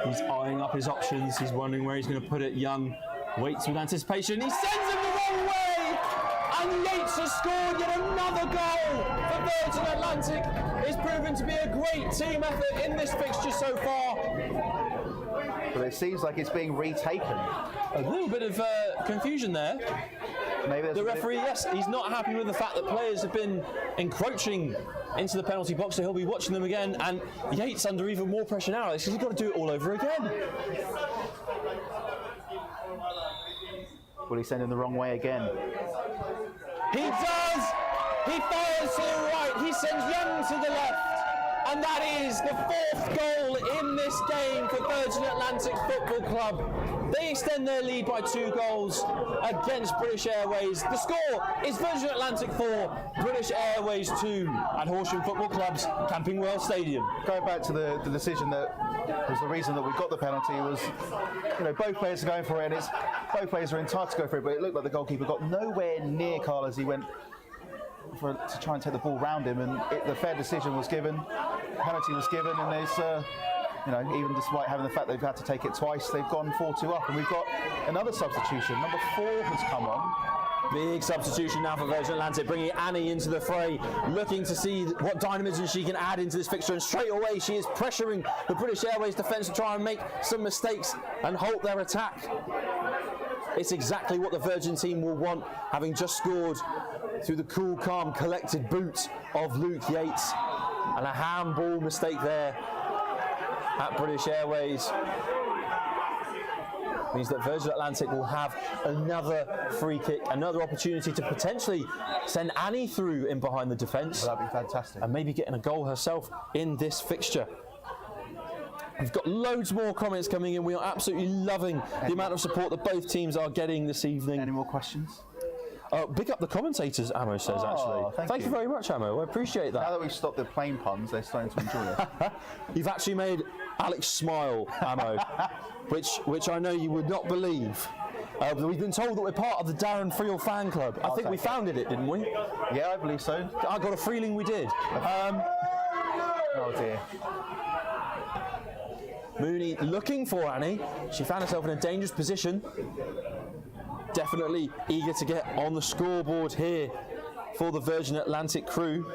He's eyeing up his options. He's wondering where he's going to put it. Young waits with anticipation. He sends him the wrong way! And Yates has scored yet another goal for Virgin Atlantic. It's proven to be a great team effort in this fixture so far. But it seems like it's being retaken. A little bit of confusion there. Maybe the referee, yes, he's not happy with the fact that players have been encroaching into the penalty box, so he'll be watching them again. And Yates under even more pressure now, because he's got to do it all over again. Will he send him the wrong way again? He does! He fires to the right, he sends Young to the left, and that is the 4th goal in this game for Virgin Atlantic Football Club. They extend their lead by 2 goals against British Airways. The score is Virgin Atlantic 4, British Airways 2 at Horsham Football Club's Camping World Stadium. Going back to the decision that was the reason that we got the penalty was, both players are going for it, and both players are entitled to go for it, but it looked like the goalkeeper got nowhere near Carl as he went to try and take the ball round him, and the fair decision was given, penalty was given, and there's, even despite having the fact they've had to take it twice, they've gone 4-2 up, and we've got another substitution. Number 4 has come on. Big substitution now for Virgin Atlantic, bringing Annie into the fray, looking to see what dynamism she can add into this fixture, and straight away she is pressuring the British Airways defence to try and make some mistakes and halt their attack. It's exactly what the Virgin team will want, having just scored through the cool, calm, collected boot of Luke Yates, and a handball mistake there at British Airways. means that Virgin Atlantic will have another free kick, another opportunity to potentially send Annie through in behind the defence. That'd be fantastic. And maybe getting a goal herself in this fixture. We've got loads more comments coming in. We are absolutely loving the amount of support that both teams are getting this evening. Any more questions? Big up the commentators, Ammo says, actually. Thank you very much, Ammo. I appreciate that. Now that we've stopped the plane puns, they're starting to enjoy it. You've actually made Alex smile, Ammo, which I know you would not believe. We've been told that we're part of the Darren Friel fan club. I think we founded it, didn't we? Yeah, I believe so. I got a feeling we did. Oh dear. Mooney looking for Annie. She found herself in a dangerous position. Definitely eager to get on the scoreboard here for the Virgin Atlantic crew.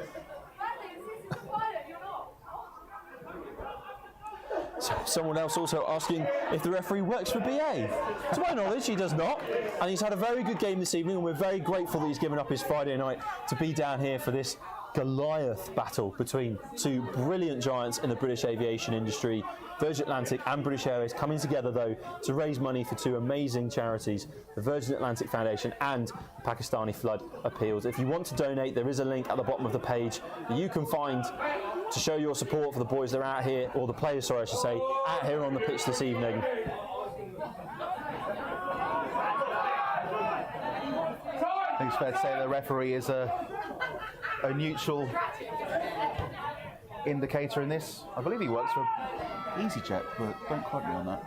So someone else also asking if the referee works for BA. To my knowledge, he does not. And he's had a very good game this evening, and we're very grateful that he's given up his Friday night to be down here for this Goliath battle between two brilliant giants in the British aviation industry. Virgin Atlantic and British Airways coming together, though, to raise money for two amazing charities, the Virgin Atlantic Foundation and Pakistani Flood Appeals. If you want to donate, there is a link at the bottom of the page that you can find to show your support for the boys that are out here, or the players, sorry, I should say, out here on the pitch this evening. I think it's fair to say the referee is a neutral indicator in this. I believe he works for EasyJet, but don't quote me on that.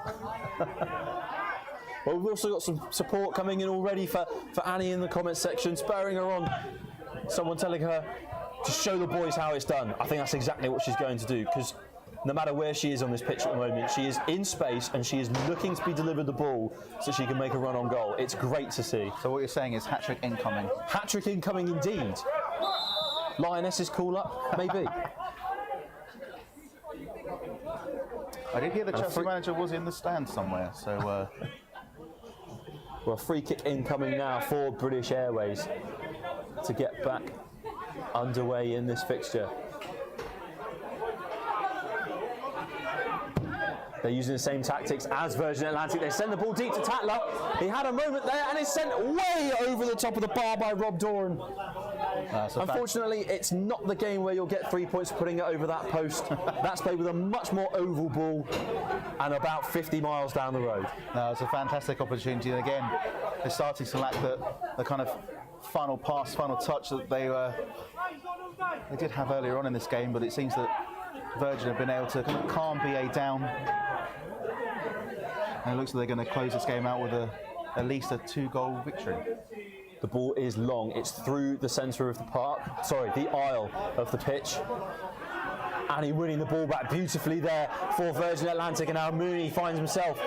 Well, we've also got some support coming in already for Annie in the comments section, spurring her on. Someone telling her to show the boys how it's done. I think that's exactly what she's going to do, because no matter where she is on this pitch at the moment, she is in space and she is looking to be delivered the ball so she can make a run on goal. It's great to see. So what you're saying is hat-trick incoming? Hat-trick incoming indeed. Lioness's call up, maybe. I did hear the Chelsea manager was in the stand somewhere, so... Well, free kick incoming now for British Airways to get back underway in this fixture. They're using the same tactics as Virgin Atlantic. They send the ball deep to Tatler. He had a moment there and it's sent way over the top of the bar by Rob Doran. Unfortunately, it's not the game where you'll get 3 points for putting it over that post. That's played with a much more oval ball and about 50 miles down the road. No, it's a fantastic opportunity. And again, they're starting to lack the kind of final pass, final touch that they did have earlier on in this game, but it seems that Virgin have been able to kind of calm BA down. And it looks like they're going to close this game out with at least a 2-goal victory. The ball is long. It's through the centre of the park. Sorry, the aisle of the pitch. Annie winning the ball back beautifully there for Virgin Atlantic, and now Mooney finds himself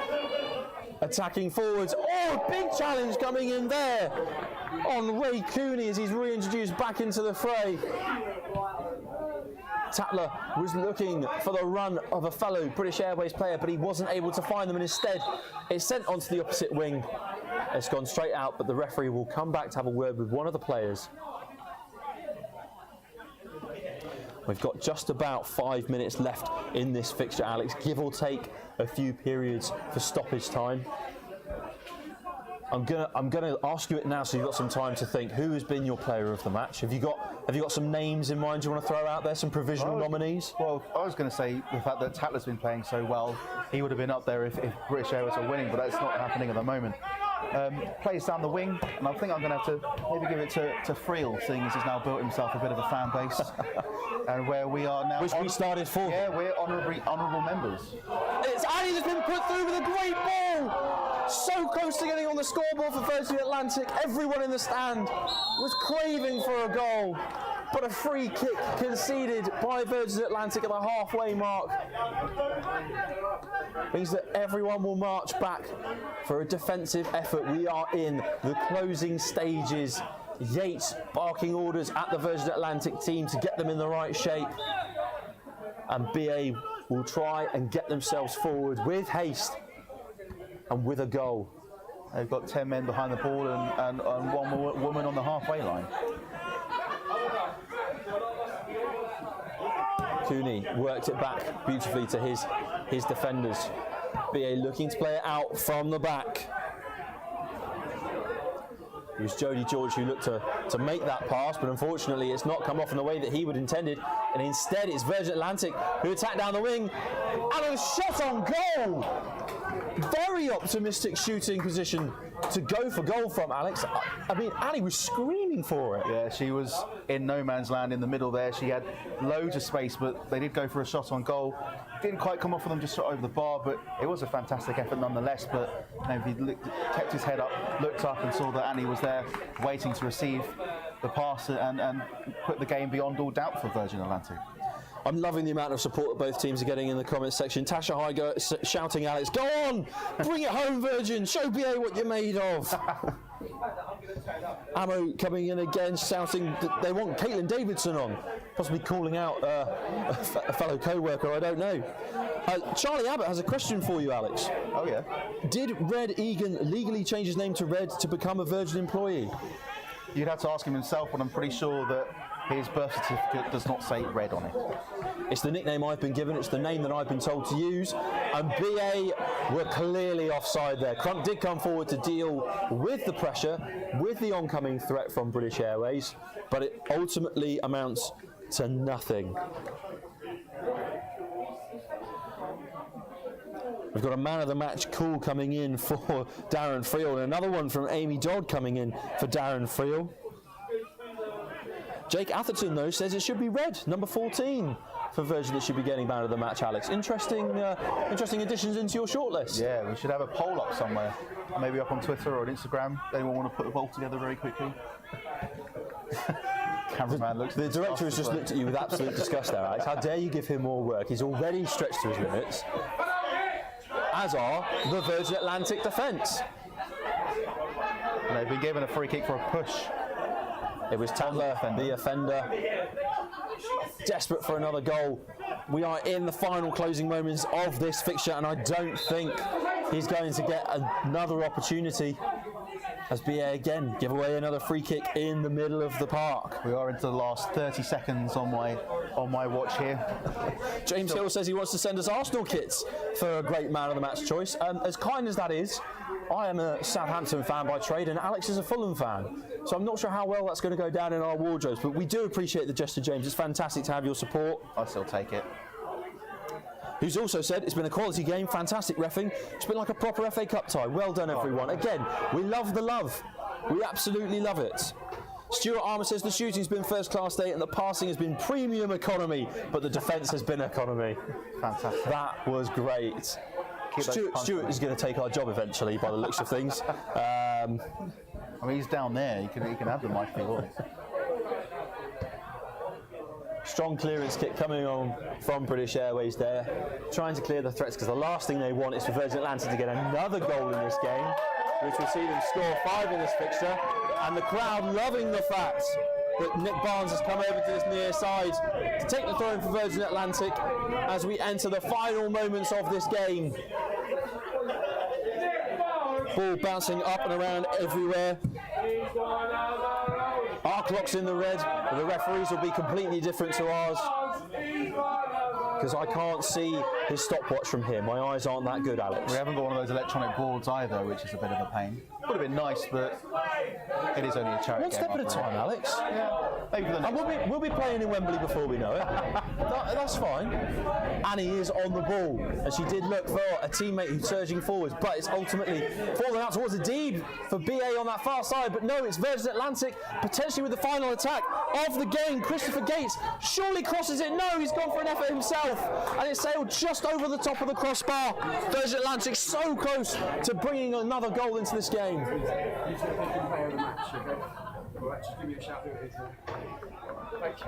attacking forwards. Oh, big challenge coming in there on Ray Cooney as he's reintroduced back into the fray. Tatler was looking for the run of a fellow British Airways player, but he wasn't able to find them, and instead it's sent onto the opposite wing. It's gone straight out, but the referee will come back to have a word with one of the players. We've got just about 5 minutes left in this fixture, Alex, give or take a few periods for stoppage time. I'm gonna ask you it now, so you've got some time to think. Who has been your player of the match? Have you got some names in mind you want to throw out there? Some provisional nominees? Well, I was going to say the fact that Tatler's been playing so well, he would have been up there if British Airways were winning, but that's not happening at the moment. Plays down the wing, and I think I'm going to have to maybe give it to Friel, seeing as he's now built himself a bit of a fan base, and where we are now. Which we started for. Yeah, we're honourable members. It's Annie that's been put through with a great ball. So close to getting on the scoreboard for Virgin Atlantic. Everyone in the stand was craving for a goal, but a free kick conceded by Virgin Atlantic at the halfway mark means that everyone will march back for a defensive effort. We are in the closing stages. Yates barking orders at the Virgin Atlantic team to get them in the right shape, and BA will try and get themselves forward with haste and with a goal. They've got 10 men behind the ball and one woman on the halfway line. Cooney worked it back beautifully to his defenders. BA looking to play it out from the back. It was Jody George who looked to make that pass, but unfortunately it's not come off in the way that he would intended, and instead it's Virgin Atlantic who attack down the wing, and a shot on goal! Very optimistic shooting position to go for goal from Alex. I mean, Annie was screaming for it. Yeah, she was in no man's land in the middle there. She had loads of space, but they did go for a shot on goal. Didn't quite come off for them, just shot over the bar, but it was a fantastic effort nonetheless. But if he kept his head up, looked up and saw that Annie was there waiting to receive the pass and put the game beyond all doubt for Virgin Atlantic. I'm loving the amount of support that both teams are getting in the comments section. Tasha Hygo shouting Alex, go on, bring it home Virgin, show BA what you're made of. Ammo coming in again, shouting that they want Caitlin Davidson on, possibly calling out a fellow co-worker, I don't know. Charlie Abbott has a question for you, Alex. Oh yeah. Did Red Egan legally change his name to Red to become a Virgin employee? You'd have to ask him himself, but I'm pretty sure that his birth certificate does not say Red on it. It's the nickname I've been given, it's the name that I've been told to use, and BA were clearly offside there. Crump did come forward to deal with the pressure, with the oncoming threat from British Airways, but it ultimately amounts to nothing. We've got a man of the match call coming in for Darren Friel, and another one from Amy Dodd coming in for Darren Friel. Jake Atherton, though, says it should be Red, number 14 for Virgin that should be getting man of the match, Alex. Interesting additions into your shortlist. Yeah, we should have a poll up somewhere, maybe up on Twitter or on Instagram. Anyone want to put a poll together very quickly? Cameraman looks. The director has just looked at you with absolute disgust there, Alex. How dare you give him more work? He's already stretched to his limits, as are the Virgin Atlantic defence. And they've been given a free kick for a push. It was Tatler, the offender, desperate for another goal. We are in the final closing moments of this fixture, and I don't think he's going to get another opportunity as BA again give away another free kick in the middle of the park. We are into the last 30 seconds on my watch here. James Hill says he wants to send us Arsenal kits for a great man of the match choice. As kind as that is, I am a Southampton fan by trade, and Alex is a Fulham fan. So I'm not sure how well that's going to go down in our wardrobes, but we do appreciate the gesture, James. It's fantastic to have your support. I'll still take it. Who's also said it's been a quality game, fantastic reffing. It's been like a proper FA Cup tie. Well done, everyone. Again, we love the love. We absolutely love it. Stuart Armour says the shooting's been first class day and the passing has been premium economy, but the defence has been economy. Fantastic. That was great. Stuart is going to take our job eventually, by the looks of things. I mean, he's down there. He can have the mic if he wants. Strong clearance kick coming on from British Airways there, trying to clear the threats, because the last thing they want is for Virgin Atlantic to get another goal in this game, which will see them score 5 in this fixture, and the crowd loving the fact that Nick Barnes has come over to this near side to take the throw in for Virgin Atlantic as we enter the final moments of this game. Ball bouncing up and around everywhere. Our clock's in the red, but the referees will be completely different to ours, because I can't see his stopwatch from here. My eyes aren't that good, Alex. We haven't got one of those electronic boards either, which is a bit of a pain. Would have been nice, but it is only a charity One game. step at a time, Alex. Yeah. Maybe for the and we'll be playing in Wembley before we know it. That's fine. Annie is on the ball, and she did look for a teammate who's surging forwards, but it's ultimately falling out towards the Deeb for BA on that far side. But no, it's Virgin Atlantic, potentially with the final attack of the game. Christopher Gates surely crosses it. No, he's gone for an effort himself, and it sailed just over the top of the crossbar. Virgin Atlantic so close to bringing another goal into this game. Just give me a shout. Thank you.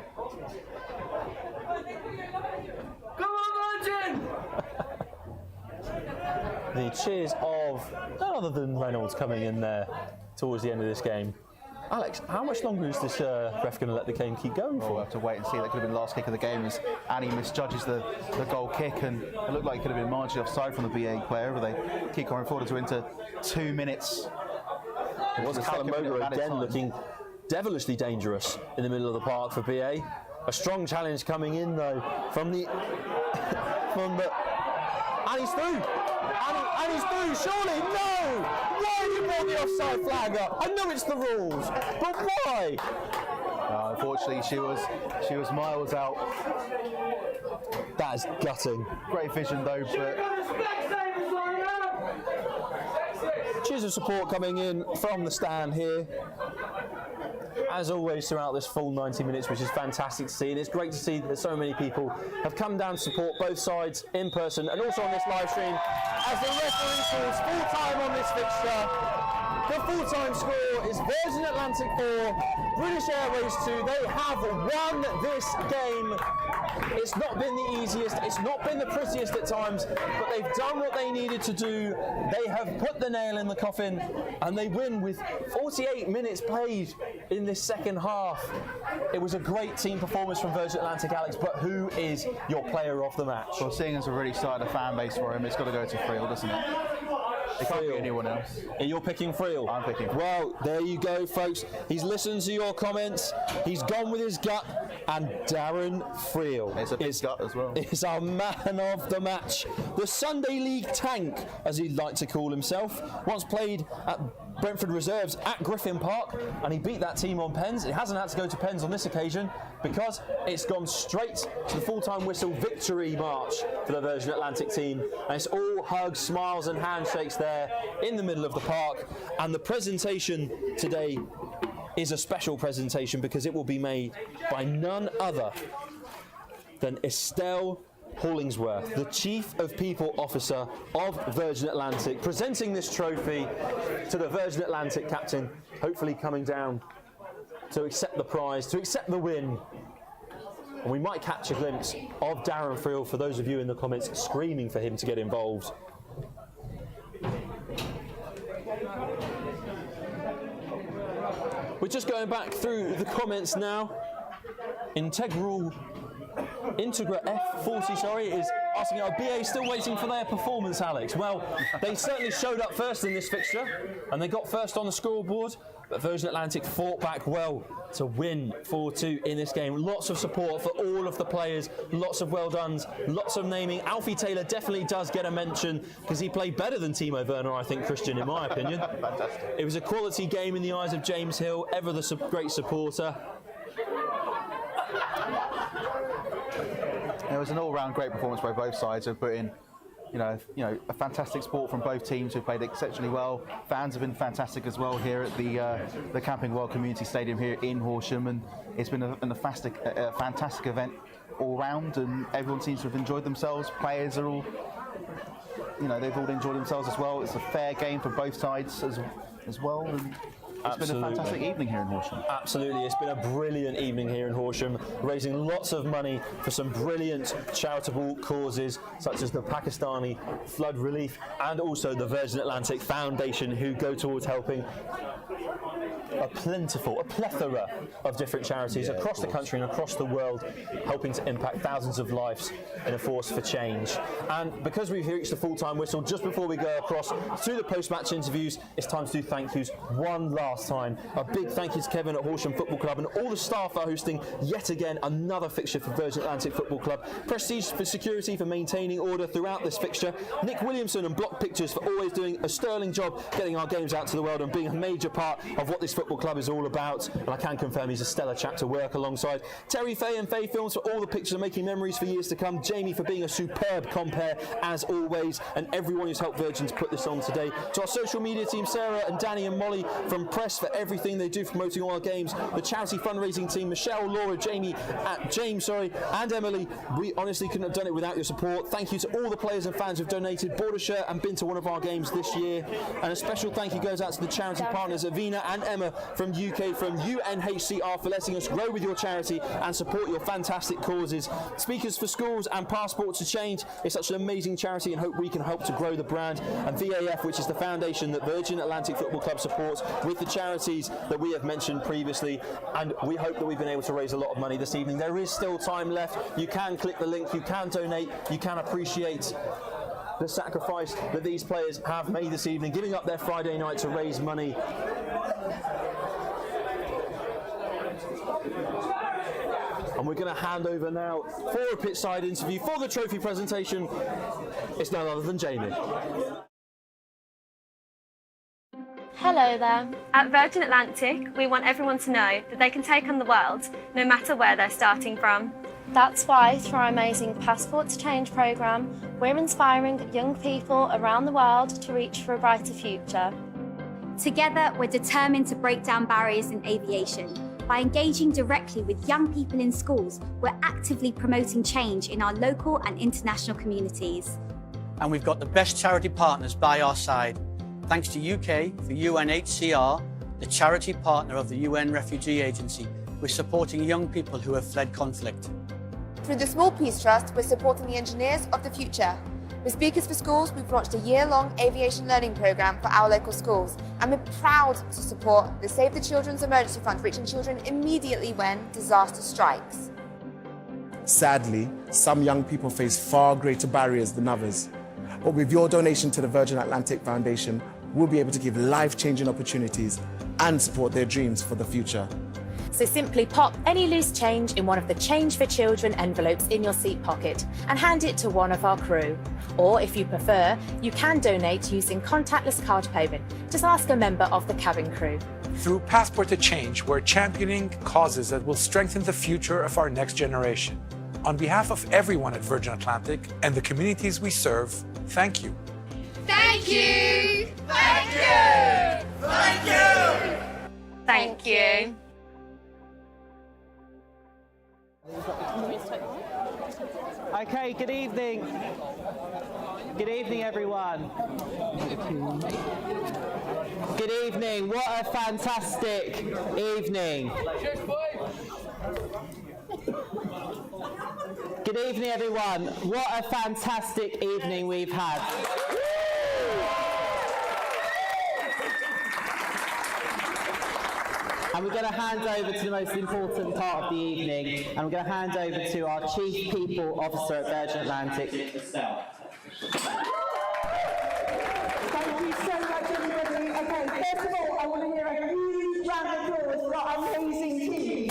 Come on, Virgin! The cheers of none other than Reynolds coming in there towards the end of this game. Alex, how much longer is this ref going to let the game keep going for? We'll have to wait and see. That could have been the last kick of the game as Annie misjudges the goal kick, and it looked like it could have been marginally offside from the BA player, but they keep going forward to into 2 minutes. It was Callum Moger again looking devilishly dangerous in the middle of the park for BA. A strong challenge coming in though from the Annie's through. And he's through, surely? No! Why have you brought the offside flag up? I know it's the rules, but why? Unfortunately, she was miles out. That is gutting. Great vision though, but cheers of support coming in from the stand here. As always throughout this full 90 minutes, which is fantastic to see, and it's great to see that so many people have come down to support both sides in person and also on this live stream as the referee calls full time on this fixture. The full-time score is Virgin Atlantic 4, British Airways 2. They have won this game. It's not been the easiest, it's not been the prettiest at times, but they've done what they needed to do. They have put the nail in the coffin, and they win with 48 minutes played in this second half. It was a great team performance from Virgin Atlantic, Alex, but who is your player of the match? Well, seeing as we've already started a fan base for him, it's got to go to Friel, doesn't it? It can't be anyone else. You're picking Friel? I'm picking Friel. Well, there you go, folks. He's listened to your comments. He's gone with his gut. And Darren Friel is our man of the match. The Sunday League tank, as he'd like to call himself, once played at Brentford Reserves at Griffin Park, and he beat that team on pens. It hasn't had to go to pens on this occasion because it's gone straight to the full-time whistle victory march for the Virgin Atlantic team, and it's all hugs, smiles and handshakes there in the middle of the park. And the presentation today is a special presentation because it will be made by none other than Estelle Hollingsworth, the Chief of People Officer of Virgin Atlantic, presenting this trophy to the Virgin Atlantic captain, hopefully coming down to accept the prize, to accept the win. And we might catch a glimpse of Darren Friel, for those of you in the comments screaming for him to get involved. We're just going back through the comments now. Integra F40, is asking, are BA still waiting for their performance, Alex? Well, they certainly showed up first in this fixture, and they got first on the scoreboard, but Virgin Atlantic fought back well to win 4-2 in this game. Lots of support for all of the players, lots of well dones, lots of naming. Alfie Taylor definitely does get a mention because he played better than Timo Werner, I think, Christian, in my opinion. Fantastic. It was a quality game in the eyes of James Hill, ever the great supporter. It was an all-round great performance by both sides. They've put in, a fantastic support from both teams who played exceptionally well. Fans have been fantastic as well here at the Camping World Community Stadium here in Horsham, and it's been a fantastic event all round, and everyone seems to have enjoyed themselves. Players are all, they've all enjoyed themselves as well. It's a fair game for both sides as well. And it's been a fantastic evening here in Horsham. Absolutely, it's been a brilliant evening here in Horsham, raising lots of money for some brilliant charitable causes, such as the Pakistani flood relief and also the Virgin Atlantic Foundation, who go towards helping a plethora of different charities across the country and across the world, helping to impact thousands of lives in a force for change. And because we've reached the full-time whistle, just before we go across to the post-match interviews, it's time to do thank yous one last time. A big thank you to Kevin at Horsham Football Club and all the staff are hosting yet again another fixture for Virgin Atlantic Football Club. Prestige for security for maintaining order throughout this fixture. Nick Williamson and Block Pictures for always doing a sterling job getting our games out to the world and being a major part of what this football club is all about. And I can confirm he's a stellar chap to work alongside. Terry Fay and Fay Films for all the pictures and making memories for years to come. Jamie for being a superb compere as always, and everyone who's helped Virgin to put this on today. To our social media team, Sarah and Danny and Molly from Press for everything they do promoting all our games. The charity fundraising team, Michelle, Laura, James, and Emily. We honestly couldn't have done it without your support. Thank you to all the players and fans who've donated, bought a shirt and been to one of our games this year. And a special thank you goes out to the charity partners, Avina and Emma from UK, from UNHCR, for letting us grow with your charity and support your fantastic causes. Speakers for Schools and Passport to Change is such an amazing charity and hope we can help to grow the brand. And VAF, which is the foundation that Virgin Atlantic Football Club supports with the charities that we have mentioned previously. And we hope that we've been able to raise a lot of money this evening. There is still time left. You can click the link, you can donate, you can appreciate the sacrifice that these players have made this evening, giving up their Friday night to raise money. And we're going to hand over now for a pitchside interview for the trophy presentation. It's none other than Jamie. Hello there. At Virgin Atlantic, we want everyone to know that they can take on the world, no matter where they're starting from. That's why, through our amazing Passport to Change programme, we're inspiring young people around the world to reach for a brighter future. Together, we're determined to break down barriers in aviation. By engaging directly with young people in schools, we're actively promoting change in our local and international communities. And we've got the best charity partners by our side. Thanks to UK for UNHCR, the charity partner of the UN Refugee Agency, we're supporting young people who have fled conflict. Through the Small Peace Trust, we're supporting the engineers of the future. With Speakers for Schools, we've launched a year-long aviation learning programme for our local schools, and we're proud to support the Save the Children's Emergency Fund, reaching children immediately when disaster strikes. Sadly, some young people face far greater barriers than others. But with your donation to the Virgin Atlantic Foundation, we'll be able to give life-changing opportunities and support their dreams for the future. So simply pop any loose change in one of the Change for Children envelopes in your seat pocket and hand it to one of our crew. Or if you prefer, you can donate using contactless card payment. Just ask a member of the cabin crew. Through Passport to Change, we're championing causes that will strengthen the future of our next generation. On behalf of everyone at Virgin Atlantic and the communities we serve, thank you. Thank you! Thank you! Thank you! Thank you. Okay, good evening. Good evening, everyone. Good evening. What a fantastic evening. Good evening, everyone. What a fantastic evening we've had. And we're going to hand over to the most important part of the evening, and we're going to hand over to our Chief People Officer at Virgin Atlantic. Thank you so much, everybody. Okay, first of all, I want to hear a huge round of applause for our amazing team.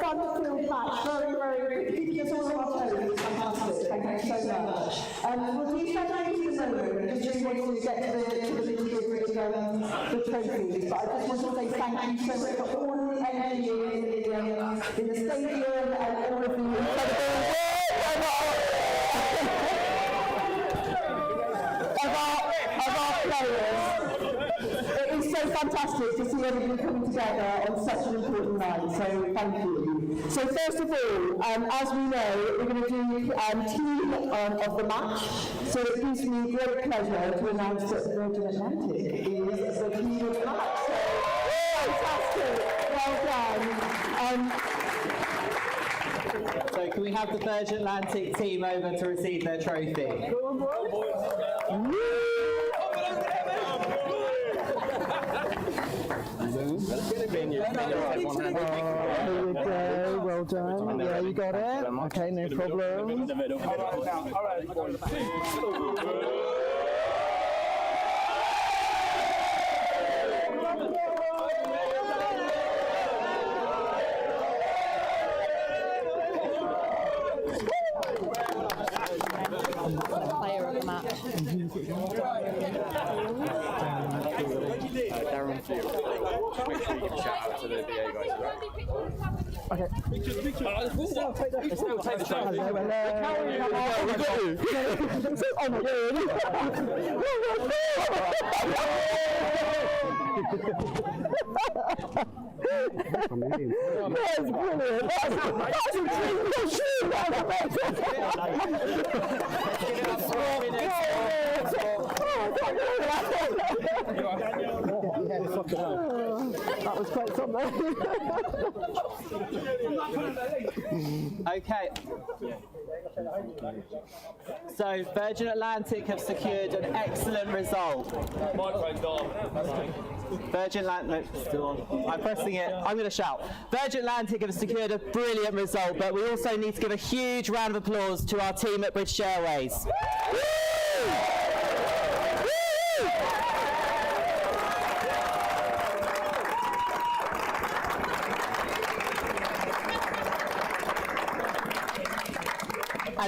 Fun-filled match, very good. Keep us all on our toes. It's fantastic. Thank you so much. We'll do something in a moment. Just really want to get to the nitty-gritty of the trophies. But I just want to say thank you so much for all the energy in the stadium and all of the incredible of our players. It is so fantastic to see everybody coming together on such an important night, so thank you. So first of all, as we know, we're going to do team of the match, so it gives me great pleasure to announce that Virgin Atlantic is the team of the match. So, fantastic, well done. So can we have the Virgin Atlantic team over to receive their trophy? Go on, boys. Here we go, well done. Yeah, you got it. Okay, no problem. Player of the match. Darren Field. Make sure you give a shout out to the VA guys. Okay. Still take the shot. That's brilliant. That's a dream come true. That was quite something. Okay. So Virgin Atlantic have secured an excellent result. Virgin Atlantic, still on. I'm pressing it. I'm going to shout. Virgin Atlantic have secured a brilliant result, but we also need to give a huge round of applause to our team at British Airways.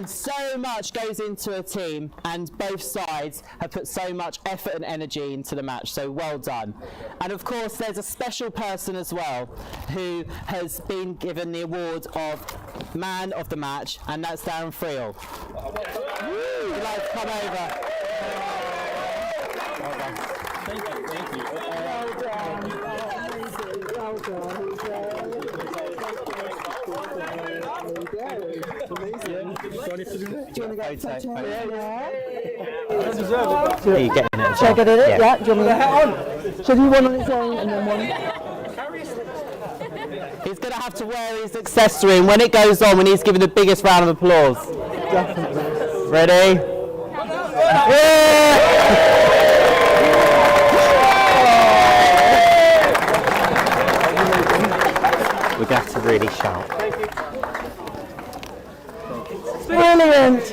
And so much goes into a team, and both sides have put so much effort and energy into the match, so well done. And of course there's a special person as well who has been given the award of Man of the Match, and that's Darren Friel. Would you like to come over? Thank you, thank you. Well done. Well done. Do you want to get a photo? Are you getting it? Should I get it? Yeah. Do you want me to hat on? Should you one on its own and then one? He's going to have to wear his accessory, and when it goes on, we need to give him the biggest round of applause. Definitely. Ready? Yeah! We're going to have to really shout. Brilliant.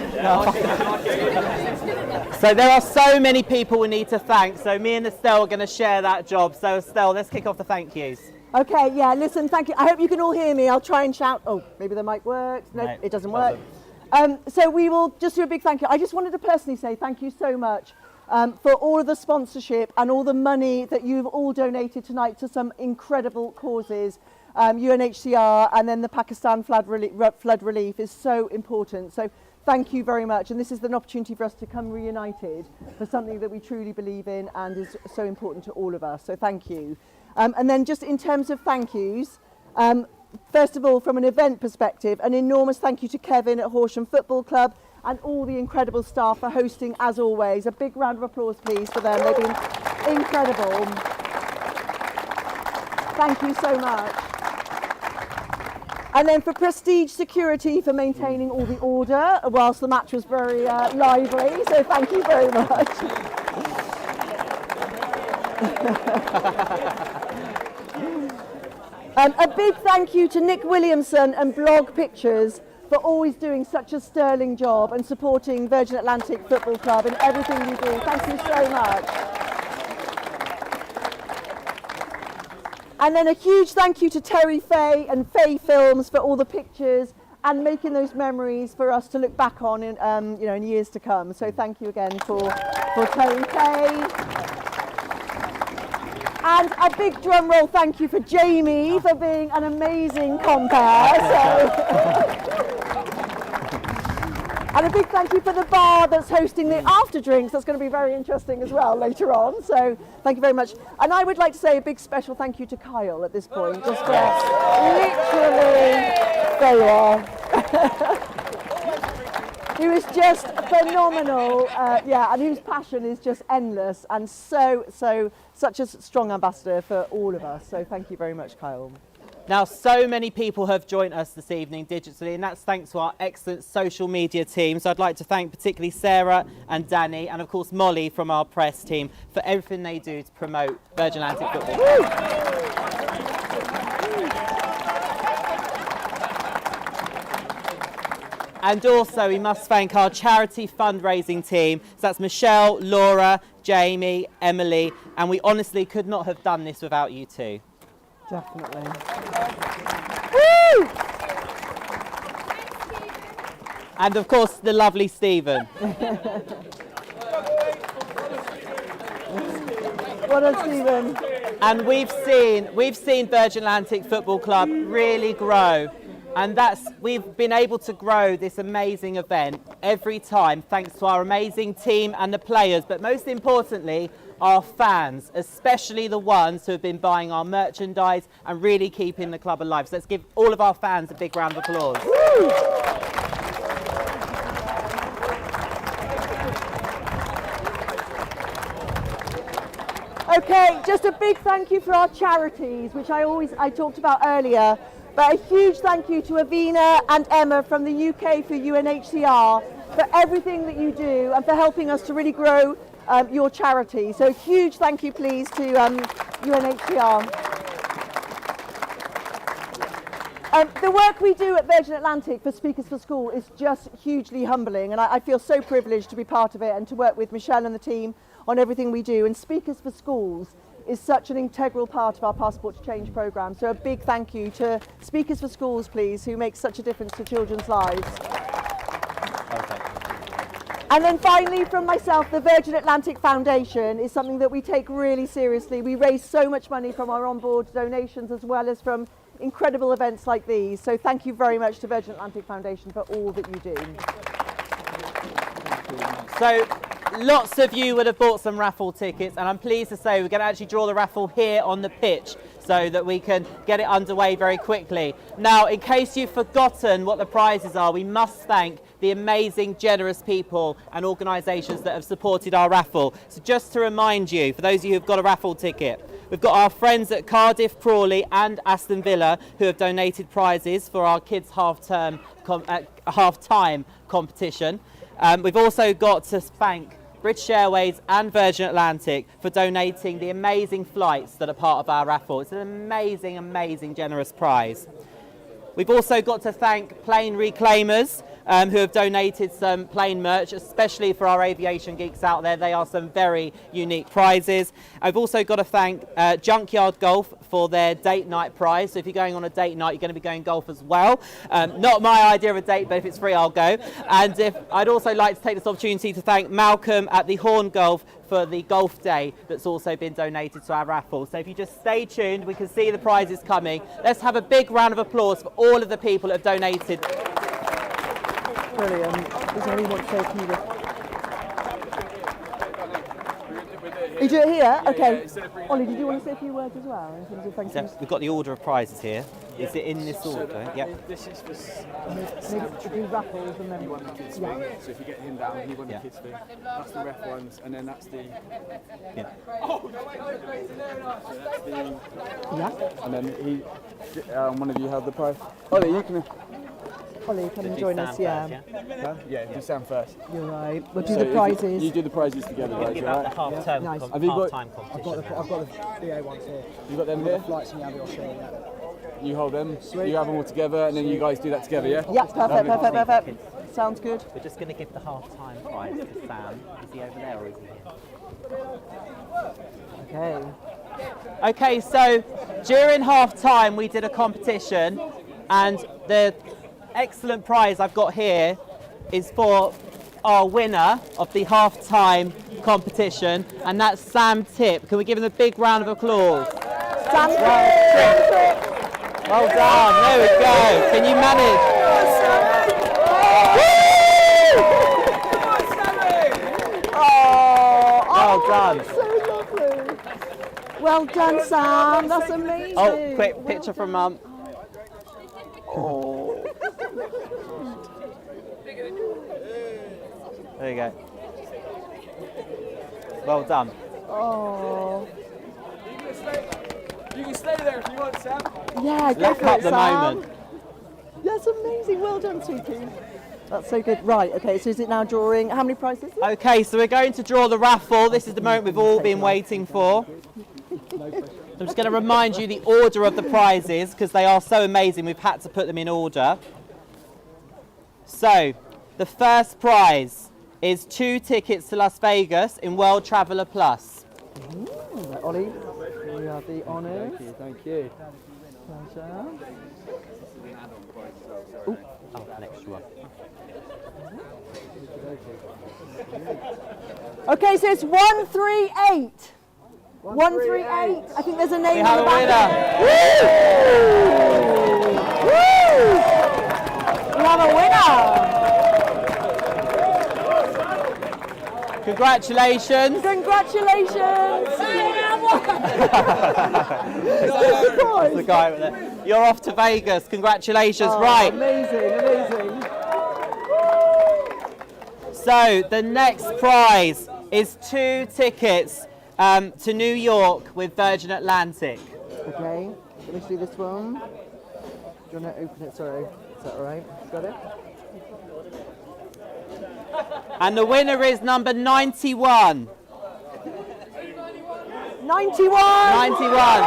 So there are so many people we need to thank, so me and Estelle are going to share that job. So Estelle, let's kick off the thank yous. Okay, yeah, listen, thank you. I hope you can all hear me. I'll try and shout. Oh, maybe the mic works. No, it doesn't work. So we will just do a big thank you. I just wanted to personally say thank you so much for all of the sponsorship and all the money that you've all donated tonight to some incredible causes. UNHCR and then the Pakistan flood relief is so important. So thank you very much. And this is an opportunity for us to come reunited for something that we truly believe in and is so important to all of us. So thank you. And then just in terms of thank yous, first of all, from an event perspective, an enormous thank you to Kevin at Horsham Football Club and all the incredible staff for hosting, as always. A big round of applause, please, for them. They've been incredible. Thank you so much. And then for Prestige Security for maintaining all the order whilst the match was very lively. So thank you very much. A big thank you to Nick Williamson and Blog Pictures for always doing such a sterling job and supporting Virgin Atlantic Football Club in everything you do. Thank you so much. And then a huge thank you to Terry Fay and Fay Films for all the pictures and making those memories for us to look back on in, in years to come. So thank you again for Terry Fay. And a big drum roll thank you for Jamie for being an amazing compere. And a big thank you for the bar that's hosting the after drinks. That's going to be very interesting as well later on. So thank you very much. And I would like to say a big special thank you to Kyle at this point. Just for literally, there you are. He was just phenomenal, and whose passion is just endless and such a strong ambassador for all of us. So thank you very much, Kyle. Now, so many people have joined us this evening digitally, and that's thanks to our excellent social media team. So I'd like to thank particularly Sarah and Danny, and of course Molly from our press team for everything they do to promote Virgin Atlantic football. And also we must thank our charity fundraising team. So that's Michelle, Laura, Jamie, Emily, and we honestly could not have done this without you two. Definitely. Woo! And of course the lovely Stephen. Well done, Stephen. And we've seen Virgin Atlantic Football Club really grow. And we've been able to grow this amazing event every time thanks to our amazing team and the players, but most importantly, our fans, especially the ones who have been buying our merchandise and really keeping the club alive. So let's give all of our fans a big round of applause. Woo! Okay, just a big thank you for our charities, which I talked about earlier. But a huge thank you to Avina and Emma from the UK for UNHCR for everything that you do and for helping us to really grow your charity. So huge thank you please to UNHCR. The work we do at Virgin Atlantic for Speakers for School is just hugely humbling, and I feel so privileged to be part of it and to work with Michelle and the team on everything we do. And Speakers for Schools is such an integral part of our Passport to Change programme. So a big thank you to Speakers for Schools, please, who make such a difference to children's lives. And then finally from myself, the Virgin Atlantic Foundation is something that we take really seriously. We raise so much money from our onboard donations as well as from incredible events like these. So thank you very much to Virgin Atlantic Foundation for all that you do. So lots of you would have bought some raffle tickets, and I'm pleased to say we're going to actually draw the raffle here on the pitch so that we can get it underway very quickly. Now, in case you've forgotten what the prizes are, we must thank the amazing, generous people and organisations that have supported our raffle. So just to remind you, for those of you who've got a raffle ticket, we've got our friends at Cardiff, Crawley and Aston Villa who have donated prizes for our kids' half-time competition. We've also got to thank British Airways and Virgin Atlantic for donating the amazing flights that are part of our raffle. It's an amazing, amazing, generous prize. We've also got to thank Plane Reclaimers who have donated some plane merch, especially for our aviation geeks out there. They are some very unique prizes. I've also got to thank Junkyard Golf for their date night prize. So if you're going on a date night, you're going to be going golf as well. Not my idea of a date, but if it's free, I'll go. And I'd also like to take this opportunity to thank Malcolm at the Horn Golf for the golf day that's also been donated to our raffle. So if you just stay tuned, we can see the prizes coming. Let's have a big round of applause for all of the people that have donated. Brilliant. Is there anyone to say a few words? You do it here? Okay. Ollie, did you want to say a few words as well? In terms of thank So yous? we've got the order of prizes here. Is it in this order? Yep. This is for Maybe to do raffles and then... you won the kids' fee. So if you get him down, he won the kids' fee. That's the ref ones, and then that's the... Yeah. Oh, so that's the... Yeah. And then he... one of you held the prize. Ollie, you can... Ollie, come and join us, yeah. Huh? Yeah, do Sam first. You're right. We'll do the prizes. You do the prizes together, guys, right? The half-term Nice. half-time competition. I've got the BA ones here. You got them here? Flights in the aviation, yeah. You hold them, you have them all together, and then you guys do that together, yeah? Yeah, perfect. Sounds good. We're just going to give the half-time prize to Sam. Is he over there or is he here? Okay. Okay, so during half-time we did a competition, and the excellent prize I've got here is for our winner of the half-time competition, and that's Sam Tip. Can we give him a big round of applause? Sam Tip! Well done, there we go. Can you manage? Well done. So lovely. Well done, Sam. That's amazing. Oh, quick picture from Mum. Oh. There you go. Well done. Oh. You can stay there if you want, Sam. Yeah, go Look for up it, the Sam. moment. That's amazing. Well done, sweetie. That's so good. Right, okay, so is it now drawing? How many prizes? Okay, so we're going to draw the raffle. This is the moment we've all been waiting for. I'm just going to remind you the order of the prizes because they are so amazing. We've had to put them in order. So, the first prize is 2 tickets to Las Vegas in World Traveller Plus. Right, Ollie, we have the honours. Thank you. Pleasure. Oh, an extra one. Okay, so it's 138. 138. I think there's a name We on have the a back. winner. Woo! We have a winner. Congratulations. Congratulations. That's the guy with it. You're off to Vegas. Congratulations. Oh, right. Amazing. So the next prize is 2 tickets to New York with Virgin Atlantic. Okay, let me do this one. Do you want to open it? Sorry. Is that all right? Got it? And the winner is number 91. 91! 91.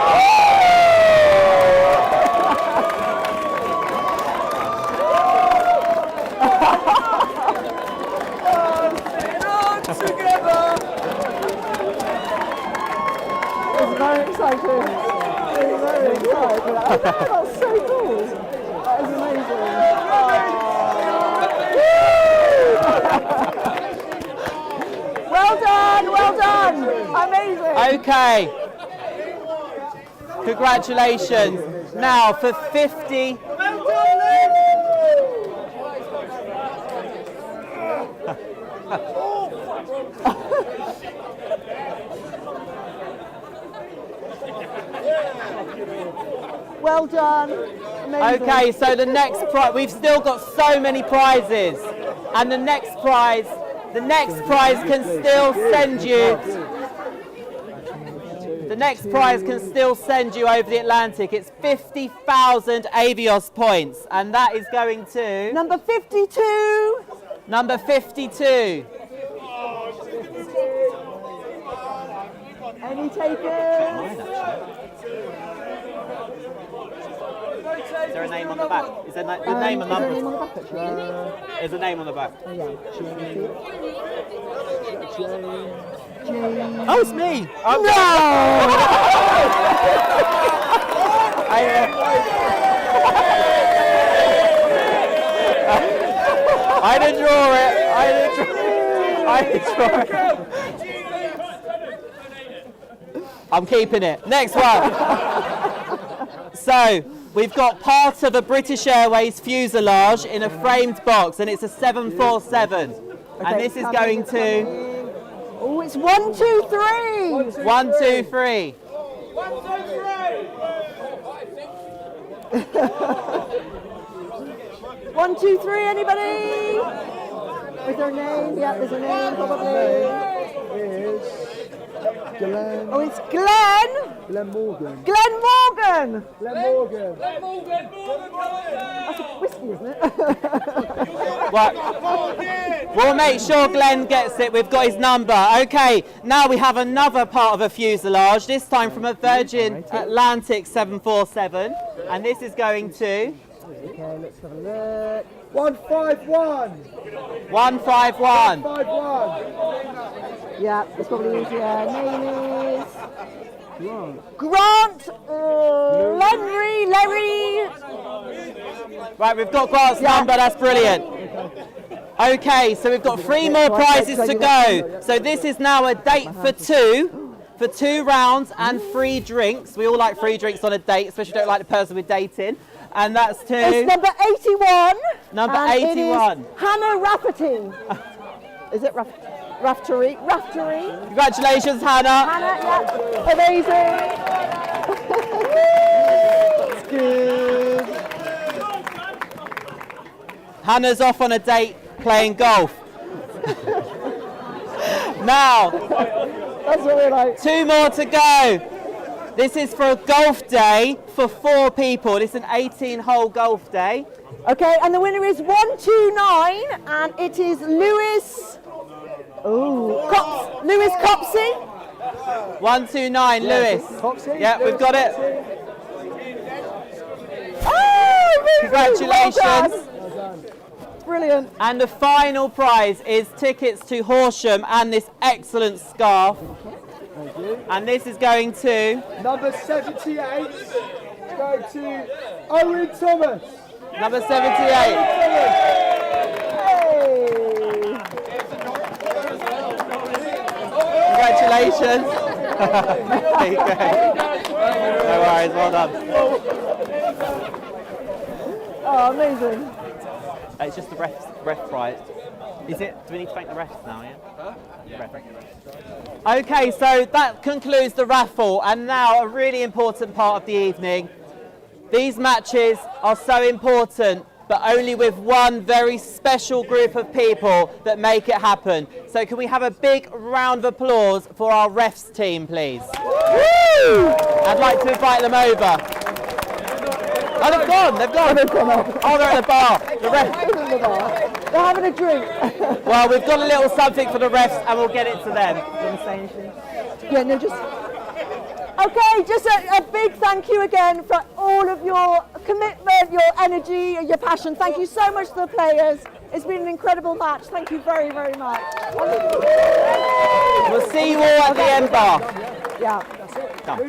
Together! It's very exciting. It's very exciting. That's so cool. That is amazing. Okay. Congratulations. Now for 50. Well done. Amazing. Okay, so the next prize, we've still got so many prizes, and the next prize can still send you. The next prize can still send you over the Atlantic. It's 50,000 Avios points, and that is going to number 52. Number 52. Any takers? Is there a name on the back? Is there a name on the back? There's a name on the back. Oh, yeah. Oh, it's me! No! I didn't draw it. I didn't draw it. I'm keeping it. Next one. So, we've got part of a British Airways fuselage in a framed box, and it's a 747. And this is going to... Oh, it's 1, 2, 3. 1, 2, 3. 1, 2, 3. 1, 2, 3, anybody? Is there a name? Yeah, there's a name, probably. Glenn. Oh, it's Glenn. Glenn Morgan. Glenn Morgan. Glenn Morgan. Glenn Morgan. That's a whiskey, isn't it? Right. We'll make sure Glenn gets it. We've got his number. Okay, now we have another part of a fuselage, this time from a Virgin Atlantic 747. And this is going to... Okay, let's have a look. 151. 151. 151. Yeah, it's probably easier. Name is... Grant Larry. Right, we've got Grant's number. That's brilliant. Okay, so we've got 3 more prizes to go. So this is now a date for 2 rounds and free drinks. We all like free drinks on a date, especially if you don't like the person we're dating. And that's to... It's number 81. Number and 81. It is Hannah Rafferty. Is it Raftery? Congratulations, Hannah. Hannah, yeah. Amazing. That's good. Hannah's off on a date playing golf. Now, that's what we like. 2 more to go. This is for a golf day for 4 people. This is an 18-hole golf day. Okay, and the winner is 129, and it is Lewis. Lewis Copsey. 129, Lewis. Copsey? Yeah, we've got it. Oh, congratulations. Well done. Brilliant. And the final prize is tickets to Horsham and this excellent scarf. Thank you. And this is going to... Number 78. Go to Owen Thomas. Number 78. Congratulations. There you go. No worries, well done. Oh, amazing. It's just the ref prize. Is it? Do we need to thank the refs now, yeah? Okay, so that concludes the raffle, and now a really important part of the evening. These matches are so important, but only with one very special group of people that make it happen. So can we have a big round of applause for our refs team, please? Woo! I'd like to invite them over. Oh, they've gone. Oh, they're at the bar. They're having a drink. Well, we've got a little something for the refs, and we'll get it to them. Yeah, no, just... Okay, just a big thank you again for all of your commitment, your energy, your passion. Thank you so much to the players. It's been an incredible match. Thank you very, very much. We'll see you all at the end bar. Yeah. Come. Oh,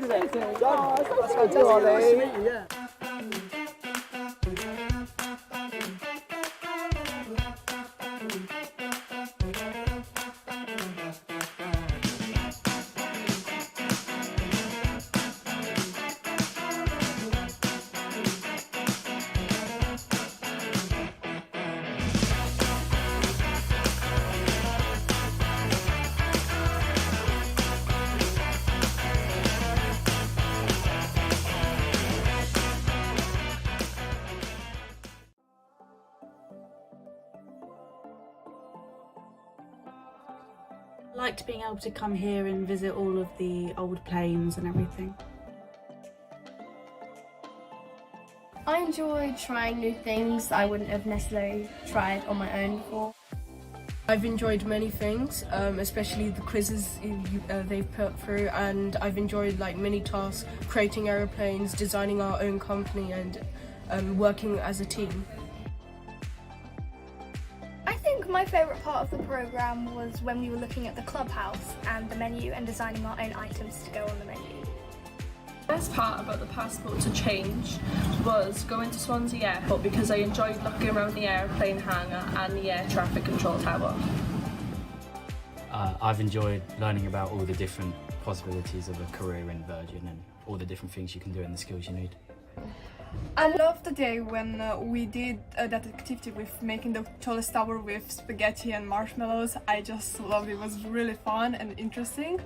that's so good, Ollie. Liked being able to come here and visit all of the old planes and everything. I enjoyed trying new things I wouldn't have necessarily tried on my own before. I've enjoyed many things, especially the quizzes they've put through, and I've enjoyed like many tasks, creating aeroplanes, designing our own company and working as a team. I think my favourite part of the programme was when we were looking at the clubhouse and the menu and designing our own items to go on the menu. The best part about the passport to change was going to Swansea Airport because I enjoyed looking around the airplane hangar and the air traffic control tower. I've enjoyed learning about all the different possibilities of a career in Virgin and all the different things you can do and the skills you need. I loved the day when we did that activity with making the tallest tower with spaghetti and marshmallows. I just loved it. It was really fun and interesting.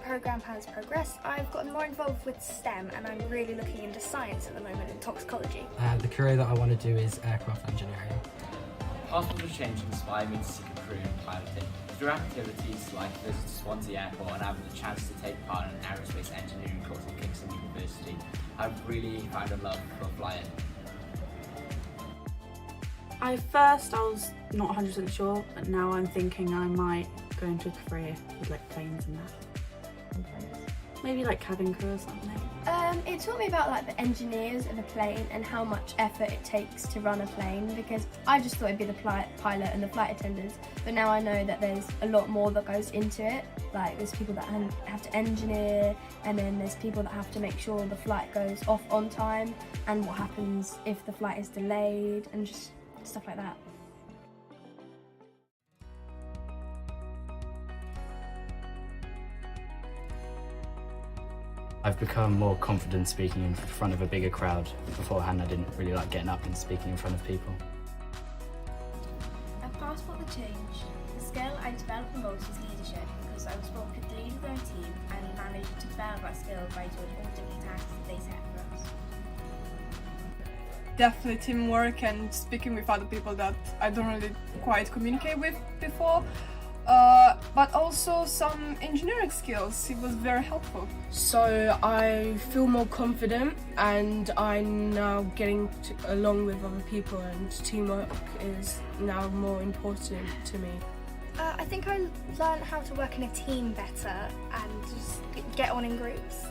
Program has progressed, I've gotten more involved with STEM and I'm really looking into science at the moment and toxicology. The career that I want to do is aircraft engineering. Passport to Change inspired me to seek a career in piloting. Through activities like visits to Swansea Airport and having the chance to take part in an aerospace engineering course at Kingston University, I've really found a love for flying. At first I was not 100% sure, but now I'm thinking I might go into a career with like planes and that. Maybe like cabin crew or something. It taught me about like the engineers of a plane and how much effort it takes to run a plane, because I just thought it'd be the pilot and the flight attendants, but now I know that there's a lot more that goes into it. Like there's people that have to engineer, and then there's people that have to make sure the flight goes off on time and what happens if the flight is delayed and just stuff like that. I've become more confident speaking in front of a bigger crowd. Beforehand I didn't really like getting up and speaking in front of people. At Passport to Change, the skill I developed the most was leadership, because I was brought to lead our team and managed to develop that skill by doing all different tasks that they set for us. Definitely teamwork and speaking with other people that I don't really quite communicate with before. But also some engineering skills. It was very helpful. So I feel more confident and I'm now getting along with other people, and teamwork is now more important to me. I think I learned how to work in a team better and just get on in groups.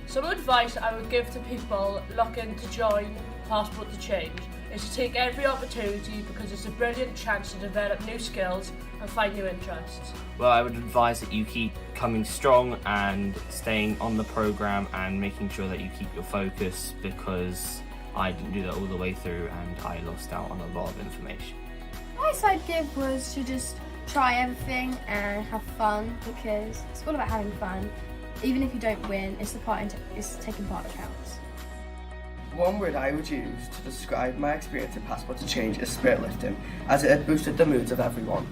Some advice I would give to people looking to join Passport to Change is to take every opportunity, because it's a brilliant chance to develop new skills and find new interests. Well, I would advise that you keep coming strong and staying on the programme and making sure that you keep your focus, because I didn't do that all the way through and I lost out on a lot of information. The advice I'd give was to just try everything and have fun, because it's all about having fun. Even if you don't win, it's taking part that counts. One word I would use to describe my experience at Passport to Change is spirit lifting, as it had boosted the moods of everyone.